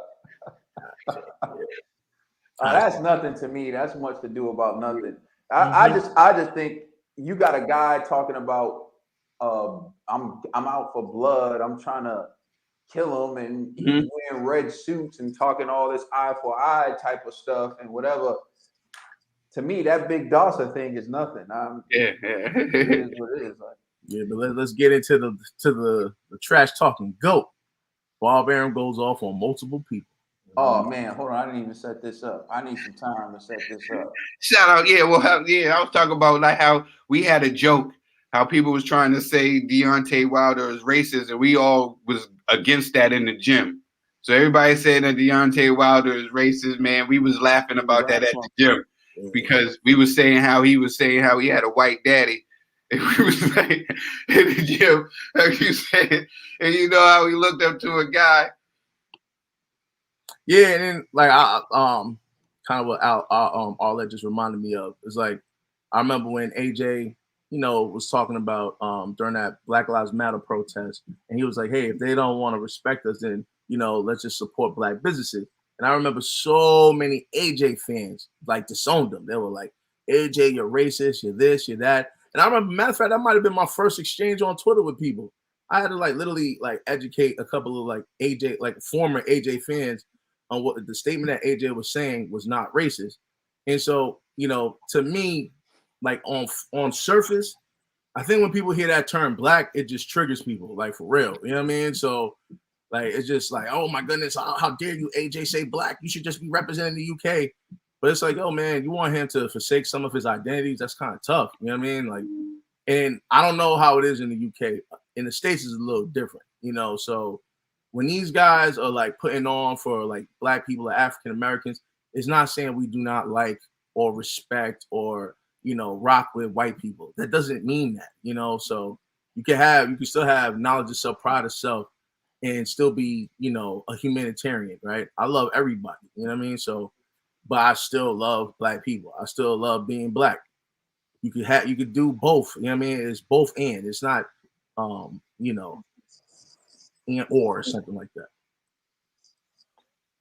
That's nothing to me. That's much to do about nothing. I just think you got a guy talking about I'm out for blood. I'm trying to kill him, and he's wearing red suits and talking all this eye for eye type of stuff and whatever. To me, that big Dawson thing is nothing. It is what it is. Yeah, but let's get into the trash talking goat. Bob Arum goes off on multiple people. Oh man, hold on! I didn't even set this up. I need some time to set this up. Shout out, I was talking about like how we had a joke, how people was trying to say Deontay Wilder is racist, and we all was against that in the gym. So everybody said that Deontay Wilder is racist, man. We was laughing about that at the gym because we was saying how he had a white daddy. And we was like in the gym, like you said, and you know how we looked up to a guy. Yeah, and then like I kind of what all that just reminded me of is like I remember when AJ, was talking about during that Black Lives Matter protest, and he was like, "Hey, if they don't want to respect us, then let's just support black businesses." And I remember so many AJ fans like disowned them. They were like, "AJ, you're racist. You're this. You're that." And I remember, matter of fact, that might have been my first exchange on Twitter with people. I had to like literally like educate a couple of like AJ, like former AJ fans on what the statement that AJ was saying was not racist. And so, to me, like on surface, I think when people hear that term black, it just triggers people, like for real. You know what I mean? So like it's just like, oh my goodness, how dare you, AJ, say black? You should just be representing the UK. But it's like, oh man, you want him to forsake some of his identities? That's kind of tough. You know what I mean? Like, and I don't know how it is in the UK. In the States, is a little different, So when these guys are like putting on for like black people or African Americans, it's not saying we do not like or respect or rock with white people. That doesn't mean that, So you can still have knowledge of self, pride of self, and still be, a humanitarian, right? I love everybody, you know what I mean? So, but I still love black people. I still love being black. You could do both, you know what I mean? It's both and it's not and or something like that.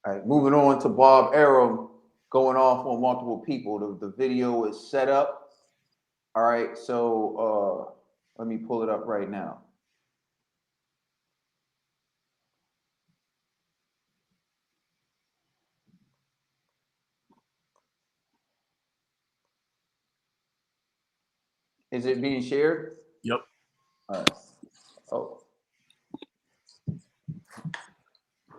All right, moving on to Bob Arum going off on multiple people. The video is set up. All right, so let me pull it up right now. Is it being shared? Yep. All right. Oh.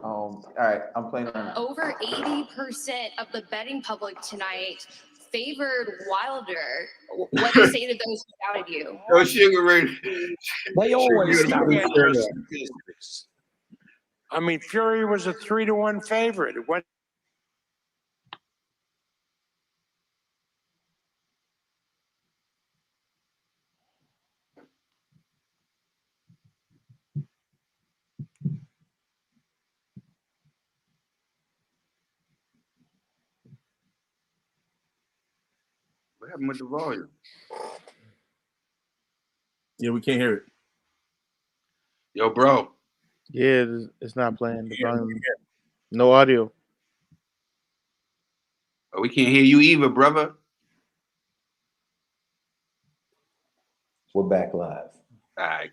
All right, I'm playing on. Over 80% of the betting public tonight favored Wilder. What do you say to those who doubted you? Oh, Sugar Ray. They always Sugar doubt Ray. your statistics. I mean, Fury was a 3-1 favorite. It went. What happened with the volume? Yeah, we can't hear it. Yo, bro. Yeah, it's not playing. The volume. No audio. Oh, we can't hear you either, brother. We're back live. All right.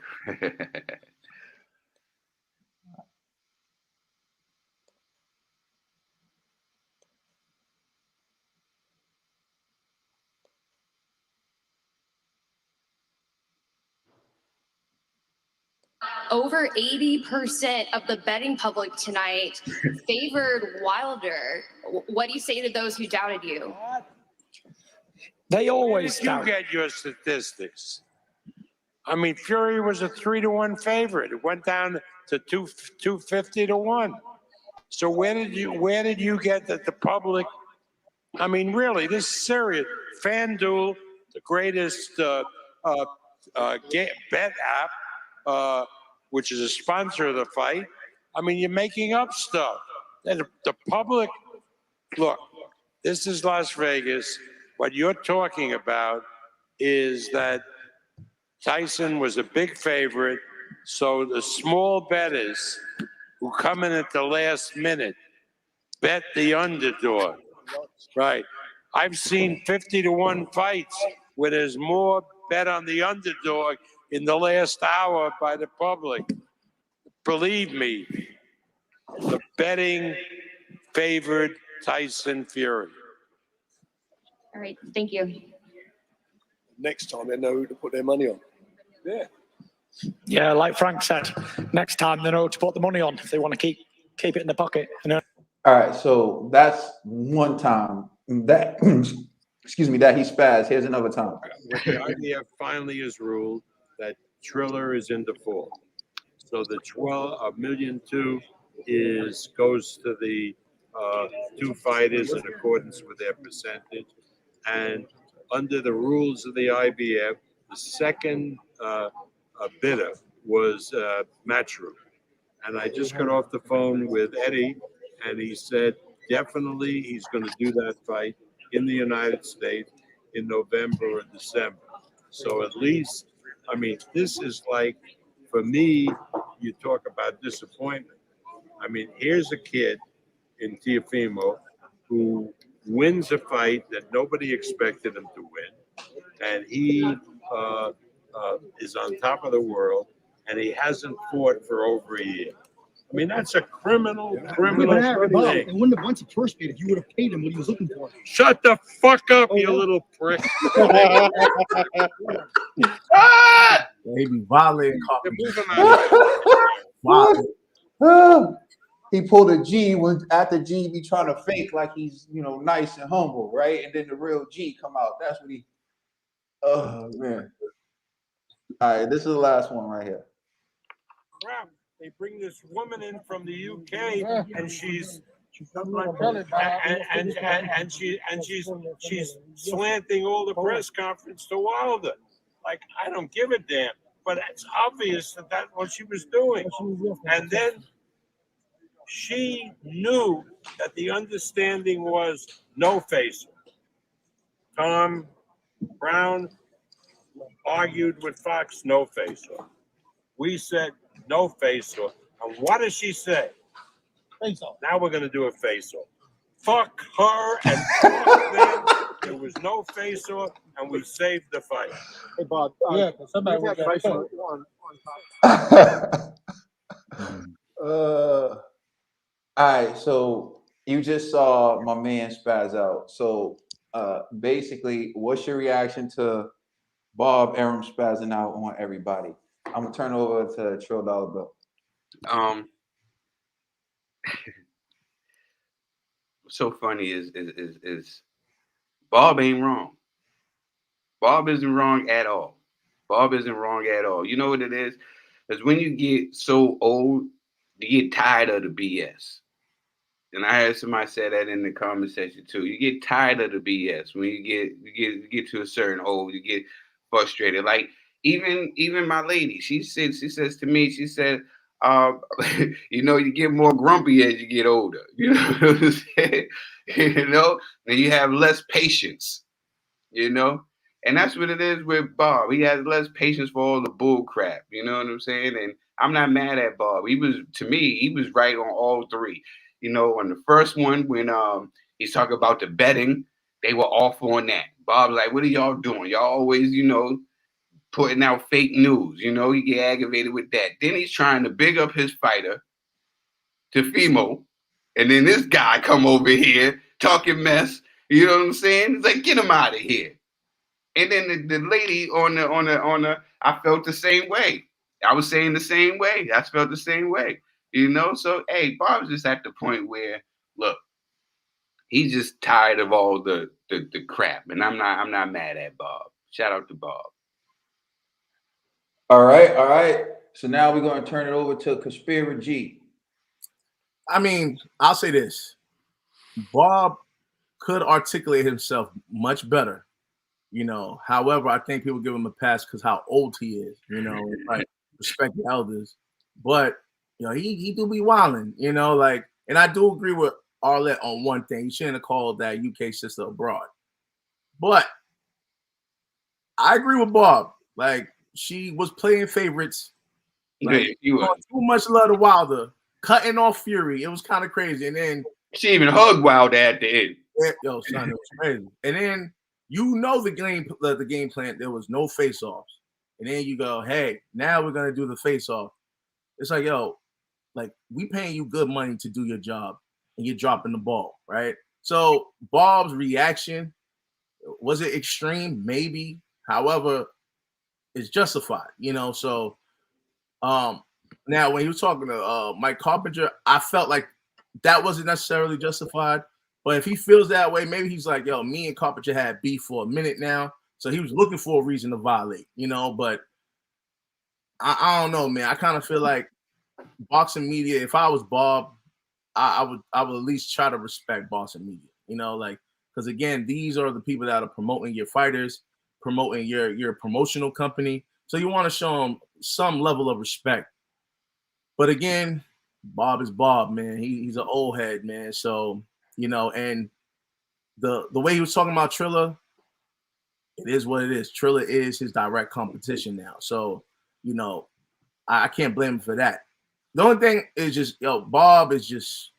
Over 80% of the betting public tonight favored Wilder. What do you say to those who doubted you? They always Where did you get your statistics? I mean, Fury was a 3-1 favorite. It went down to 250 to 1. So where did you get that the public? I mean, really, this is serious. FanDuel, the greatest bet app, which is a sponsor of the fight. I mean, you're making up stuff. And the public, look, this is Las Vegas. What you're talking about is that Tyson was a big favorite, so the small bettors who come in at the last minute bet the underdog. Right. I've seen 50 to 1 fights where there's more bet on the underdog in the last hour by the public. Believe me, the betting favored Tyson Fury. All right, thank you. Next time they know who to put their money on. Yeah. Yeah, like Frank said, next time they know to put the money on if they want to keep it in the pocket. All right, so that's one time that excuse me, that he spazzed. Here's another time. The IBF finally has ruled that Triller is in default. So the 12.2 million goes to the two fighters in accordance with their percentage. And under the rules of the IBF, the second bidder was Matchroom. And I just got off the phone with Eddie, and he said definitely he's going to do that fight in the United States in November or December. So at least, I mean, this is like, for me, you talk about disappointment. I mean, here's a kid in Teofimo who wins a fight that nobody expected him to win, and he is on top of the world, and he hasn't fought for over a year. I mean, that's a criminal Bob, thing. it wouldn't have went to purse paid if you would have paid him what he was looking for. Shut the fuck up, you little prick. He be violating They're coffee. He pulled a G when after G be trying to fake like he's, you know, nice and humble, right? And then the real G come out. That's what he. Oh man. All right, this is the last one right here. Crap. They bring this woman in from the UK, and she's slanting all the press conference to Wilder. Like, I don't give a damn, but it's obvious that that's what she was doing. And then she knew that the understanding was no facer. Tom Brown argued with Fox, no facer. We said no face-off. And what does she say? Face-off. Now we're going to do a face-off. Fuck her and fuck them. There was no face-off, and we saved the fight. Hey, Bob. Yeah, somebody will get one. All right, so you just saw my man spaz out. So basically, what's your reaction to Bob Arum spazzing out on everybody? I'm gonna turn over to Trill Dollar Bill. What's so funny is Bob ain't wrong. Bob isn't wrong at all. Bob isn't wrong at all. You know what it is? Because when you get so old, you get tired of the BS. And I heard somebody say that in the comment section too. You get tired of the BS when you get to a certain old, you get frustrated. Like even my lady, she says to me, she said, you know, you get more grumpy as you get older. You know what I'm saying? You know, and you have less patience. You know, and that's what it is with Bob. He has less patience for all the bull crap. You know what I'm saying? And I'm not mad at Bob. He was right on all three. You know, on the first one when he's talking about the betting, they were off on that. Bob's like, what are y'all doing? Y'all always, you know, putting out fake news. You know, you get aggravated with that. Then he's trying to big up his fighter, Teofimo, and then this guy come over here talking mess. You know what I'm saying? It's like, get him out of here. And then the lady on the, I felt the same way. I was saying the same way. I felt the same way. You know, so hey, Bob's just at the point where, look, he's just tired of all the crap, and I'm not mad at Bob. Shout out to Bob. All right. So now we're going to turn it over to Conspiracy. I mean, I'll say this: Bob could articulate himself much better. You know, however, I think people give him a pass because how old he is. You know, like respect the elders, but you know, he do be wilding. You know, like, and I do agree with Arlette on one thing. He shouldn't have called that UK sister abroad, but I agree with Bob. Like, she was playing favorites. Like, you too much love to Wilder, cutting off Fury. It was kind of crazy, and then she even hugged Wilder at the end. Yo, son, it was crazy. And then you know the game plan. There was no face-offs, and then you go, hey, now we're gonna do the face-off. It's like, yo, like, we paying you good money to do your job, and you're dropping the ball, right? So Bob's reaction, was it extreme? Maybe. However, it's justified, you know. So now when he was talking to Mike Carpenter, I felt like that wasn't necessarily justified. But if he feels that way, maybe he's like, yo, me and Carpenter had beef for a minute now. So he was looking for a reason to violate, you know. But I don't know, man. I kind of feel like boxing media, if I was Bob, I would at least try to respect boxing media, you know, like, because again, these are the people that are promoting your fighters, promoting your promotional company. So you want to show them some level of respect. But again, Bob is Bob, man. He's an old head, man. So, you know, and the way he was talking about Triller, it is what it is. Triller is his direct competition now. So, you know, I can't blame him for that. The only thing is just, Bob is just,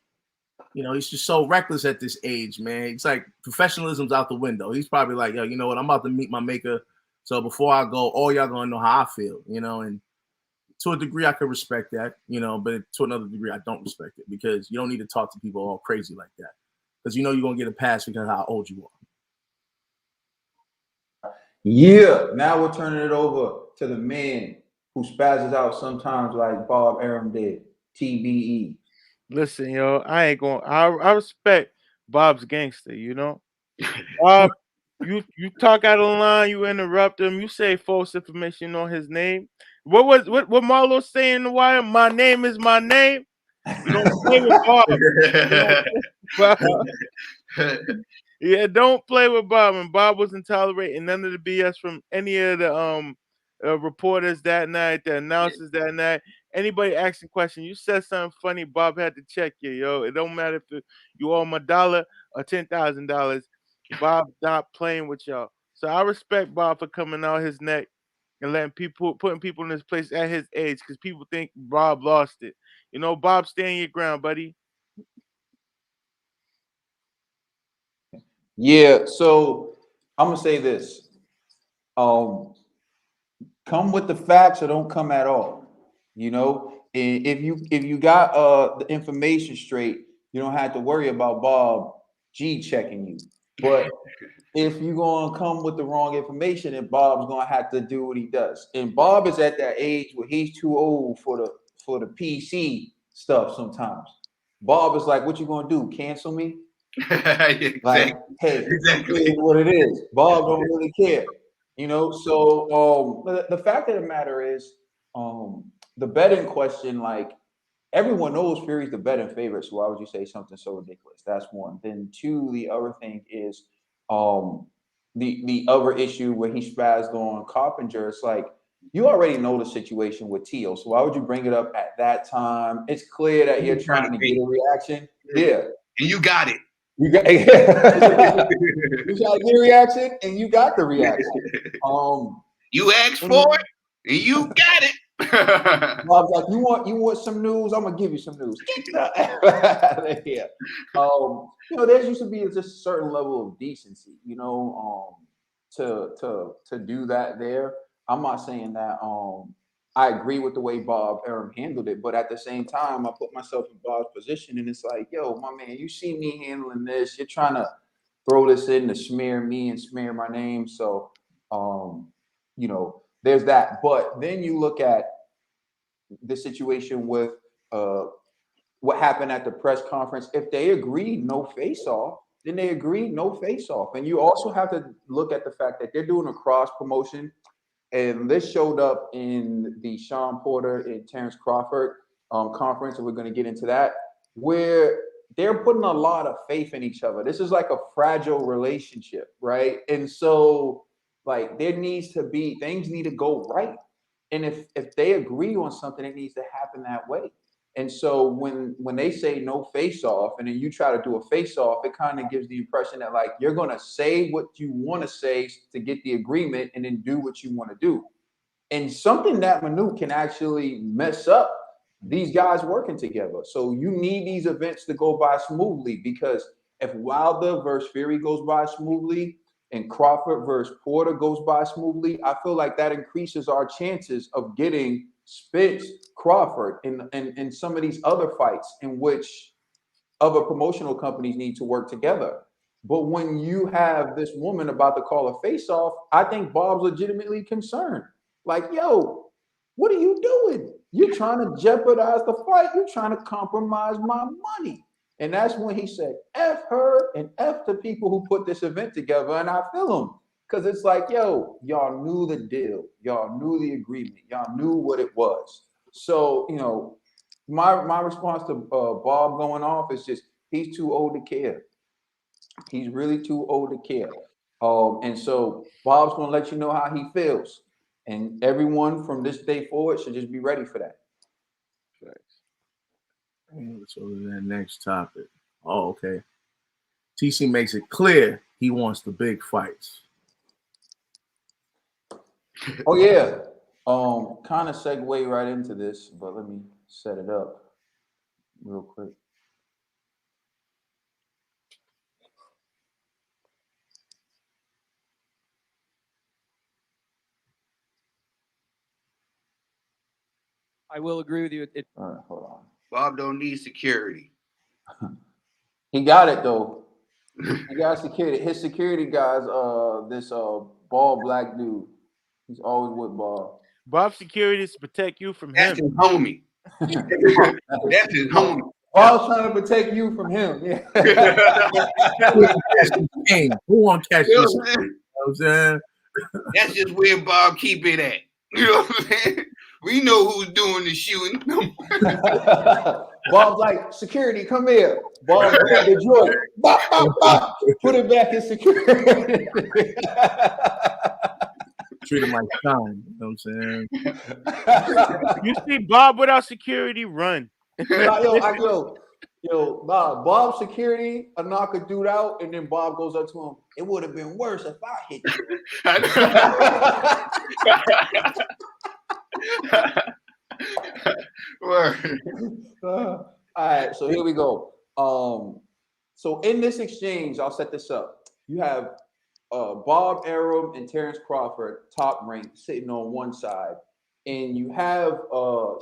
you know, he's just so reckless at this age, man. It's like professionalism's out the window. He's probably like, yo, you know what? I'm about to meet my maker. So before I go, all y'all gonna know how I feel, you know, and to a degree, I could respect that, you know, but to another degree, I don't respect it because you don't need to talk to people all crazy like that because you know you're going to get a pass because of how old you are. Yeah, now we're turning it over to the man who spazzes out sometimes like Bob Arum did, TBE. Listen, yo, I ain't going. I respect Bob's gangster. You know, Bob, you talk out of line, you interrupt him, you say false information on his name. What Marlo saying in the wire? My name is my name. You don't play with Bob. You don't play with Bob. Yeah, don't play with Bob. And Bob wasn't tolerating none of the BS from any of the reporters that night, the announcers that night. Anybody asking questions, you said something funny, Bob had to check you, yo. It don't matter if you owe him $1 or $10,000. Bob not playing with y'all. So I respect Bob for coming out his neck and putting people in his place at his age because people think Bob lost it. You know, Bob, stand your ground, buddy. Yeah, so I'm gonna say this. Come with the facts or don't come at all. You know, and if you got the information straight, you don't have to worry about Bob G checking you. But if you're gonna come with the wrong information, then Bob's gonna have to do what he does. And Bob is at that age where he's too old for the PC stuff sometimes. Bob is like, what you gonna do? Cancel me? Exactly. Like, hey, Exactly. it is what it is. Bob don't really care. You know, so the fact of the matter is, the betting question, like everyone knows Fury's the betting favorite, so why would you say something so ridiculous? That's one. Then two, the other thing is the other issue where he spazzed on Carpenter. It's like you already know the situation with Teal, so why would you bring it up at that time? It's clear that you're trying to get a reaction. Yeah. And you got it. You got you got to get a reaction, and you got the reaction. You asked for it, and you got it. Bob's like, you want some news? I'm gonna give you some news. Get out of here. You know, there used to be just a certain level of decency, you know, to do that there. I'm not saying that I agree with the way Bob Arum handled it, but at the same time, I put myself in Bob's position, and it's like, yo, my man, you see me handling this, you're trying to throw this in to smear me and smear my name. So, you know, there's that. But then you look at the situation with what happened at the press conference. If they agreed no face off, then they agreed no face off. And you also have to look at the fact that they're doing a cross promotion. And this showed up in the Sean Porter and Terrence Crawford conference, and we're going to get into that, where they're putting a lot of faith in each other. This is like a fragile relationship, right? And so, like, there needs to be things need to go right. And if they agree on something, it needs to happen that way. And so when they say no face off, and then you try to do a face off, it kind of gives the impression that like you're gonna say what you want to say to get the agreement, and then do what you want to do. And something that minute can actually mess up these guys working together. So you need these events to go by smoothly, because if Wilder versus Fury goes by smoothly and Crawford versus Porter goes by smoothly, I feel like that increases our chances of getting Spence Crawford in some of these other fights in which other promotional companies need to work together. But when you have this woman about to call a face off, I think Bob's legitimately concerned. Like, yo, what are you doing? You're trying to jeopardize the fight. You're trying to compromise my money. And that's when he said, F her and F the people who put this event together. And I feel him, because it's like, yo, y'all knew the deal. Y'all knew the agreement. Y'all knew what it was. So, you know, my response to Bob going off is just, he's too old to care. He's really too old to care. And so Bob's going to let you know how he feels. And everyone from this day forward should just be ready for that. So the next topic. Oh, okay. TC makes it clear he wants the big fights. Oh yeah. Kind of segue right into this, but let me set it up real quick. I will agree with you. All right, hold on. Bob don't need security. He got it though. He got security. His security guys, this bald black dude. He's always with Bob. Bob's security is to protect you from That's him. his homie. That's his homie. Bob's trying to protect you from him. Yeah. Who want to catch You know this? what I'm saying? You know what I'm saying? That's just where Bob keep it at. You know what I'm saying? We know who's doing the shooting. Bob's like, security, come here. Bob grabbed the joint. Bop, bop, bop. Put it back in security. Treat him like time. You know what I'm saying? You see Bob without security, run. Yo, Bob's security, a knock a dude out, and then Bob goes up to him. It would have been worse if I hit you. All right, so here we go. So in this exchange, I'll set this up. You have Bob Arum and Terrence Crawford, top ranked, sitting on one side, and you have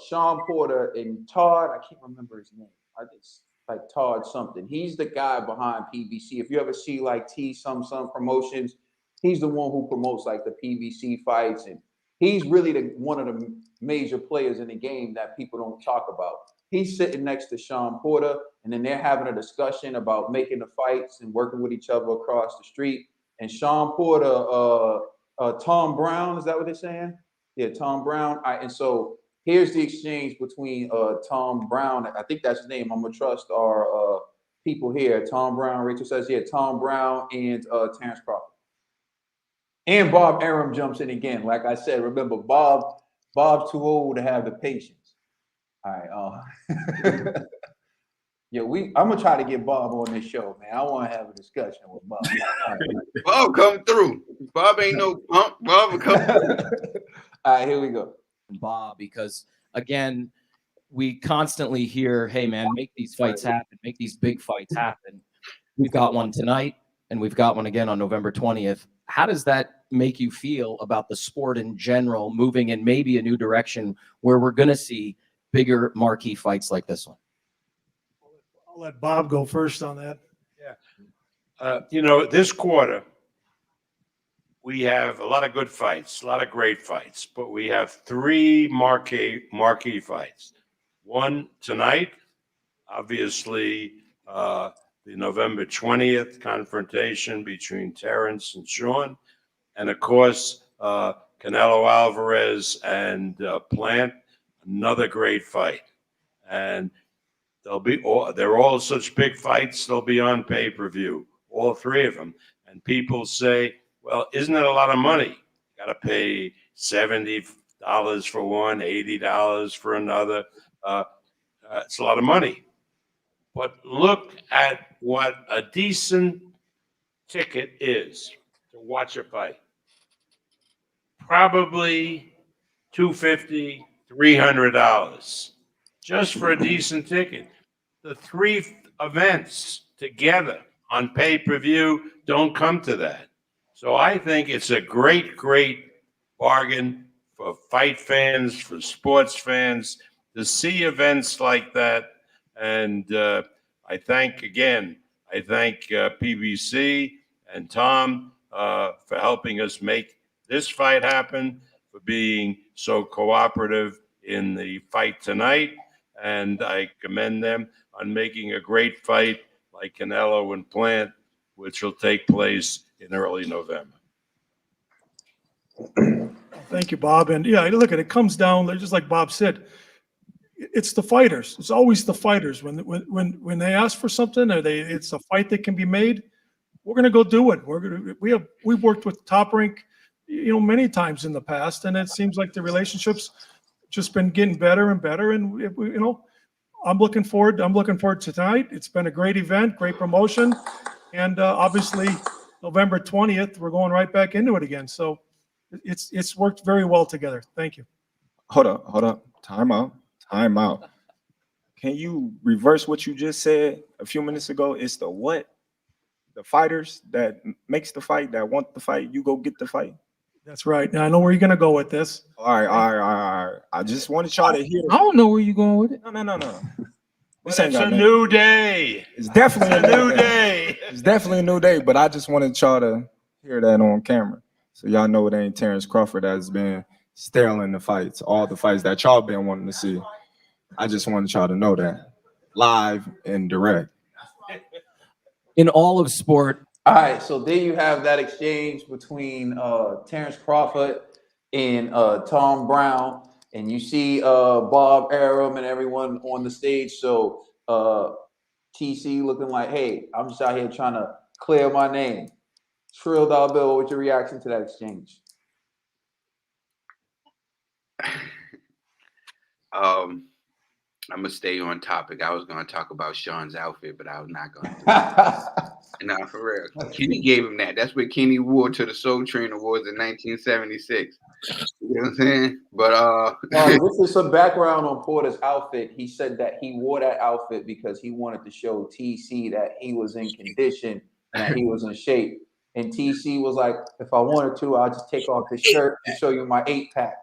Sean Porter and Todd. I can't remember his name. I just like Todd something. He's the guy behind PBC. If you ever see like some promotions, he's the one who promotes like the PBC fights, and he's really one of the major players in the game that people don't talk about. He's sitting next to Sean Porter, and then they're having a discussion about making the fights and working with each other across the street. And Sean Porter, Tom Brown, is that what they're saying? Yeah, Tom Brown. And so here's the exchange between Tom Brown. I think that's his name. I'm gonna trust our people here. Tom Brown. Rachel says, yeah, Tom Brown and Terrence Crawford. And Bob Arum jumps in again. Like I said, remember Bob's too old to have the patience. All right. Yeah, I'm gonna try to get Bob on this show, man. I want to have a discussion with Bob. Right. Bob come through. Bob ain't no punk. Bob will come through. All right, here we go. Bob, because again, we constantly hear, hey man, make these fights happen, make these big fights happen. We've got one tonight and we've got one again on November 20th. How does that make you feel about the sport in general moving in maybe a new direction where we're going to see bigger marquee fights like this one? I'll let Bob go first on that. Yeah. This quarter, we have a lot of good fights, a lot of great fights, but we have three marquee fights. One tonight, obviously, the November 20th confrontation between Terrence and Sean, and of course, Canelo Alvarez and Plant, another great fight. And they're all such big fights, they'll be on pay-per-view, all three of them. And people say, well, isn't it a lot of money? Got to pay $70 for one, $80 for another. It's a lot of money. But look at what a decent ticket is to watch a fight. Probably $250, $300 just for a decent ticket. The three events together on pay-per-view don't come to that. So I think it's a great, great bargain for fight fans, for sports fans, to see events like that. And I thank PBC and Tom for helping us make this fight happen, for being so cooperative in the fight tonight. And I commend them on making a great fight like Canelo and Plant, which will take place in early November. Thank you, Bob. And yeah, look, it comes down, just like Bob said, it's the fighters. It's always the fighters. When they ask for something, or it's a fight that can be made, we're going to go do it. We've worked with Top Rank, many times in the past, and it seems like the relationships just been getting better and better. And I'm looking forward to tonight. It's been a great event, great promotion, and obviously November 20th, we're going right back into it again. So it's worked very well together. Thank you. Hold up. Time out. Can you reverse what you just said a few minutes ago? It's the what? The fighters that makes the fight, that want the fight, you go get the fight. That's right. Now I know where you're gonna go with this. All right. I just wanted y'all to hear. I don't know where you're going with it. No. It's a new day. It's definitely a new day. It's definitely a new day, but I just wanted y'all to hear that on camera. So y'all know it ain't Terrence Crawford that's been stealing the fights, all the fights that y'all been wanting to see. I just wanted y'all to know that. Live and direct. In all of sport. All right, so there you have that exchange between Terrence Crawford and Tom Brown. And you see Bob, Arum, and everyone on the stage. So TC looking like, hey, I'm just out here trying to clear my name. Trill Dollar Bill, what's your reaction to that exchange? I'm gonna stay on topic. I was gonna talk about Sean's outfit, but I was not gonna. No, for real. Kenny gave him that. That's what Kenny wore to the Soul Train Awards in 1976. You know what I'm saying? But this is some background on Porter's outfit. He said that he wore that outfit because he wanted to show TC that he was in condition and that he was in shape. And TC was like, if I wanted to, I'll just take off the shirt and show you my 8-pack.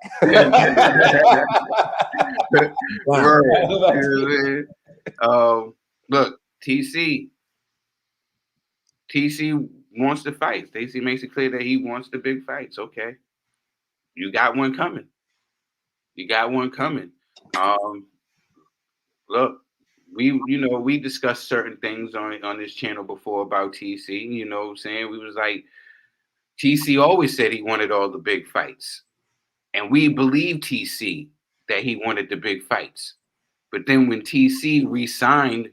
Look, TC wants to fight. Stacey makes it clear that he wants the big fights. Okay. You got one coming. Look, we discussed certain things on this channel before about TC. You know what I'm saying? We was like, TC always said he wanted all the big fights. And we believed TC that he wanted the big fights. But then when TC re-signed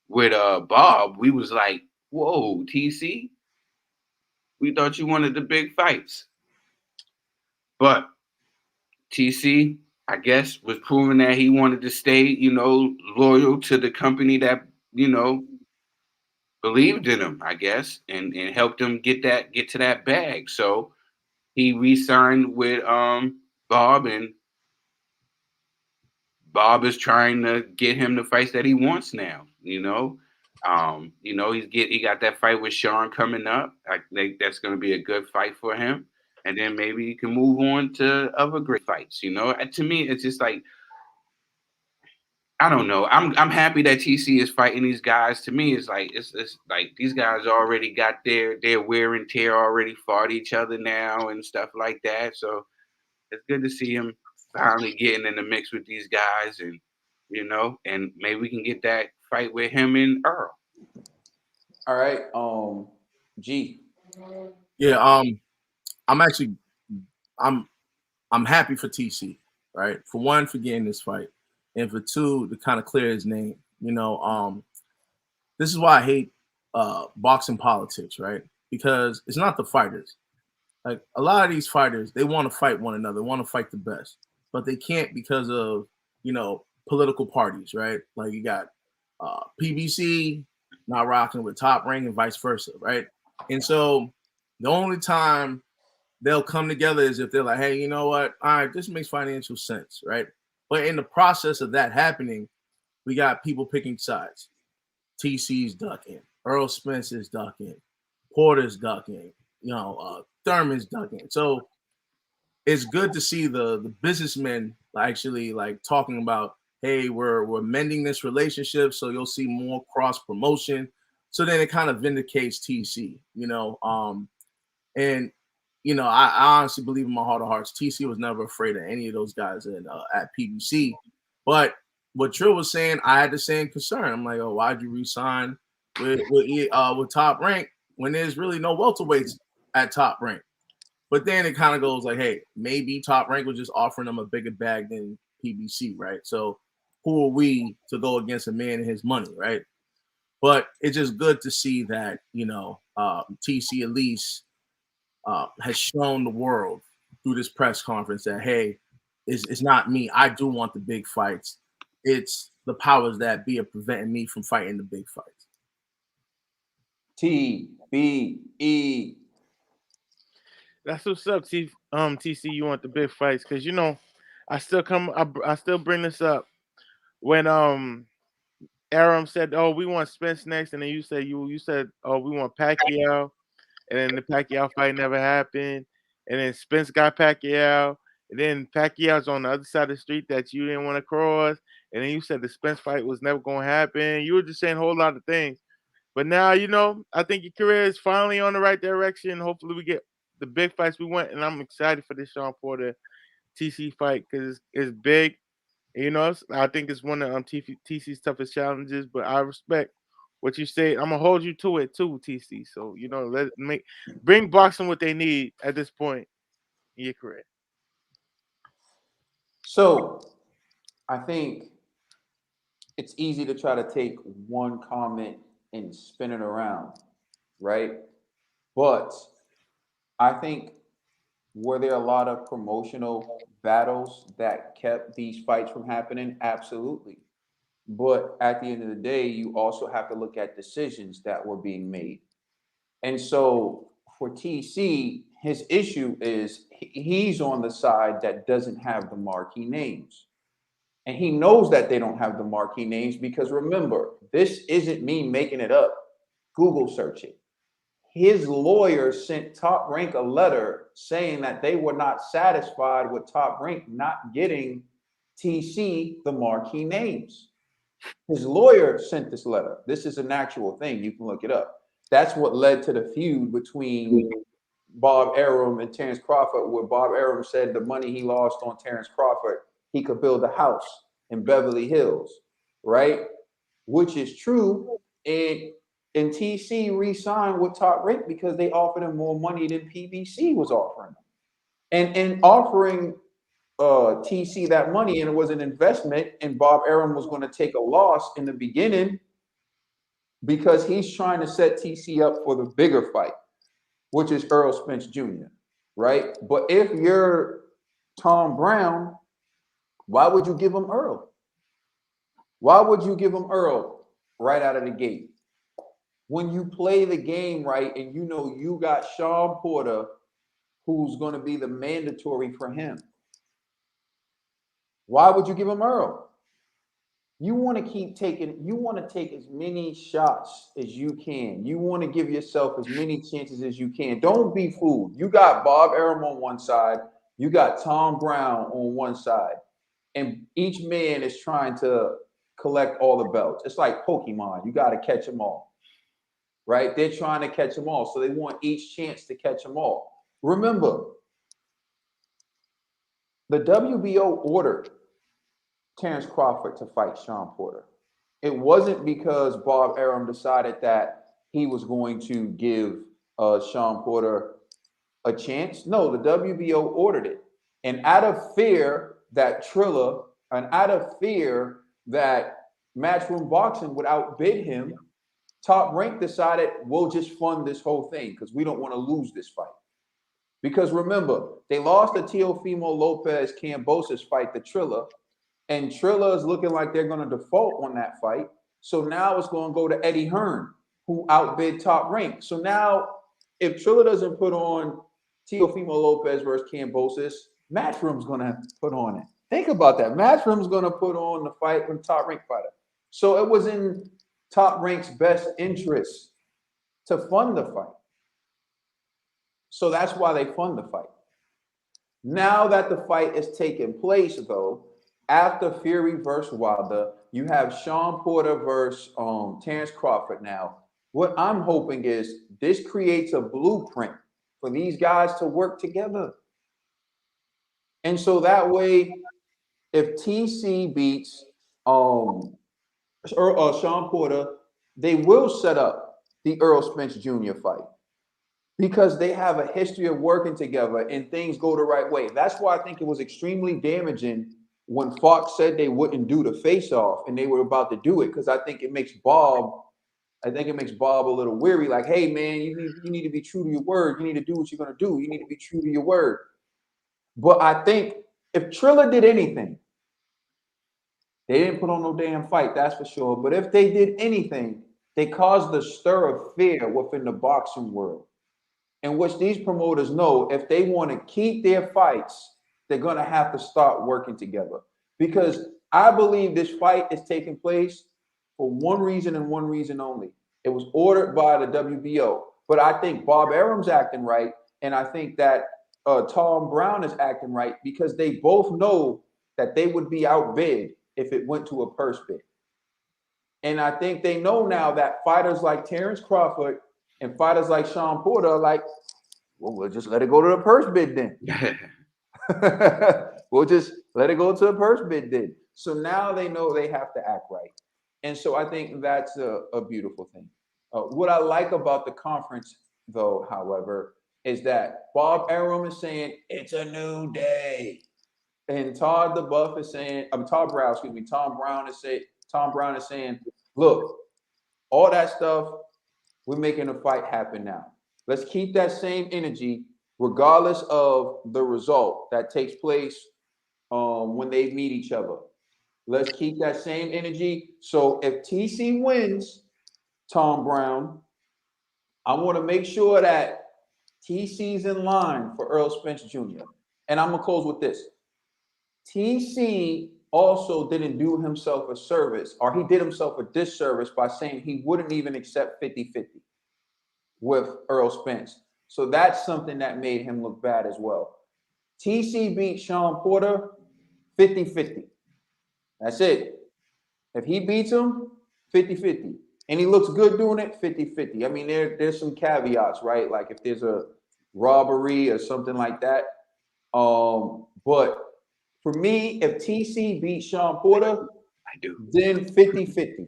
with Bob, we was like, whoa, TC, we thought you wanted the big fights. But TC, I guess, was proving that he wanted to stay, loyal to the company that, believed in him, I guess, and helped him get to that bag. So he re-signed with Bob, and Bob is trying to get him the fights that he wants now. He got that fight with Sean coming up. I think that's going to be a good fight for him. And then maybe he can move on to other great fights. To me, it's just like, I don't know. I'm happy that TC is fighting these guys. To me, it's like these guys already got their wear and tear, already fought each other now and stuff like that. So it's good to see him finally getting in the mix with these guys, and and maybe we can get that fight with him and Earl. All right, G. Yeah, I'm happy for TC, right? For one, for getting this fight, and for two, to kind of clear his name. This is why I hate boxing politics, right? Because it's not the fighters. Like, a lot of these fighters, they want to fight one another, want to fight the best, but they can't because of political parties, right? Like, you got PBC not rocking with Top Rank and vice versa, right? And so the only time they'll come together is if they're like, hey, you know what? All right, this makes financial sense, right? But in the process of that happening, we got people picking sides. TC's ducking, Earl Spence's ducking, Porter's ducking, Thurman's ducking. So it's good to see the businessmen actually like talking about, hey, we're mending this relationship, so you'll see more cross promotion. So then it kind of vindicates TC, and I honestly believe in my heart of hearts, TC was never afraid of any of those guys at PBC. But what Trill was saying, I had the same concern. I'm like, oh, why'd you resign with Top Rank when there's really no welterweights at Top Rank? But then it kind of goes like, hey, maybe Top Rank was just offering them a bigger bag than PBC, right? So who are we to go against a man and his money, right? But it's just good to see that, TC at least has shown the world through this press conference that, hey, it's not me. I do want the big fights. It's the powers that be are preventing me from fighting the big fights. TBE. That's what's up, TC. You want the big fights because I still bring this up when Arum said, "Oh, we want Spence next," and then you said, "Oh, we want Pacquiao," and then the Pacquiao fight never happened, and then Spence got Pacquiao, and then Pacquiao's on the other side of the street that you didn't want to cross, and then you said the Spence fight was never going to happen. You were just saying a whole lot of things, but now I think your career is finally on the right direction. Hopefully, we get the big fights we want, and I'm excited for this Sean Porter TC fight because it's big. I think it's one of TC's toughest challenges, but I respect what you say. I'm gonna hold you to it too, TC. So bring boxing what they need at this point in your career. So I think it's easy to try to take one comment and spin it around, right? But I think were there a lot of promotional battles that kept these fights from happening? Absolutely. But at the end of the day, you also have to look at decisions that were being made. And so for TC, his issue is he's on the side that doesn't have the marquee names. And he knows that they don't have the marquee names because remember, this isn't me making it up. Google search it. His lawyer sent Top Rank a letter saying that they were not satisfied with Top Rank not getting TC the marquee names. His lawyer sent this letter. This is an actual thing. You can look it up. That's what led to the feud between Bob Arum and Terrence Crawford, where Bob Arum said the money he lost on Terrence Crawford, he could build a house in Beverly Hills, right? Which is true. And TC re-signed with Top Rank because they offered him more money than PBC was offering him. And offering TC that money, and it was an investment, and Bob Arum was going to take a loss in the beginning because he's trying to set TC up for the bigger fight, which is Earl Spence Jr., right? But if you're Tom Brown, why would you give him Earl? Why would you give him Earl right out of the gate? When you play the game right and you got Sean Porter, who's going to be the mandatory for him, why would you give him Earl? You want to take as many shots as you can. You want to give yourself as many chances as you can. Don't be fooled. You got Bob Arum on one side, you got Tom Brown on one side, and each man is trying to collect all the belts. It's like Pokemon. You got to catch them all. Right? They're trying to catch them all. So they want each chance to catch them all. Remember, the WBO ordered Terrence Crawford to fight Sean Porter. It wasn't because Bob Arum decided that he was going to give Sean Porter a chance. No, the WBO ordered it. And out of fear that Matchroom Boxing would outbid him, Top Rank decided we'll just fund this whole thing because we don't want to lose this fight. Because remember, they lost the Teofimo Lopez Cambosis fight, the Trilla, and Trilla is looking like they're going to default on that fight. So now it's going to go to Eddie Hearn, who outbid Top Rank. So now, if Trilla doesn't put on Teofimo Lopez versus Cambosis, Matchroom's going to put on it. Think about that. Matchroom's going to put on the fight with Top Rank fighter. So it was in Top Rank's best interest to fund the fight. So that's why they fund the fight. Now that the fight is taking place, though, after Fury versus Wilder, you have Sean Porter versus Terrence Crawford now. What I'm hoping is this creates a blueprint for these guys to work together. And so that way, if TC beats Sean Porter, they will set up the Earl Spence Jr. fight because they have a history of working together and things go the right way. That's why I think it was extremely damaging when Fox said they wouldn't do the face-off and they were about to do it, because I think it makes Bob a little weary. Like, hey man, you need to be true to your word. You need to do what you're gonna do. You need to be true to your word. But I think if Trilla did anything, They didn't put on no damn fight, that's for sure. But if they did anything, they caused a stir of fear within the boxing world, in which these promoters know if they want to keep their fights, they're going to have to start working together. Because I believe this fight is taking place for one reason and one reason only. It was ordered by the WBO. But I think Bob Arum's acting right, and I think that Tom Brown is acting right, because they both know that they would be outbid if it went to a purse bid. And I think they know now that fighters like Terrence Crawford and fighters like Sean Porter are like, well, we'll just let it go to the purse bid then. We'll just let it go to the purse bid then. So now they know they have to act right. And so I think that's a beautiful thing. What I like about the conference, though, however, is that Bob Arum is saying it's a new day. And Todd Brown is saying, look, all that stuff, we're making a fight happen now. Let's keep that same energy, regardless of the result that takes place when they meet each other. Let's keep that same energy. So if TC wins, Tom Brown, I want to make sure that TC's in line for Earl Spence Jr. And I'm going to close with this. TC also didn't do himself a service, or he did himself a disservice by saying he wouldn't even accept 50-50 with Earl Spence. So that's something that made him look bad as well. TC beat Sean Porter 50-50. That's it. If he beats him, 50-50. And he looks good doing it, 50-50. I mean, there's some caveats, right? Like if there's a robbery or something like that. But for me, if TC beats Sean Porter, then 50-50.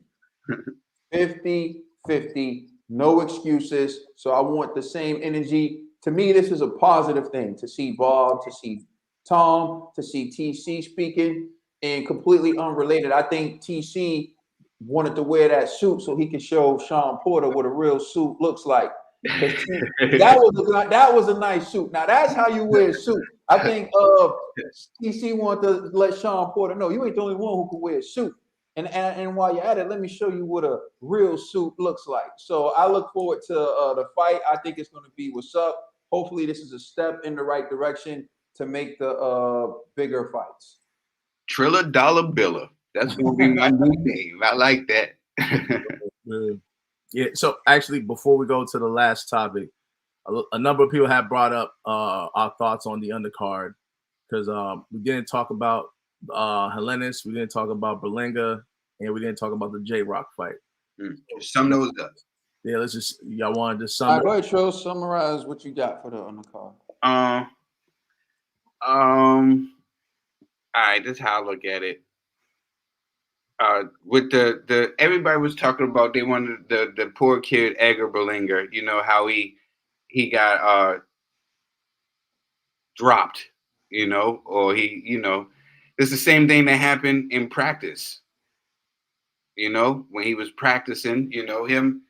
50-50. No excuses. So I want the same energy. To me, this is a positive thing to see Bob, to see Tom, to see TC speaking. And completely unrelated, I think TC wanted to wear that suit so he could show Sean Porter what a real suit looks like. That was a nice suit. Now that's how you wear a suit. I think TC wanted to let Sean Porter know you ain't the only one who can wear a suit. And while you're at it, let me show you what a real suit looks like. So I look forward to the fight. I think it's going to be what's up. Hopefully this is a step in the right direction to make the bigger fights. Triller Dollar Biller. That's going to be my new name. I like that. Yeah. So actually, before we go to the last topic, a number of people have brought up our thoughts on the undercard, because we didn't talk about Helenius, we didn't talk about Berlinga, and we didn't talk about the J-Rock fight. Sum those up. Yeah, let's just, y'all want to just All right, go ahead, Trill. Summarize what you got for the undercard. All right, this is how I look at it. With the everybody was talking about, they wanted the poor kid Edgar Berlinga, you know, how he got dropped, you know, or he, you know, it's the same thing that happened in practice. You know, when he was practicing, you know, him,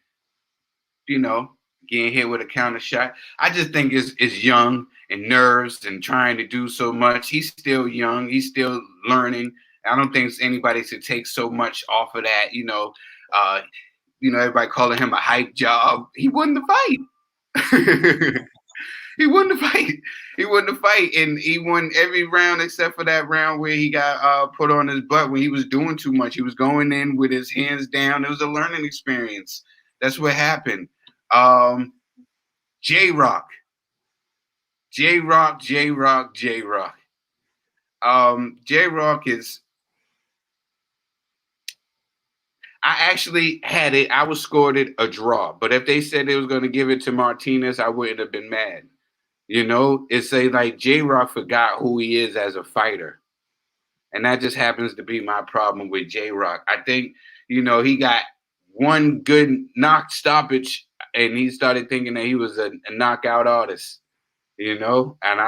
you know, getting hit with a counter shot. I just think it's young and nerves and trying to do so much. He's still young. He's still learning. I don't think anybody should take so much off of that. You know, everybody calling him a hype job. He won the fight. He won the fight. He won the fight, and he won every round except for that round where he got put on his butt when he was doing too much. He was going in with his hands down. It was a learning experience. That's what happened. J-Rock. J-Rock is, I actually had it. I was scored it a draw. But if they said they was going to give it to Martinez, I wouldn't have been mad. You know, it's like J-Rock forgot who he is as a fighter. And that just happens to be my problem with J-Rock. I think, you know, he got one good knock stoppage and he started thinking that he was a knockout artist, you know, and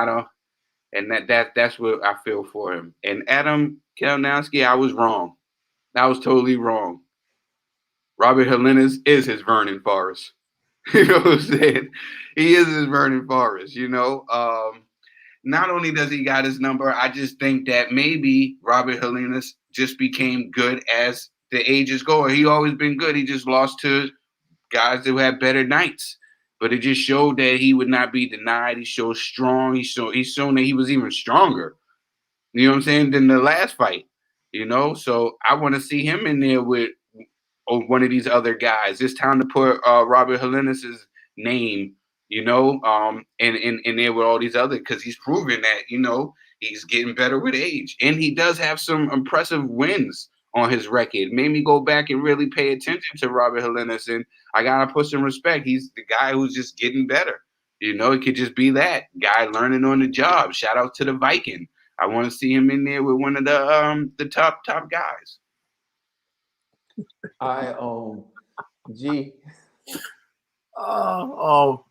that's what I feel for him. And Adam Kalinowski, I was wrong. I was totally wrong. Robert Helenius is his Vernon Forrest. You know what I'm saying? He is his Vernon Forrest, you know. Not only does he got his number, I just think that maybe Robert Helenius just became good as the ages go. He always been good. He just lost to guys who had better nights. But it just showed that he would not be denied. He showed strong. He's shown that he was even stronger. You know what I'm saying? Than the last fight. You know, so I want to see him in there with one of these other guys. It's time to put Robert Helenius's name, you know, in there with all these other, because he's proven that, you know, he's getting better with age, and he does have some impressive wins on his record. Made me go back and really pay attention to Robert Helenius, and I gotta put some respect. He's the guy who's just getting better. You know, it could just be that guy learning on the job. Shout out to the Viking. I want to see him in there with one of the top guys. G. Oh,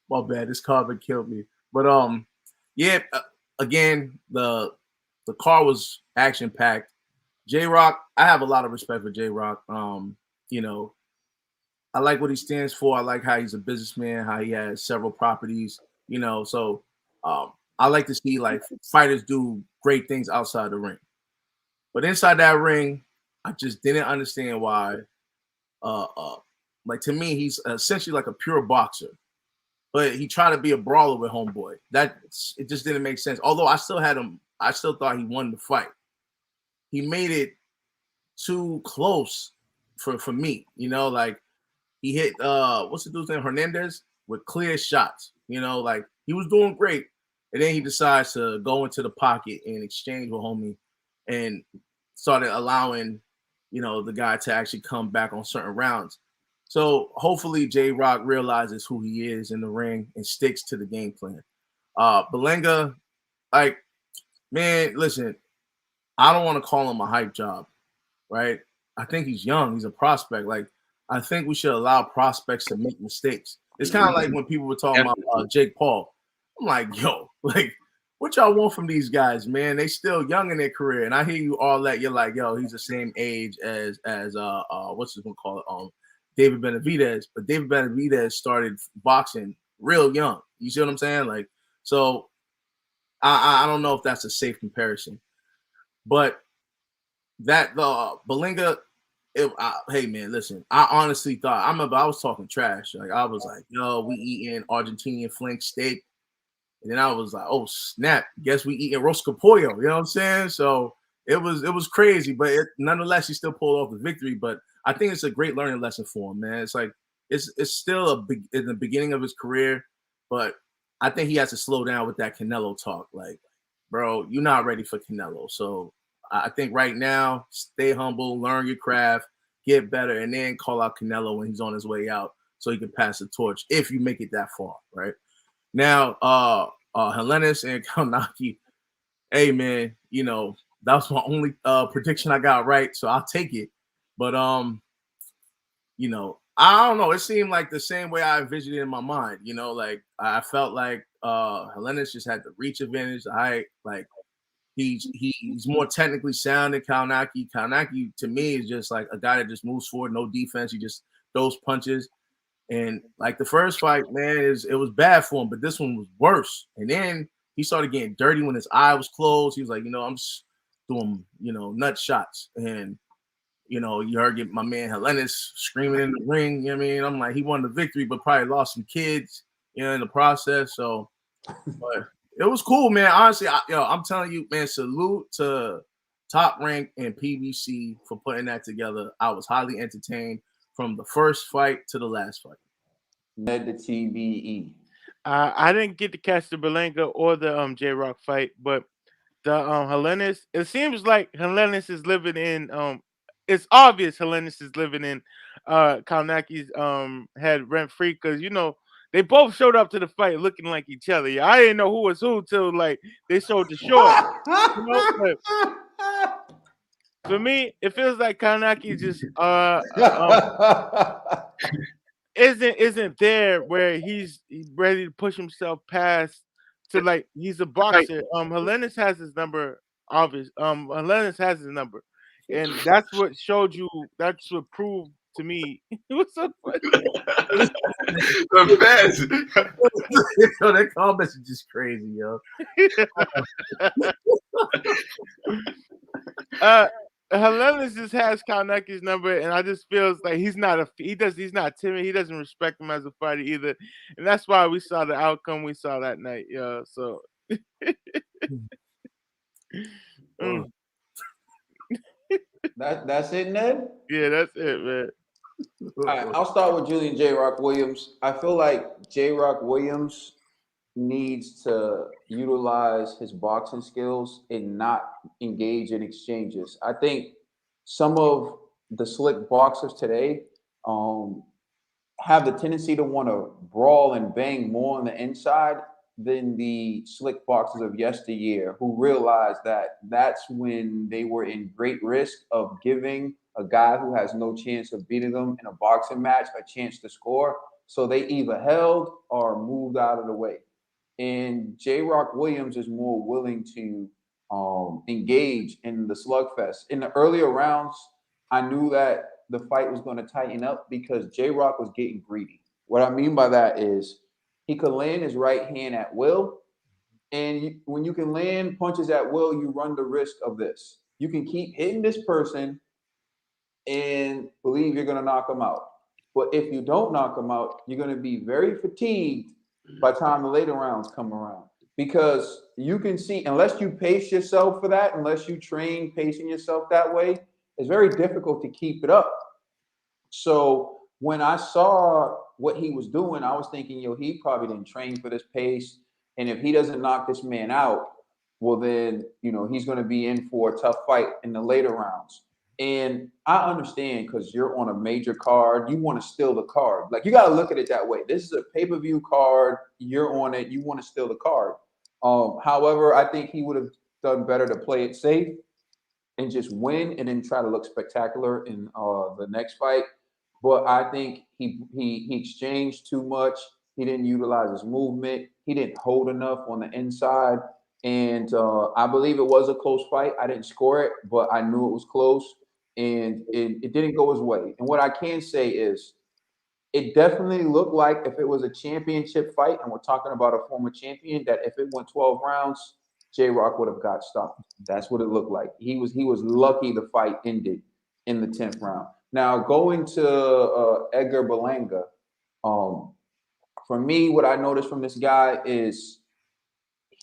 my bad. This carbon killed me. But yeah. Again, the car was action packed. J-Rock, I have a lot of respect for J-Rock. You know, I like what he stands for. I like how he's a businessman, how he has several properties. You know, so I like to see like fighters do great things outside the ring. But inside that ring, I just didn't understand why. Like, to me, he's essentially like a pure boxer, but he tried to be a brawler with Homeboy. It just didn't make sense. Although I still thought he won the fight. He made it too close for me. You know, like he hit what's the dude's name, Hernandez, with clear shots. You know, like he was doing great, and then he decides to go into the pocket and exchange with homie, and started allowing, you know, the guy to actually come back on certain rounds. So hopefully J-Rock realizes who he is in the ring and sticks to the game plan. Berlanga, like, man, listen, I don't want to call him a hype job, right? I think he's young. He's a prospect. Like, I think we should allow prospects to make mistakes. It's kind of like when people were talking about Jake Paul. I'm like, yo, like, what y'all want from these guys, man? They still young in their career. And I hear you all that. You're like, yo, he's the same age as what's this one called? David Benavidez. But David Benavidez started boxing real young. You see what I'm saying? Like, so I don't know if that's a safe comparison. But that Berlanga, hey man, listen, I honestly thought I was talking trash. Like, I was like, yo, we eating Argentinian flank steak. And then I was like, oh snap, guess we eating rosca pollo. You know what I'm saying? So it was crazy, but nonetheless, he still pulled off the victory. But I think it's a great learning lesson for him, man. It's like it's still in the beginning of his career, but I think he has to slow down with that Canelo talk. Like, bro, you're not ready for Canelo. So I think right now, stay humble, learn your craft, get better, and then call out Canelo when he's on his way out, so he can pass the torch if you make it that far, right? Now, Helenius and Kaunaki, hey man, you know, that was my only prediction I got right, so I'll take it. But you know, I don't know. It seemed like the same way I envisioned it in my mind. You know, like I felt like Helenius just had the reach advantage, the height. Like he's more technically sound than Kaunaki. Kaunaki to me is just like a guy that just moves forward, no defense. He just throws punches. And like the first fight, man, it was bad for him, but this one was worse. And then he started getting dirty when his eye was closed. He was like, you know, I'm just doing, you know, nut shots. And, you know, you heard my man Helenius screaming in the ring. You know what I mean? I'm like, he won the victory, but probably lost some kids, you know, in the process. So, but it was cool, man. Honestly, I'm telling you, man, salute to Top Rank and PBC for putting that together. I was highly entertained from the first fight to the last fight. Led the TBE. I didn't get to catch the Berlanga or the J-Rock fight, but the Helenius, it seems like Helenius is living in it's obvious Helenius is living in Kaunaki's head rent free, because you know they both showed up to the fight looking like each other. I didn't know who was who till like they showed the short. You know, but for me, it feels like Kaunaki just isn't there where he's ready to push himself past to, like, he's a boxer. Helenius has his number, obvious. Helenius has his number, and that's what showed you. That's what proved to me. It was so funny. The best. Yo, that comments are just crazy, yo. Helenius just has Kalneki's number, and I just feels like he's not timid. He doesn't respect him as a fighter either, and that's why we saw the outcome we saw that night. Yeah, so. That's it, Ned? Yeah, that's it, man. All right, I'll start with Julian J. Rock Williams. I feel like J. Rock Williams needs to utilize his boxing skills and not engage in exchanges. I think some of the slick boxers today have the tendency to want to brawl and bang more on the inside than the slick boxers of yesteryear, who realized that that's when they were in great risk of giving a guy who has no chance of beating them in a boxing match a chance to score. So they either held or moved out of the way. And J. Rock Williams is more willing to engage in the slugfest. In the earlier rounds, I knew that the fight was going to tighten up because J. Rock was getting greedy. What I mean by that is he could land his right hand at will. And when you can land punches at will, you run the risk of this. You can keep hitting this person and believe you're going to knock them out. But if you don't knock them out, you're going to be very fatigued by the time the later rounds come around. Because you can see, unless you pace yourself for that, unless you train pacing yourself that way, it's very difficult to keep it up. So when I saw what he was doing, I was thinking, he probably didn't train for this pace. And if he doesn't knock this man out, well, then, he's going to be in for a tough fight in the later rounds. And I understand, because you're on a major card, you want to steal the card. Like, you got to look at it that way. This is a pay-per-view card. You're on it. You want to steal the card. However, I think he would have done better to play it safe and just win and then try to look spectacular in the next fight. But I think he exchanged too much. He didn't utilize his movement. He didn't hold enough on the inside. And I believe it was a close fight. I didn't score it, but I knew it was close. And it didn't go his way. And what I can say is it definitely looked like if it was a championship fight, and we're talking about a former champion, that if it went 12 rounds, J-Rock would have got stopped. That's what it looked like. He was lucky the fight ended in the 10th round. Now, going to Edgar Berlanga, for me, what I noticed from this guy is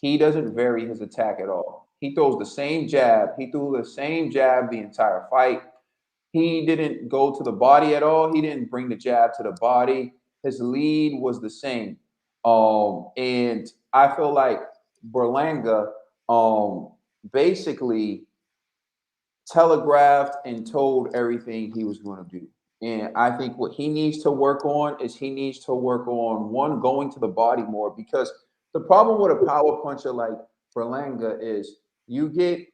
he doesn't vary his attack at all. He throws the same jab. He threw the same jab the entire fight. He didn't go to the body at all. He didn't bring the jab to the body. His lead was the same. And I feel like Berlanga basically telegraphed and told everything he was going to do. And I think what he needs to work on is one, going to the body more, because the problem with a power puncher like Berlanga is you get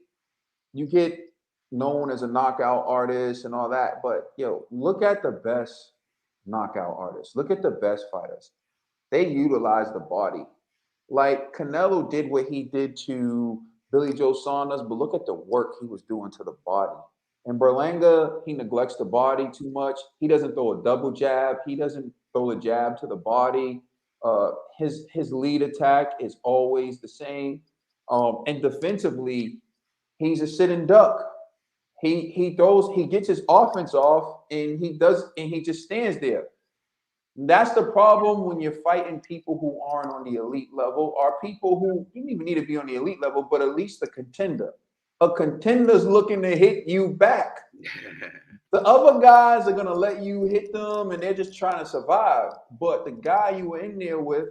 known as a knockout artist and all that, but look at the best knockout artists. Look at the best fighters. They utilize the body. Like Canelo did what he did to Billy Joe Saunders, but look at the work he was doing to the body. And Berlanga, he neglects the body too much. He doesn't throw a double jab. He doesn't throw a jab to the body. His lead attack is always the same. And defensively, he's a sitting duck. He gets his offense off, and he just stands there. That's the problem when you're fighting people who aren't on the elite level, or people who you don't even need to be on the elite level, but at least the contender. A contender's looking to hit you back. The other guys are going to let you hit them, and they're just trying to survive. But the guy you were in there with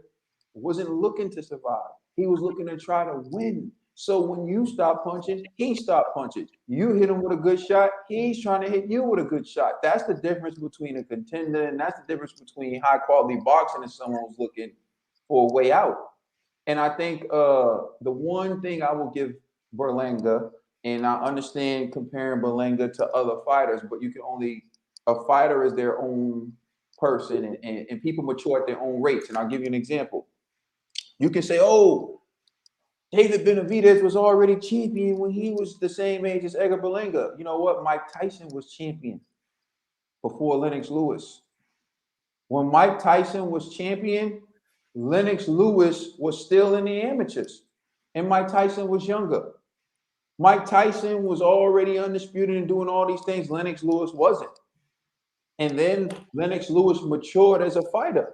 wasn't looking to survive. He was looking to try to win. So when you stop punching, he stopped punching. You hit him with a good shot, he's trying to hit you with a good shot. That's the difference between a contender, and that's the difference between high-quality boxing and someone who's looking for a way out. And I think the one thing I will give Berlanga, and I understand comparing Berlanga to other fighters, but a fighter is their own person, and people mature at their own rates. And I'll give you an example. You can say, David Benavidez was already champion when he was the same age as Edgar Berlanga. You know what? Mike Tyson was champion before Lennox Lewis. When Mike Tyson was champion, Lennox Lewis was still in the amateurs, and Mike Tyson was younger. Mike Tyson was already undisputed and doing all these things. Lennox Lewis wasn't. And then Lennox Lewis matured as a fighter.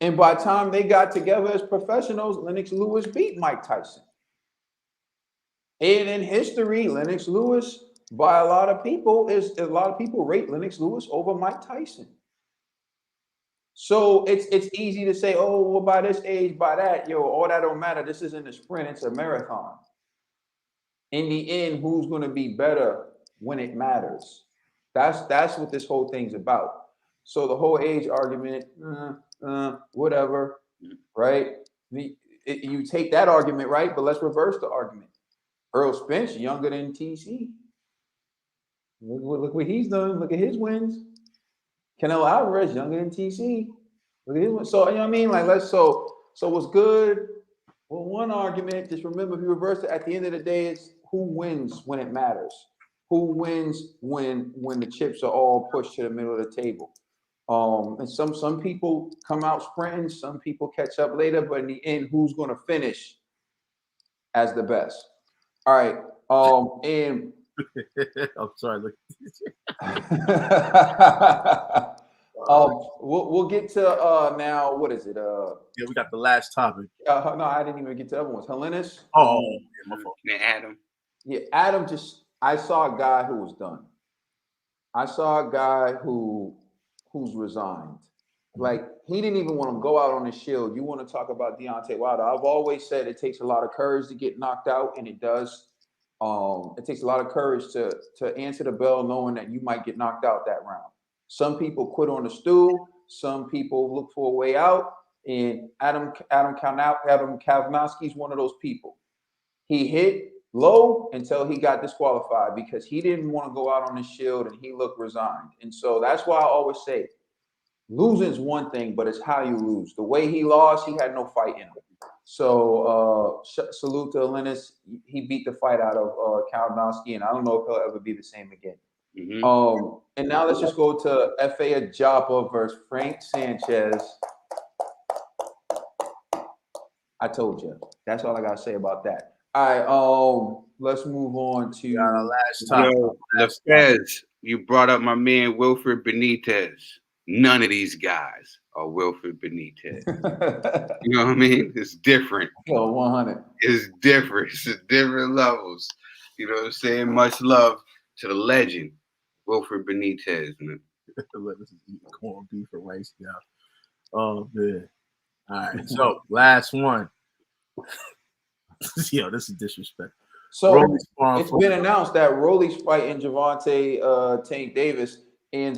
And by the time they got together as professionals, Lennox Lewis beat Mike Tyson. And in history, Lennox Lewis, by a lot of people, rate Lennox Lewis over Mike Tyson. So it's easy to say, oh, well, by this age, by that, all that don't matter. This isn't a sprint, it's a marathon. In the end, who's going to be better when it matters? That's what this whole thing's about. So the whole age argument, whatever, right? You take that argument, right? But let's reverse the argument. Earl Spence, younger than TC. Look what he's done. Look at his wins. Canelo Alvarez, younger than TC. Look at his wins. So, you know what I mean? Like, so what's good? Well, one argument, just remember, if you reverse it, at the end of the day, it's who wins when it matters. Who wins when the chips are all pushed to the middle of the table. And some people come out sprinting, some people catch up later, but in the end, who's going to finish as the best? All right. And I'm sorry. Look. We'll get to now. What is it? Yeah, we got the last topic. No, I didn't even get to the other ones. Hellenis. Oh, yeah, my fault. And Adam. Yeah, Adam. I saw a guy who was done. I saw a guy who's resigned. Like, he didn't even want to go out on his shield. You want to talk about Deontay Wilder? I've always said it takes a lot of courage to get knocked out, and it does. It takes a lot of courage to answer the bell knowing that you might get knocked out that round. Some people quit on the stool. Some people look for a way out. And Adam Kavanowski is one of those people. He hit low until he got disqualified because he didn't want to go out on his shield and he looked resigned. And so that's why I always say losing is one thing, but it's how you lose. The way he lost, he had no fight in him. So salute to Hellenis. He beat the fight out of Kalinowski, and I don't know if he'll ever be the same again. Mm-hmm. And now let's just go to F.A. Ajapa versus Frank Sanchez. I told you. That's all I gotta say about that. All right. Let's move on to our last topic. Yo, Lopez, you brought up my man Wilfred Benitez. None of these guys are Wilfred Benitez. You know what I mean? It's different. Oh, 100. It's different. It's different levels. You know what I'm saying? Much love to the legend, Wilfred Benitez. Man. This is corned beef or rice now. Oh, man. All right. So, last one. Yo, this is disrespect. So, it's been announced that Rolly's fighting Gervonta Tank Davis. And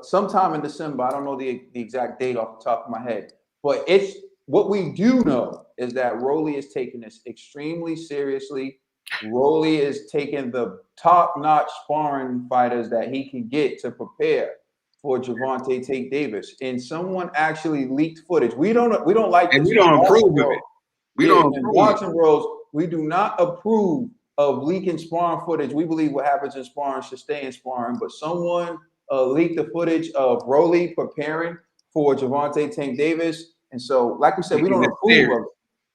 sometime in December, I don't know the exact date off the top of my head, but it's what we do know is that Rolly is taking this extremely seriously. Rolly is taking the top-notch sparring fighters that he can get to prepare for Gervonta Tank Davis. And someone actually leaked footage. We don't like this. And we don't approve of it. We don't approve. Watching Bros, we do not approve of leaking sparring footage. We believe what happens in sparring should stay in sparring, but someone leaked the footage of Rolly preparing for Gervonta Tank Davis. And so, like we said, we don't approve of it.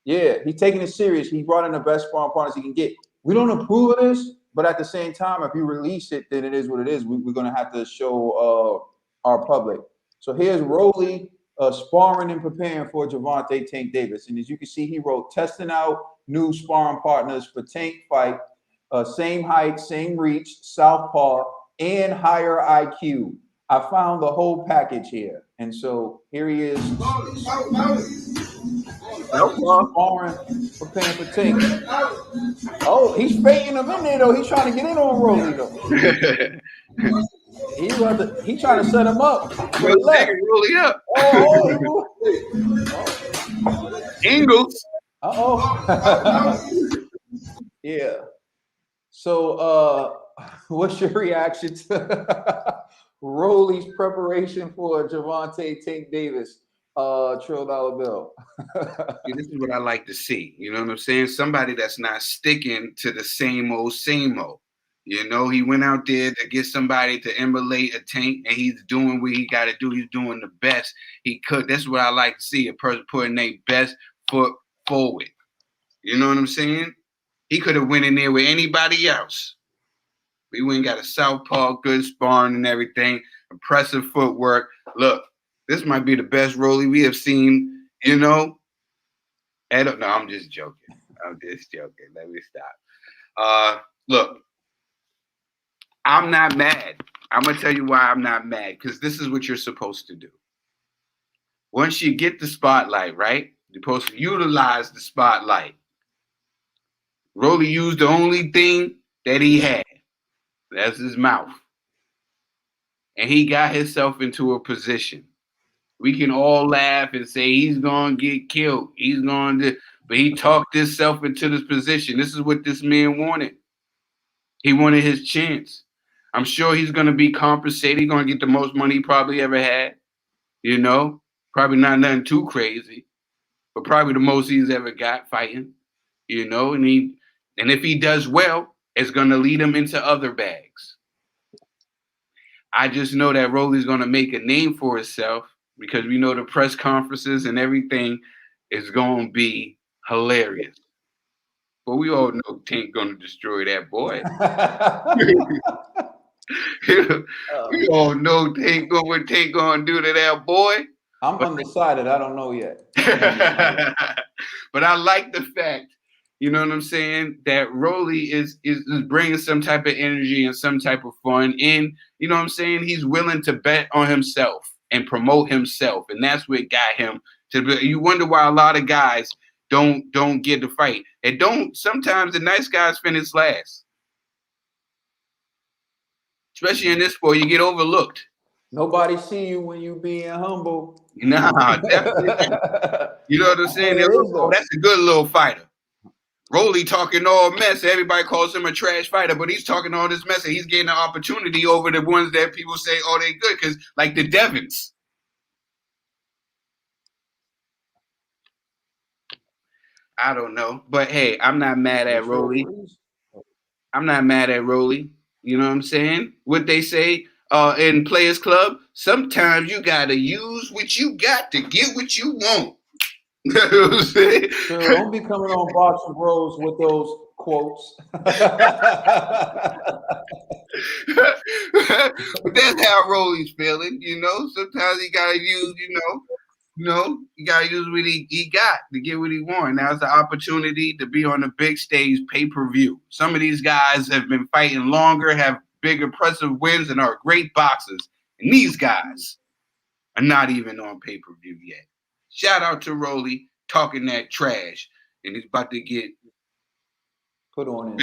Yeah, he's taking it serious. He brought in the best sparring partners he can get. We don't approve of this, but at the same time, if you release it, then it is what it is. We're going to have to show our public. So here's Rolly sparring and preparing for Gervonta Tank Davis. And as you can see, he wrote, testing out new sparring partners for Tank fight, same height, same reach, southpaw, and higher IQ. I found the whole package here. And so here he is. Sparring, preparing for Tank. Oh, he's fading him in there, though. He's trying to get in on Rolly, though. He's trying to set him up. Rolly up. Oh. Ingles. Uh-oh. Yeah. So, what's your reaction to Rolly's preparation for Gervonta Tank Davis? $1 bill. This is what I like to see. You know what I'm saying? Somebody that's not sticking to the same old. You know, he went out there to get somebody to emulate a Tank, and he's doing what he got to do. He's doing the best he could. That's what I like to see, a person putting their best foot forward. You know what I'm saying? He could have went in there with anybody else. We went and got a southpaw, good sparring and everything, impressive footwork. Look, this might be the best Rolly we have seen, you know. No, I'm just joking. I'm just joking. Let me stop. Look, I'm not mad. I'm going to tell you why I'm not mad, because this is what you're supposed to do. Once you get the spotlight, right, you're supposed to utilize the spotlight. Rolly used the only thing that he had. That's his mouth. And he got himself into a position. We can all laugh and say he's going to get killed. He's going to, but he talked himself into this position. This is what this man wanted. He wanted his chance. I'm sure he's going to be compensated. He's going to get the most money he probably ever had. You know, probably not nothing too crazy, but probably the most he's ever got fighting. You know, and if he does well, it's going to lead him into other bags. I just know that Rolly's going to make a name for himself, because we know the press conferences and everything is going to be hilarious. But we all know Tank going to destroy that boy. We all know Tank going to do to that boy. I'm undecided. I don't know yet. But I like the fact, you know what I'm saying, that Rolly is bringing some type of energy and some type of fun. And, you know what I'm saying, he's willing to bet on himself and promote himself. And that's what got him to be. You wonder why a lot of guys don't get the fight. And sometimes the nice guys finish last. Especially in this sport, you get overlooked. Nobody see you when you being humble. Nah, definitely. You know what I'm saying? That's a good little fighter. Rolly talking all mess. Everybody calls him a trash fighter, but he's talking all this mess, and he's getting an opportunity over the ones that people say, oh, they good, because like the Devons. I don't know. But hey, I'm not mad at Rolly. I'm not mad at Rolly. You know what I'm saying? What they say in Players Club, sometimes you gotta use what you got to get what you want. You know what I'm saying? So don't be coming on Boxing Bros with those quotes. But that's how Rolly's feeling, you know. Sometimes he gotta use, you gotta use what he got to get what he wants. Now it's the opportunity to be on the big stage, pay-per-view. Some of these guys have been fighting longer, have big impressive wins, and are great boxers. And these guys are not even on pay-per-view yet. Shout out to Rolly talking that trash, and he's about to get put on in.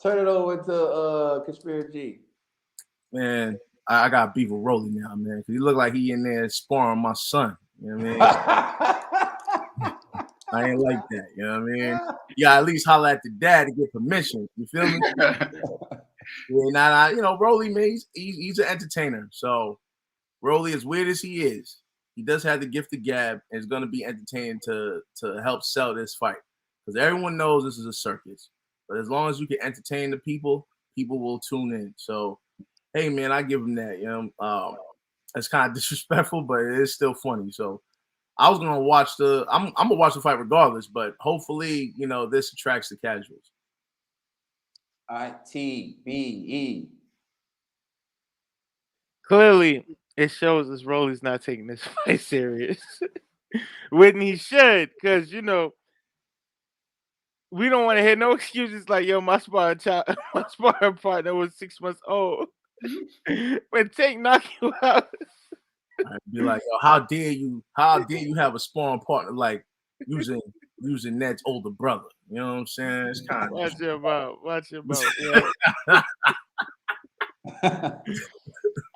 Turn it over to Conspiracy. Man, I got beef with Rolly now, man. He look like he in there sparring my son. You know what I mean? I ain't like that. You know what I mean? Yeah, at least holler at the dad to get permission. You feel me? Rolly, man, he's an entertainer. So Rolly, as weird as he is, he does have the gift of gab, and is going to be entertaining to help sell this fight, because everyone knows this is a circus. But as long as you can entertain the people will tune in. So, hey, man, I give him that. You know, it's kind of disrespectful, but it is still funny. So, I was gonna watch I'm gonna watch the fight regardless, but hopefully, this attracts the casuals. ITBE. Clearly, it shows us Rolly's not taking this fight serious. When he should, because we don't want to hear no excuses like, yo, my sparring partner was 6 months old. When Tank knock you out. I'd be like, yo, how dare you have a sparring partner like using Ned's older brother? You know what I'm saying? It's kind of watch your mouth.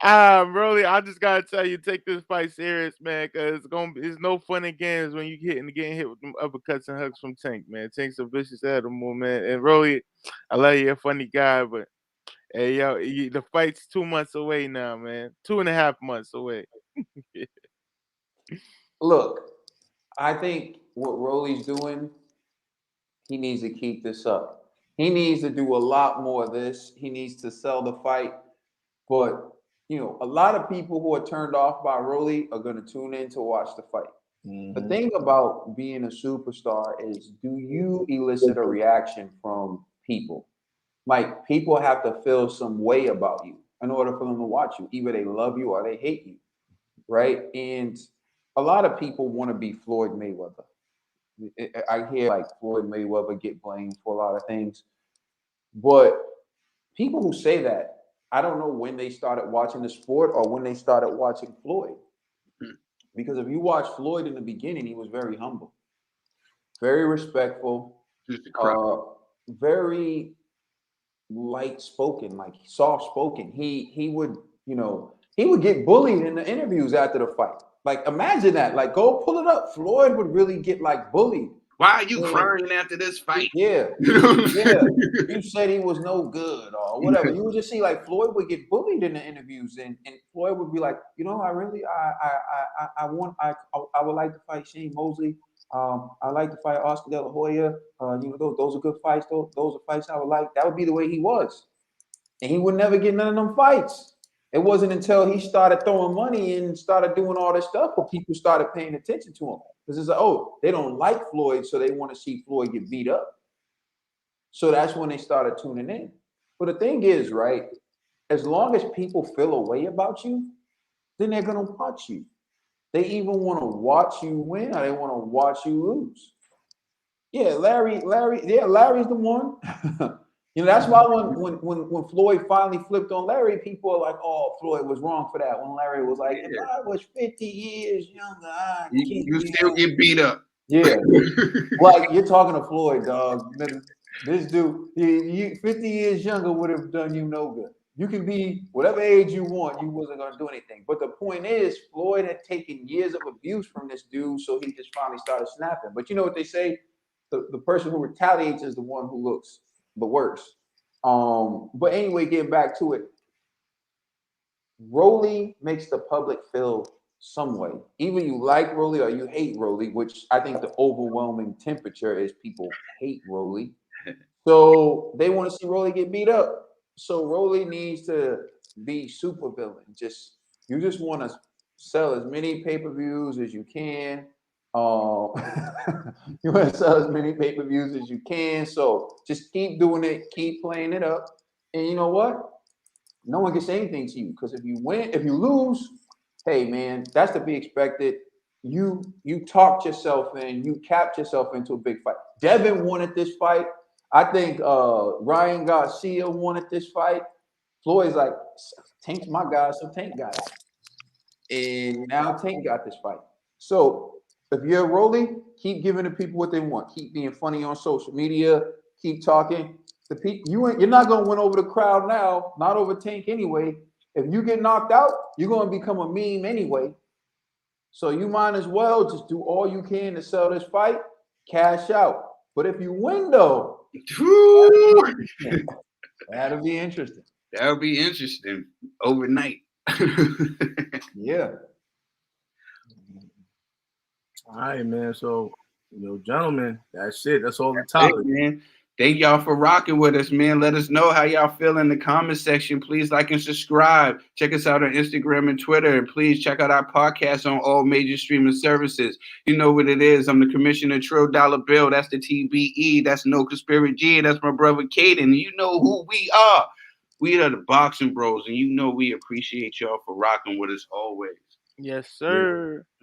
Rolly, I just gotta tell you, take this fight serious, man, because it's no fun in games when you getting hit with them uppercuts and hugs from Tank, man. Tank's a vicious animal, man. And Rolly, I love you, you're a funny guy, but hey, yo, the fight's 2 months away now, man. 2.5 months away. Look, I think what Rolly's doing, he needs to keep this up. He needs to do a lot more of this. He needs to sell the fight. But, a lot of people who are turned off by Rolly are going to tune in to watch the fight. The thing about being a superstar is, do you elicit a reaction from people? Like, people have to feel some way about you in order for them to watch you. Either they love you or they hate you, right? And a lot of people want to be Floyd Mayweather. I hear like Floyd Mayweather get blamed for a lot of things, but people who say that, I don't know when they started watching the sport or when they started watching Floyd. Because if you watch Floyd in the beginning, he was very humble, very respectful, very light spoken, like soft spoken. He would, he would get bullied in the interviews after the fight. Like, imagine that. Like, go pull it up. Floyd would really get like bullied. Why are you crying after this fight? Yeah. Yeah. You said he was no good or whatever. You would just see like Floyd would get bullied in the interviews, and Floyd would be like, I would like to fight Shane Mosley. I like to fight Oscar De La Hoya. Those are good fights. Those are fights I would like. That would be the way he was. And he would never get none of them fights. It wasn't until he started throwing money and started doing all this stuff where people started paying attention to him. Because it's like, oh, they don't like Floyd, so they want to see Floyd get beat up. So that's when they started tuning in. But the thing is, right, as long as people feel a way about you, then they're going to watch you. They even want to watch you win or they want to watch you lose. Yeah, Larry's the one. That's why when Floyd finally flipped on Larry, people are like, oh, Floyd was wrong for that. When Larry was like, if I was 50 years younger, you still get beat up. Yeah. Like, you're talking to Floyd, dog. This dude, 50 years younger would have done you no good. You can be whatever age you want, you wasn't going to do anything. But the point is, Floyd had taken years of abuse from this dude, so he just finally started snapping. But you know what they say? The person who retaliates is the one who looks the worst. But anyway, getting back to it, Rolly makes the public feel some way. Either you like Rolly or you hate Rolly, which I think the overwhelming temperature is people hate Rolly. So they want to see Rolly get beat up. So Rolly needs to be super villain. You just want to sell as many pay-per-views as you can. You want to sell as many pay-per-views as you can. So just keep doing it, keep playing it up. And you know what? No one can say anything to you, because if you lose, hey man, that's to be expected. You talked yourself in, you capped yourself into a big fight. Devin wanted this fight. I think Ryan Garcia wanted this fight. Floyd's like, Tank's my guy, so Tank got it. And now Tank got this fight. So if you're Rolly, keep giving the people what they want. Keep being funny on social media. Keep talking. The people, you're not going to win over the crowd now, not over Tank anyway. If you get knocked out, you're going to become a meme anyway. So you might as well just do all you can to sell this fight, cash out. But if you win, though, that'll be interesting. That'll be interesting overnight. Yeah. All right, man. So, gentlemen, that's it. That's all the topic, man. Thank y'all for rocking with us, man. Let us know how y'all feel in the comment section. Please like and subscribe. Check us out on Instagram and Twitter. And please check out our podcast on all major streaming services. You know what it is. I'm the Commissioner Trill Dollar Bill. That's the TBE. That's No Conspiracy. That's my brother Caden. You know who we are. We are the Boxing Bros. And you know we appreciate y'all for rocking with us always. Yes, sir.